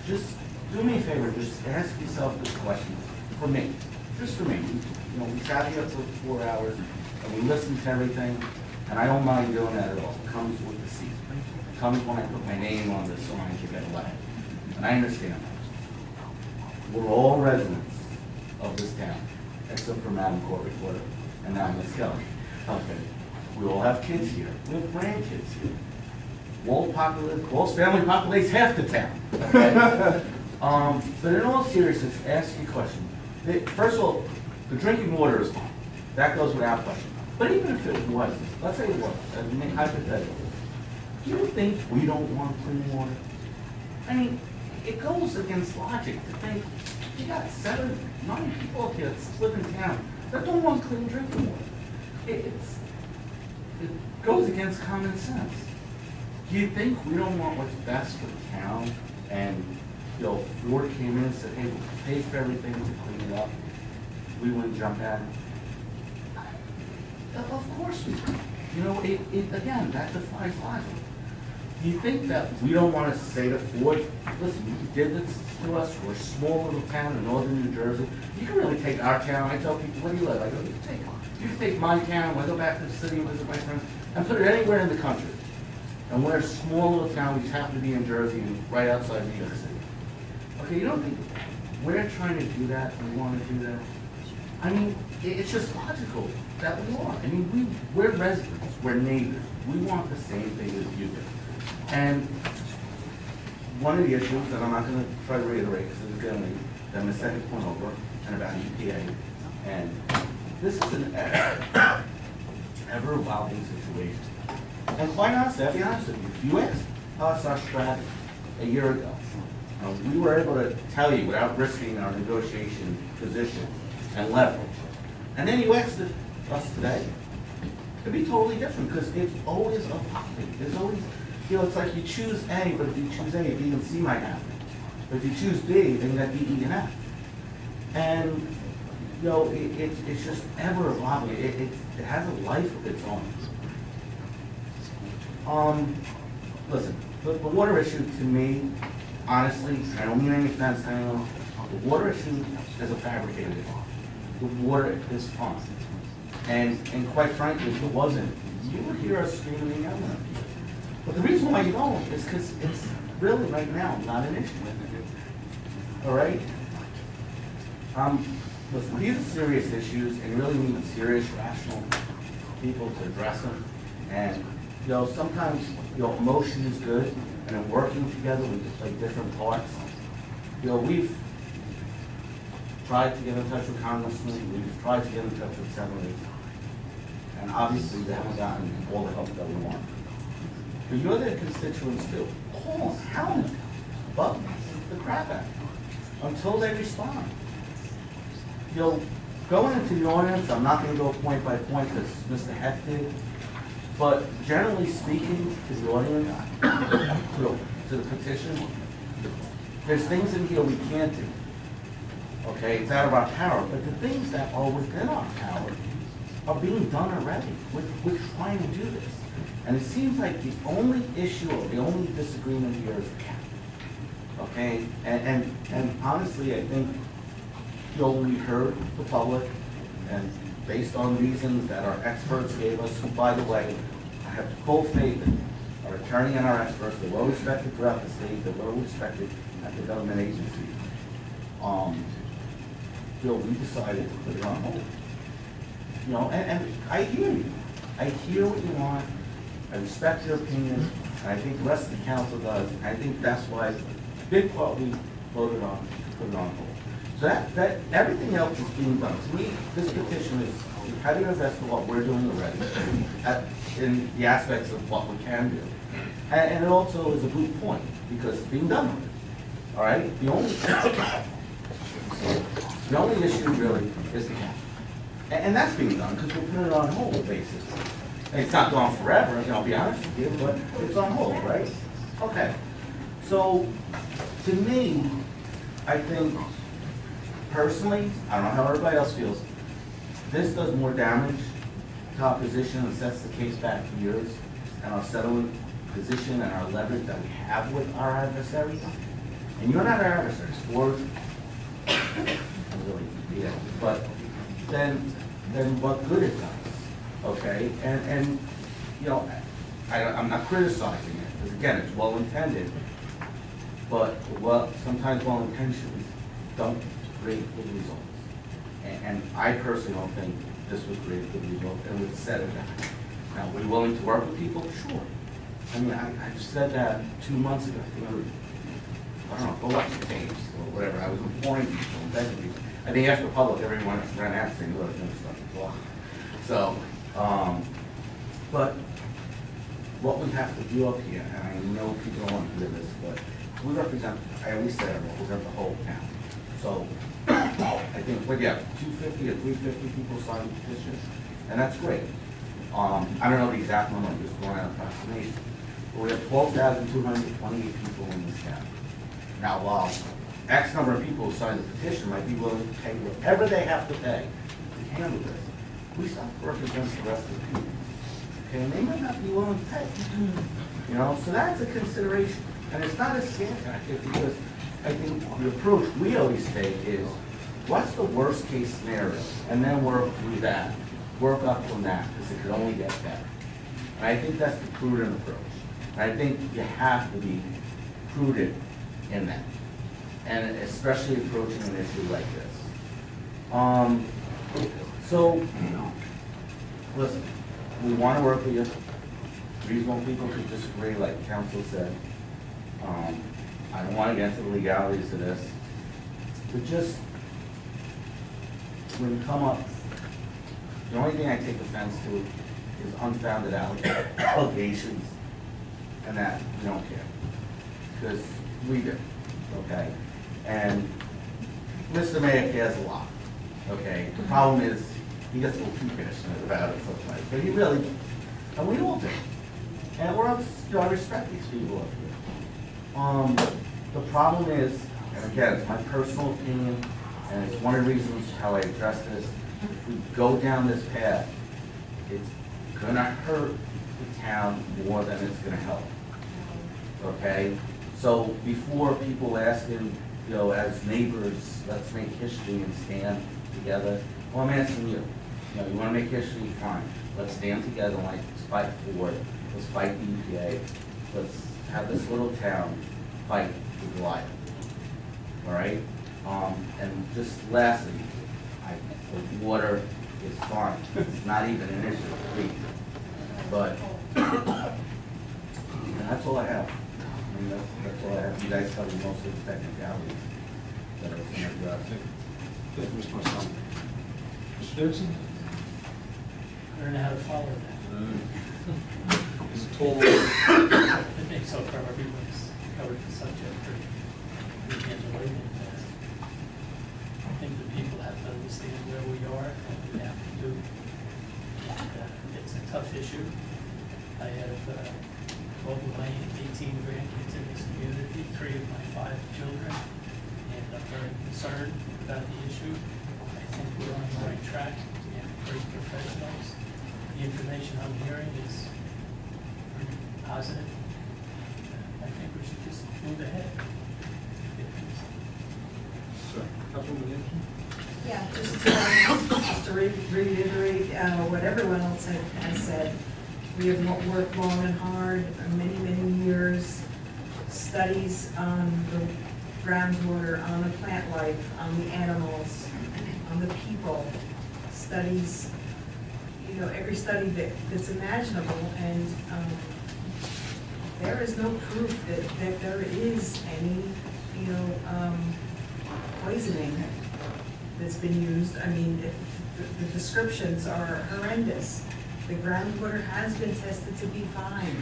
just do me a favor, just ask yourself this question, for me, just for me. You know, we sat here for 4 hours, and we listened to everything, and I don't mind doing that at all. It comes with the seat. It comes when I put my name on the sign to get elected. And I understand that. We're all residents of this town, except for Madam Court Reporter, and now Ms. Kelly. Okay. We all have kids here. We have grandkids here. Wall's family populates half the town. Okay? But in all seriousness, ask you a question. First of all, the drinking water is fine. That goes without question. But even if it wasn't, let's say it was, hypothetically, do you think we don't want clean water? I mean, it goes against logic to think you got 7, 9 people up here that live in town that don't want clean drinking water. It goes against common sense. Do you think we don't want what's best for the town? And, you know, Ford came in and said, hey, we'll pay for everything to clean it up. We wouldn't jump at it. Of course we would. You know, again, that defies logic. Do you think that we don't want to say to Ford, listen, you did this to us, we're a small little town in northern New Jersey. You can really take our town. I tell people, where do you live? I go, you can take my town, I go back to the city and visit my friends, and put it anywhere in the country. And we're a small little town, we just happen to be in Jersey and right outside New York City. Okay, you don't think we're trying to do that, we want to do that? I mean, it's just logical that we are. I mean, we're residents, we're neighbors. We want the same thing as you do. And one of the issues, and I'm not going to try to reiterate because it's going to be them a second point over, and about EPA. And this is an ever-evolving situation. And quite honestly, I'll be honest with you, if you asked us our strategy a year ago, we were able to tell you without risking our negotiation position and leverage. And then you asked us today, it'd be totally different, because it's always evolving. There's always, you know, it's like you choose A, but if you choose A, B and C might happen. But if you choose B, then you got D, E, and F. And, you know, it's just ever evolving. It has a life of its own. Listen, the water issue to me, honestly, I don't mean any offense to anyone, the water issue is a fabricated issue. The water is fun. And quite frankly, if it wasn't, you would hear us screaming and yelling. But the reason why you don't is because it's really right now not an issue. All right? Listen, these are serious issues, and you really need serious, rational people to address them. And, you know, sometimes, you know, emotion is good, and in working together, we just play different parts. You know, we've tried to get in touch with congressmen, we've tried to get in touch with senators, and obviously they haven't gotten all the help that we want. But you're their constituents too. Call them, hound them, bug the crap out of them until they respond. You know, going into the ordinance, I'm not going to go point by point as Mr. Heck did, but generally speaking to the audience, to the petition, there's things in here we can't do. Okay, it's out of our power, but the things that are within our power are being done already. We're trying to do this. And it seems like the only issue or the only disagreement here is the cap. Okay, and honestly, I think, you know, we heard the public, and based on reasons that our experts gave us, who, by the way, I have full faith in our attorney and our experts. They're well respected throughout the state. They're well respected at the government agency. You know, we decided to put it on hold. You know, and I hear you. I hear what you want. I respect your opinion, and I think the rest of the council does. And I think that's why, big part we voted on to put it on hold. So that everything else is being done. To me, this petition is repetitive as to what we're doing already, in the aspects of what we can do. And it also is a good point, because it's being done already. All right? The only issue really is the cap. And that's being done because we're putting it on hold, basically. And it's not gone forever, and I'll be honest with you, but it's on hold, right? Okay. So, to me, I think, personally, I don't know how everybody else feels, this does more damage to our position and sets the case back years, and our settlement position and our leverage that we have with our adversaries. And you're not our adversaries, or really, yeah, but then what good it does, okay? And you know, I'm not criticizing it, because again, it's well-intended, but sometimes well-intentions don't create good results. And I personally don't think this would create a good result, and would set it back. Now, are we willing to work with people? Sure. I mean, I've said that 2 months ago. I don't know, go watch the tapes or whatever. I was imploring people and begging people. I think after public, everyone ran out saying, look, I'm stuff is law. So, but what we have to do up here, and I know people don't want to hear this, but we represent, I always say, we represent the whole town. So, I think, what do you have, 250 or 350 people signed the petition, and that's great. I don't know the exact number, I'm just throwing out an approximation. But we have 12,228 people in this town. Now, while X number of people who signed the petition might be willing to pay whatever they have to pay to handle this, we still represent the rest of the people. Okay, and they might not be willing to pay. You know, so that's a consideration. And it's not a scam tactic, because I think the approach we always take is, what's the worst case scenario? And then work through that. Work up from that, because it could only get better. And I think that's the prudent approach. And I think you have to be prudent in that. And especially approaching an issue like this. So, listen, we want to work with you. Reasonable people could disagree, like council said. I don't want to get into the legalities of this. But just, when you come up, the only thing I take offense to is unfounded allegations, and that we don't care. Because we do, okay? And Mr. Mayor cares a lot, okay? The problem is, he gets a little too passionate about it sometimes, but he really, and we all do. And we're, you know, I respect these people up here. The problem is, and again, it's my personal opinion, and it's one of the reasons how I address this. If we go down this path, it's gonna hurt the town more than it's gonna help. Okay? So before people asking, you know, as neighbors, let's make history and stand together, well, I'm asking you. You know, you wanna make history, fine. Let's stand together, like, let's fight for it. Let's fight the EPA. Let's have this little town fight the Goliath. All right? And just lastly, the water is fine. It's not even an issue for me. But, and that's all I have. I mean, that's all I have. You guys covered most of the technicalities that I was going to address. Thank you, Mr. Marcello. Mr. Davidson? I don't know how to follow that. It's a tall I think so far everyone's covered the subject pretty intelligently. I think the people have to understand where we are and what we have to do. And, it's a tough issue. I have 12 of my 18 grandkids in this community, 3 of my 5 children, and I'm very concerned about the issue. I think we're on the right track. We have great professionals. The information I'm hearing is pretty positive. I think we should just move ahead. Sir, Councilwoman Anderson? Yeah, just to reiterate what everyone else has said. We have worked long and hard, many, many years, studies on the groundwater, on the plant life, on the animals, on the people, studies, you know, every study that's imaginable, and there is no proof that there is any, you know, poisoning that's been used. I mean, the descriptions are horrendous. The groundwater has been tested to be fine.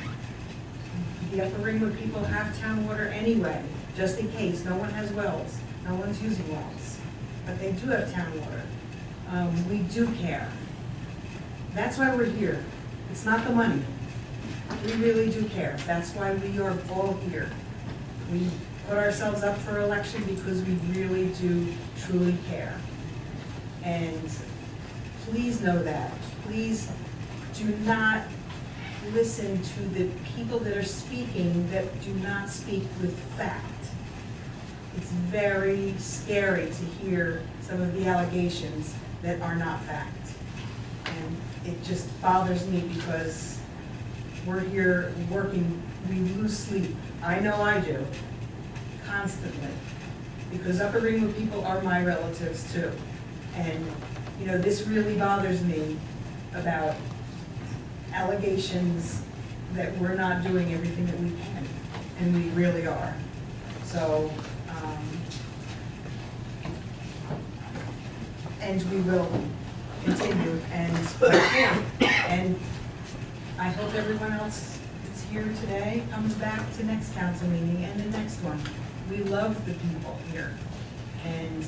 The Upper Ringwood people have town water anyway, just in case. No one has wells. No one's using wells. But they do have town water. We do care. That's why we're here. It's not the money. We really do care. That's why we are all here. We put ourselves up for election because we really do truly care. And please know that. Please do not listen to the people that are speaking that do not speak with fact. It's very scary to hear some of the allegations that are not fact. And it just bothers me because we're here working, we lose sleep. I know I do, constantly. Because Upper Ringwood people are my relatives too. And, you know, this really bothers me about allegations that we're not doing everything that we can, and we really are. So, and we will continue, and I hope everyone else that's here today comes back to next council meeting and the next one. We love the people here, and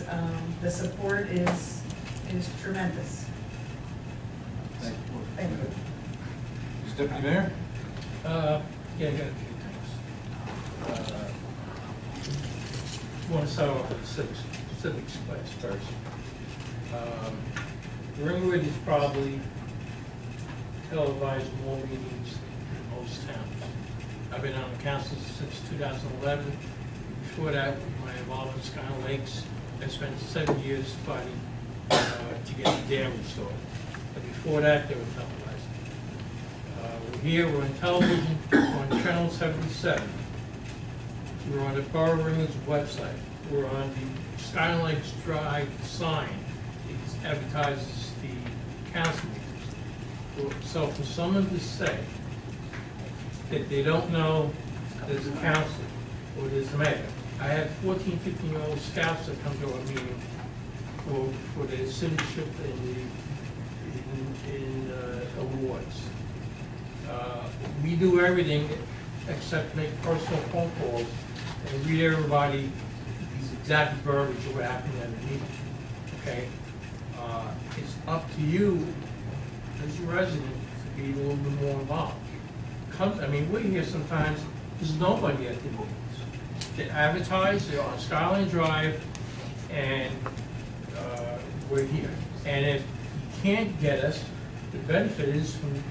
the support is tremendous. Thank you. Thank you. Mr. Deputy Mayor? Yeah, I got a few things. I want to start off with the civics class first. Ringwood is probably televised more meetings than most towns. I've been on the council since 2011. Before that, my involvement in Sky Lakes, I spent 7 years fighting to get the dam restored. But before that, they were televised. We're here, we're on television, we're on Channel 77. We're on the Borough of Ringwood's website. We're on the Sky Lakes Drive sign. It advertises the council meetings. So for someone to say that they don't know there's a council or there's a mayor. I have 14, 15-year-old scouts that come to our meeting for their citizenship in awards. We do everything except make personal phone calls and read everybody these exact verbiage of what happened at the meeting. Okay? It's up to you as a resident to be a little bit more involved. I mean, we're here sometimes, there's nobody at the meetings. They advertise, they're on Skyline Drive, and we're here. And if you can't get us, the benefit is from the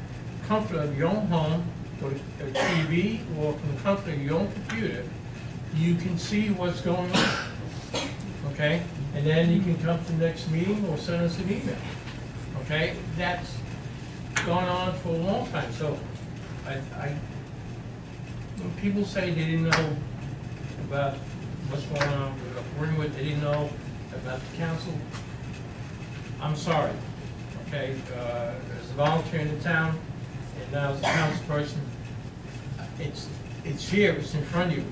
comfort of your own home, or a TV, or from the comfort of your own computer, you can see what's going on, okay? And then you can come to the next meeting or send us an email, okay? That's gone on for a long time, so when people say they didn't know about what's going on with Ringwood, they didn't know about the council, I'm sorry, okay? As a volunteer in the town, and now as a council person, it's here, it's in front of you.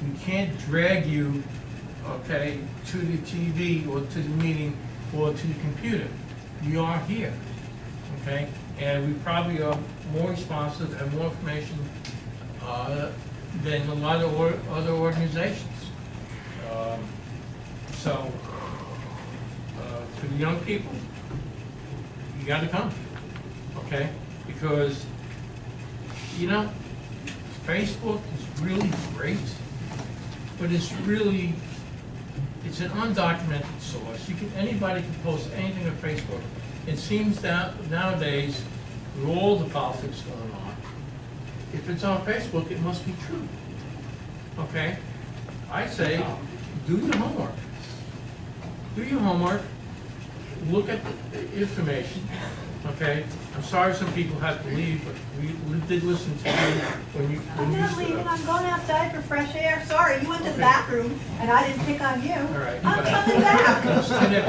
We can't drag you, okay, to the TV or to the meeting or to the computer. You are here, okay? And we probably are more responsive and more information than a lot of other organizations. So, for the young people, you gotta come, okay? Because, you know, Facebook is really great, but it's an undocumented source. Anybody can post anything on Facebook. It seems that nowadays, with all the politics going on, if it's on Facebook, it must be true. Okay? I say, do your homework. Do your homework, look at the information, okay? I'm sorry some people have to leave, but we did listen to you when you I'm not stood leaving, up. I'm going outside for fresh air. Sorry, you went to the Okay. bathroom and I didn't pick on you. All right. I'm coming back.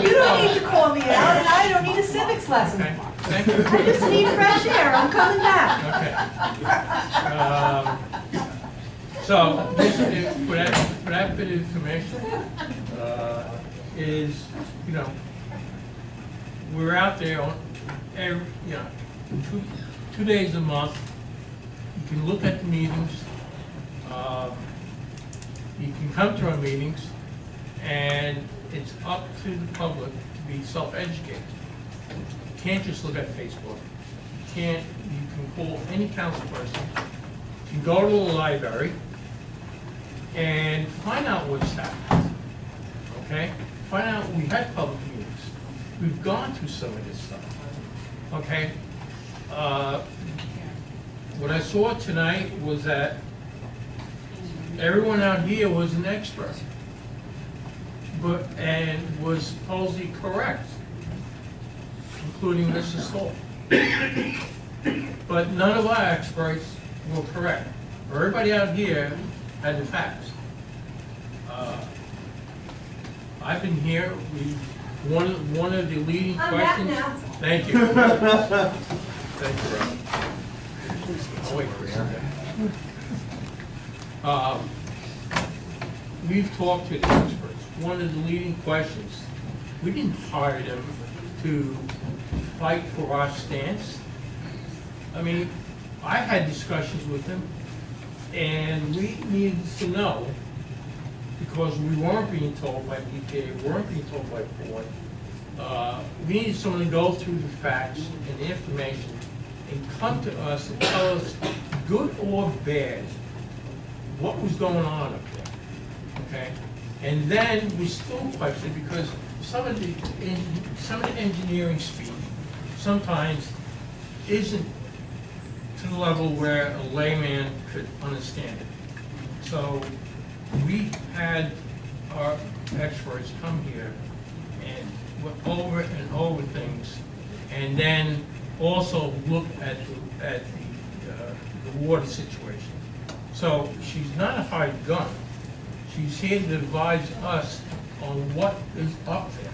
You don't need to call me out and I don't need a civics lesson. Okay, thank you. I just need fresh air, I'm coming back. Okay. So, this is, for that bit of information, is, you know, we're out there on every, you know, two days a month. You can look at the meetings. You can come to our meetings, and it's up to the public to be self-educated. You can't just look at Facebook. You can call any council person. You can go to the library and find out what's happened, okay? Find out, we had public meetings. We've gone through some of this stuff, okay? What I saw tonight was that everyone out here was an expert, and was supposedly correct, including Mrs. Stoll. But none of our experts were correct. Everybody out here had the facts. I've been here, one of the leading I'm back questions. now. Thank you. Thank you, Rob. I'll wait for a second. We've talked to the experts. One of the leading questions, we didn't hire them to fight for our stance. I mean, I had discussions with them, and we needed to know, because we weren't being told by EPA, we weren't being told by Ford. We needed someone to go through the facts and the information and come to us and tell us, good or bad, what was going on up there, okay? And then we still question, because some of the engineering speak sometimes isn't to the level where a layman could understand it. So we had our experts come here and went over and over things, and then also look at the water situation. So she's not a hired gun. She's here to advise us on what is up there,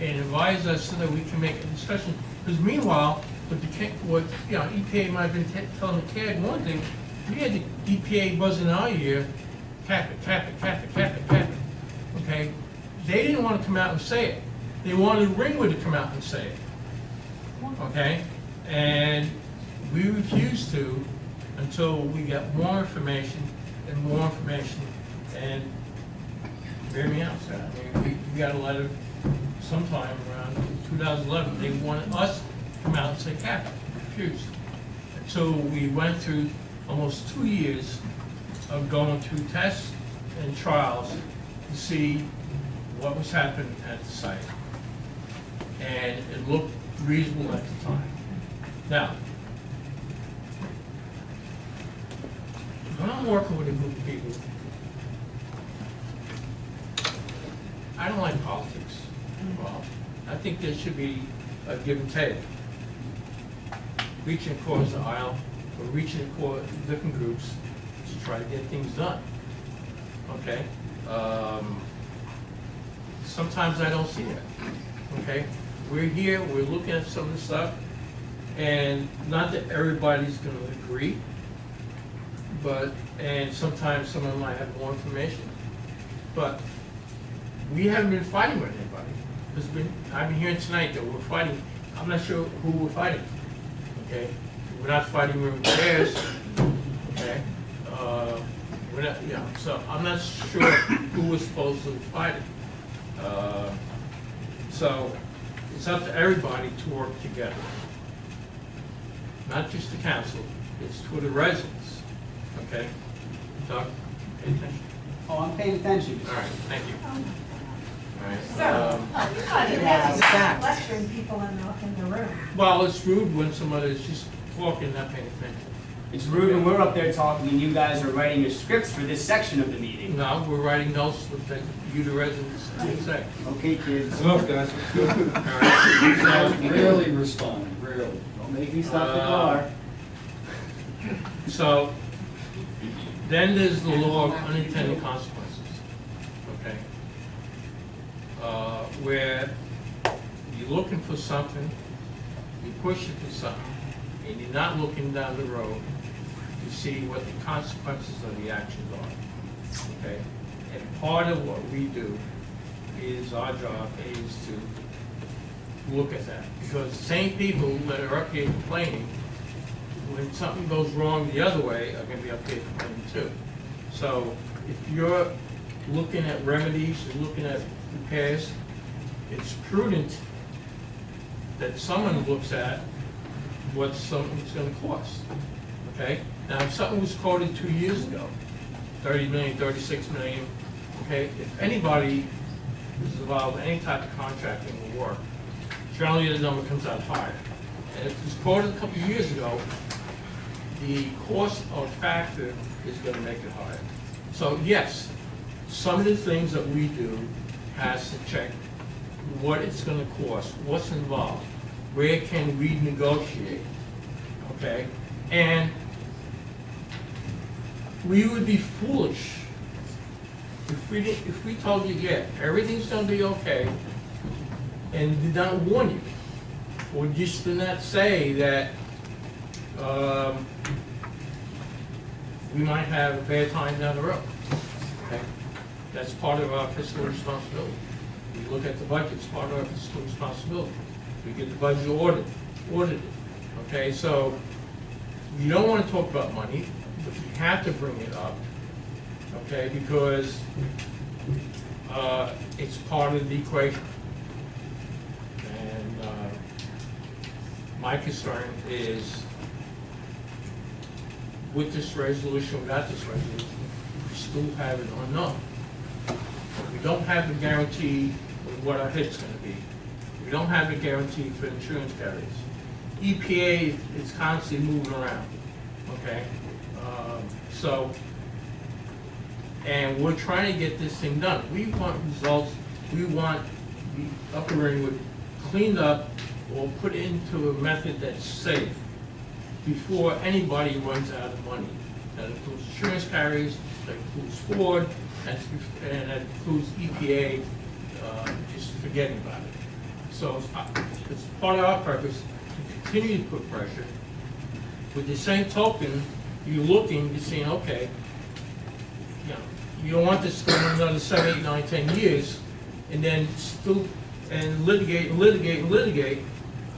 and advise us so that we can make a discussion. Because meanwhile, EPA might have been telling the CAG one thing, we had the EPA buzzing our ear, cap it. Okay? They didn't want to come out and say it. They wanted Ringwood to come out and say it. Okay? And we refused to until we got more information, and hear me out, sir. I mean, we got a letter sometime around 2011, they wanted us to come out and say cap it, refused. So we went through almost 2 years of going through tests and trials to see what was happening at the site. And it looked reasonable at the time. Now, when I'm working with a group of people, I don't like politics involved. I think there should be a give and take. Reaching across the aisle, or reaching across different groups to try to get things done. Okay? Sometimes I don't see it. Okay? We're here, we're looking at some of the stuff, and not that everybody's going to agree, and sometimes someone might have more information, but we haven't been fighting with anybody. I've been hearing tonight that we're fighting. I'm not sure who we're fighting. Okay, we're not fighting repairs. Okay, we're not. Yeah, so I'm not sure who we're supposed to be fighting. So it's up to everybody to work together. Not just the council. It's for the residents. Okay, Doug, pay attention. Oh, I'm paying attention. All right, thank you. All right. So, you're not even lecturing people in the room. Well, it's rude when somebody's just talking, not paying attention. It's rude when we're up there talking and you guys are writing your scripts for this section of the meeting. No, we're writing notes that you, the residents, can say. Okay, kids. Enough, guys. All right. Really respond, really. Don't make me stop the car. So, then there's the law of unintended consequences, okay? Where you're looking for something, you're pushing for something, and you're not looking down the road to see what the consequences of the actions are, okay? And part of what we do is, our job is to look at that. Because the same people that are up here complaining, when something goes wrong the other way, are gonna be up here complaining too. So if you're looking at remedies, you're looking at repairs, it's prudent that someone looks at what something's gonna cost, okay? Now, if something was quoted 2 years ago, 30 million, 36 million, okay? If anybody is involved in any type of contracting or work, generally the number comes out higher. And if it was quoted a couple of years ago, the cost or factor is gonna make it higher. So yes, some of the things that we do has to check what it's gonna cost, what's involved, where can we negotiate, okay? And we would be foolish if we told you, yeah, everything's gonna be okay, and did not warn you, or just did not say that we might have a bad time down the road. Okay? That's part of our fiscal responsibility. We look at the budget, it's part of our fiscal responsibility. We get the budget audited. Okay, so you don't want to talk about money, but you have to bring it up. Okay, because it's part of the equation. And my concern is, with this resolution, without this resolution, we still have an unknown. We don't have a guarantee of what our hit's gonna be. We don't have a guarantee for insurance carriers. EPA is constantly moving around, okay? And we're trying to get this thing done. We want results, we want the Upper Ringwood cleaned up or put into a method that's safe before anybody runs out of money. That includes insurance carriers, that includes Ford, and that includes EPA, just forgetting about it. So it's part of our purpose to continue to put pressure. With the same token, you're looking, you're saying, okay, you don't want this to go on another 7, 8, 9, 10 years, and then still, and litigate,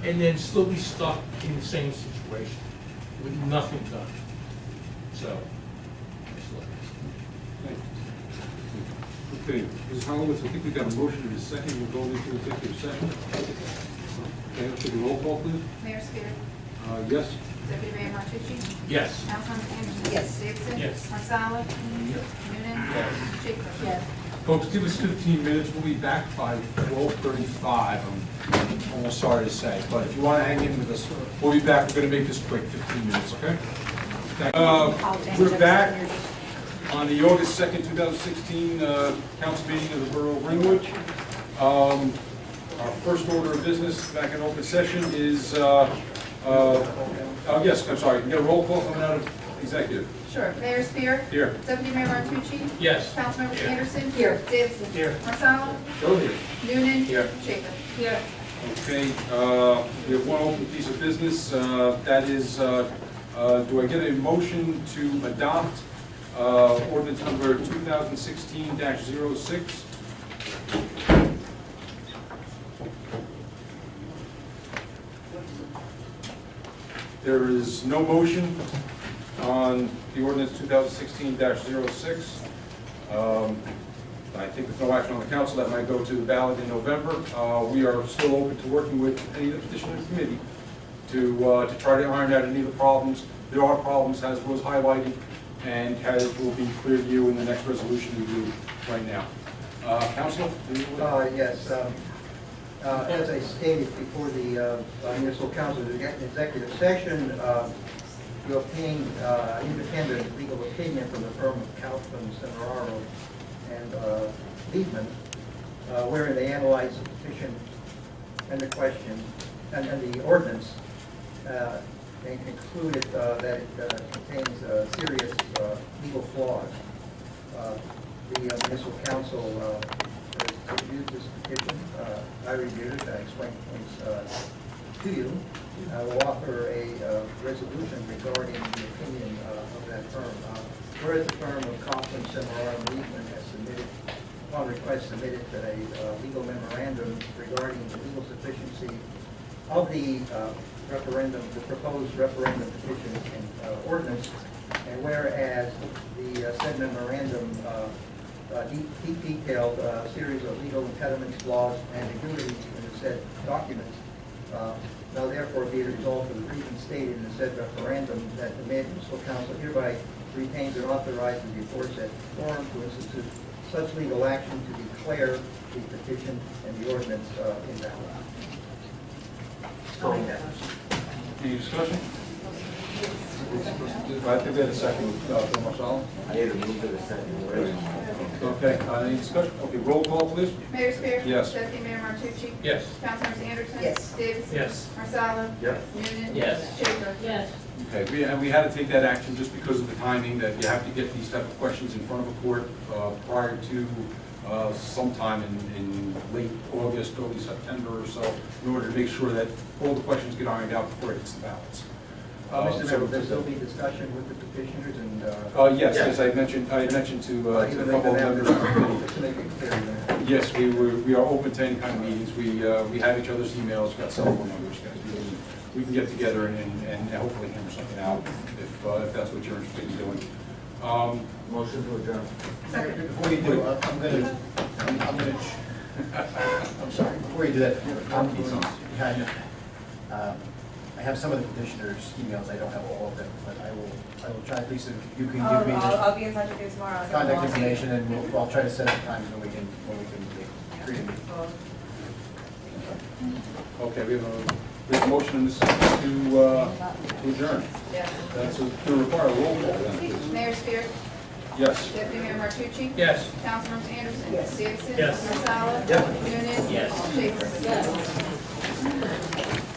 and then still be stuck in the same situation with nothing done. So, that's what it is. Okay, Ms. Holowitz, I think we got a motion in a second, we'll go into executive session. Okay, I'll take a roll call, please. Mayor Spirit. Yes? Deputy Mayor Martucci. Yes. Councilmember Anderson. Yes. Davidson. Yes. Marsala. Yes. Noonan. Schaefer. Yes. Folks, give us 15 minutes, we'll be back by 12:35, I'm almost sorry to say, but if you want to hang in with us, we'll be back, we're going to make this quick, 15 minutes, okay? We're back on the August 2nd, 2016 council meeting of the Borough of Ringwood. Our first order of business back in open session is, yes, I'm sorry, you get a roll call coming out of executive. Sure. Mayor Spirit. Here. Deputy Mayor Martucci. Yes. Councilmember Here. Anderson. Here. Davidson. Here. Marsala. Go here. Noonan. Here. Schaefer. Here. Okay, we have one open piece of business, that is, do I get a motion to adopt ordinance number 2016-06? There is no motion on the ordinance 2016-06. I think with no action on the council, that might go to the ballot in November. We are still open to working with any of the petitioning committee to try to iron out any of the problems. There are problems, as was highlighted, and as will be clear to you in the next resolution we do right now. Council? Yes. As I stated before the municipal council, the executive session, you obtained independent legal opinion from the firm of Kaufman, Semeraro, and Liebman, wherein they analyzed the petition and the question and the ordinance, and concluded that it contains serious legal flaws. The municipal council reviewed this petition. I reviewed it. I explained things to you. I will offer a resolution regarding the opinion of that firm. Whereas the firm of Kaufman, Semeraro, and Liebman has submitted, upon request, submitted a legal memorandum regarding the legal sufficiency of the referendum, the proposed referendum petition and ordinance, and whereas the said memorandum detailed a series of legal impediments, flaws, and ambiguities in the said documents, now therefore be it resolved for the reasons stated in the said referendum that the municipal council hereby retains and authorizes the aforesaid forum to institute such legal action to declare the petition and the ordinance invalid. Any discussion? I think we had a second, Bill Marsala. I either moved it or second. Okay, any discussion? Okay, roll call, please. Mayor Spirit. Yes. Deputy Mayor Martucci. Yes. Councilmembers Anderson. Yes. Davidson. Yes. Marsala. Yes. Noonan. Yes. Schaefer. Yes. Okay, and we had to take that action just because of the timing, that you have to get these type of questions in front of a court prior to sometime in late August, early September or so, in order to make sure that all the questions get ironed out before it hits the ballots. Mr. Mayor, will there still be discussion with the petitioners and? Yes, as I mentioned to a couple of members of the committee. To make it clear. Yes, we are open to any kind of meetings. We have each other's emails, got several numbers, guys. We can get together and hopefully hammer something out if that's what you're interested in doing. Motion to adjourn. Before you do, I'm sorry, before you do that, I have some of the petitioners' emails, I don't have all of them, but I will try, at least if you can give me I'll the be in touch with you tomorrow. I'll send contact along. information, and I'll try to set up times when we can agree to meet. Okay, we have a motion in the second to adjourn. Yeah. That's to require a roll call then, please. Mayor Spirit. Yes. Deputy Mayor Martucci. Yes. Councilmembers Anderson. Yes. Davidson. Yes. Marsala. Yes. Noonan. Yes. Schaefer. Yes.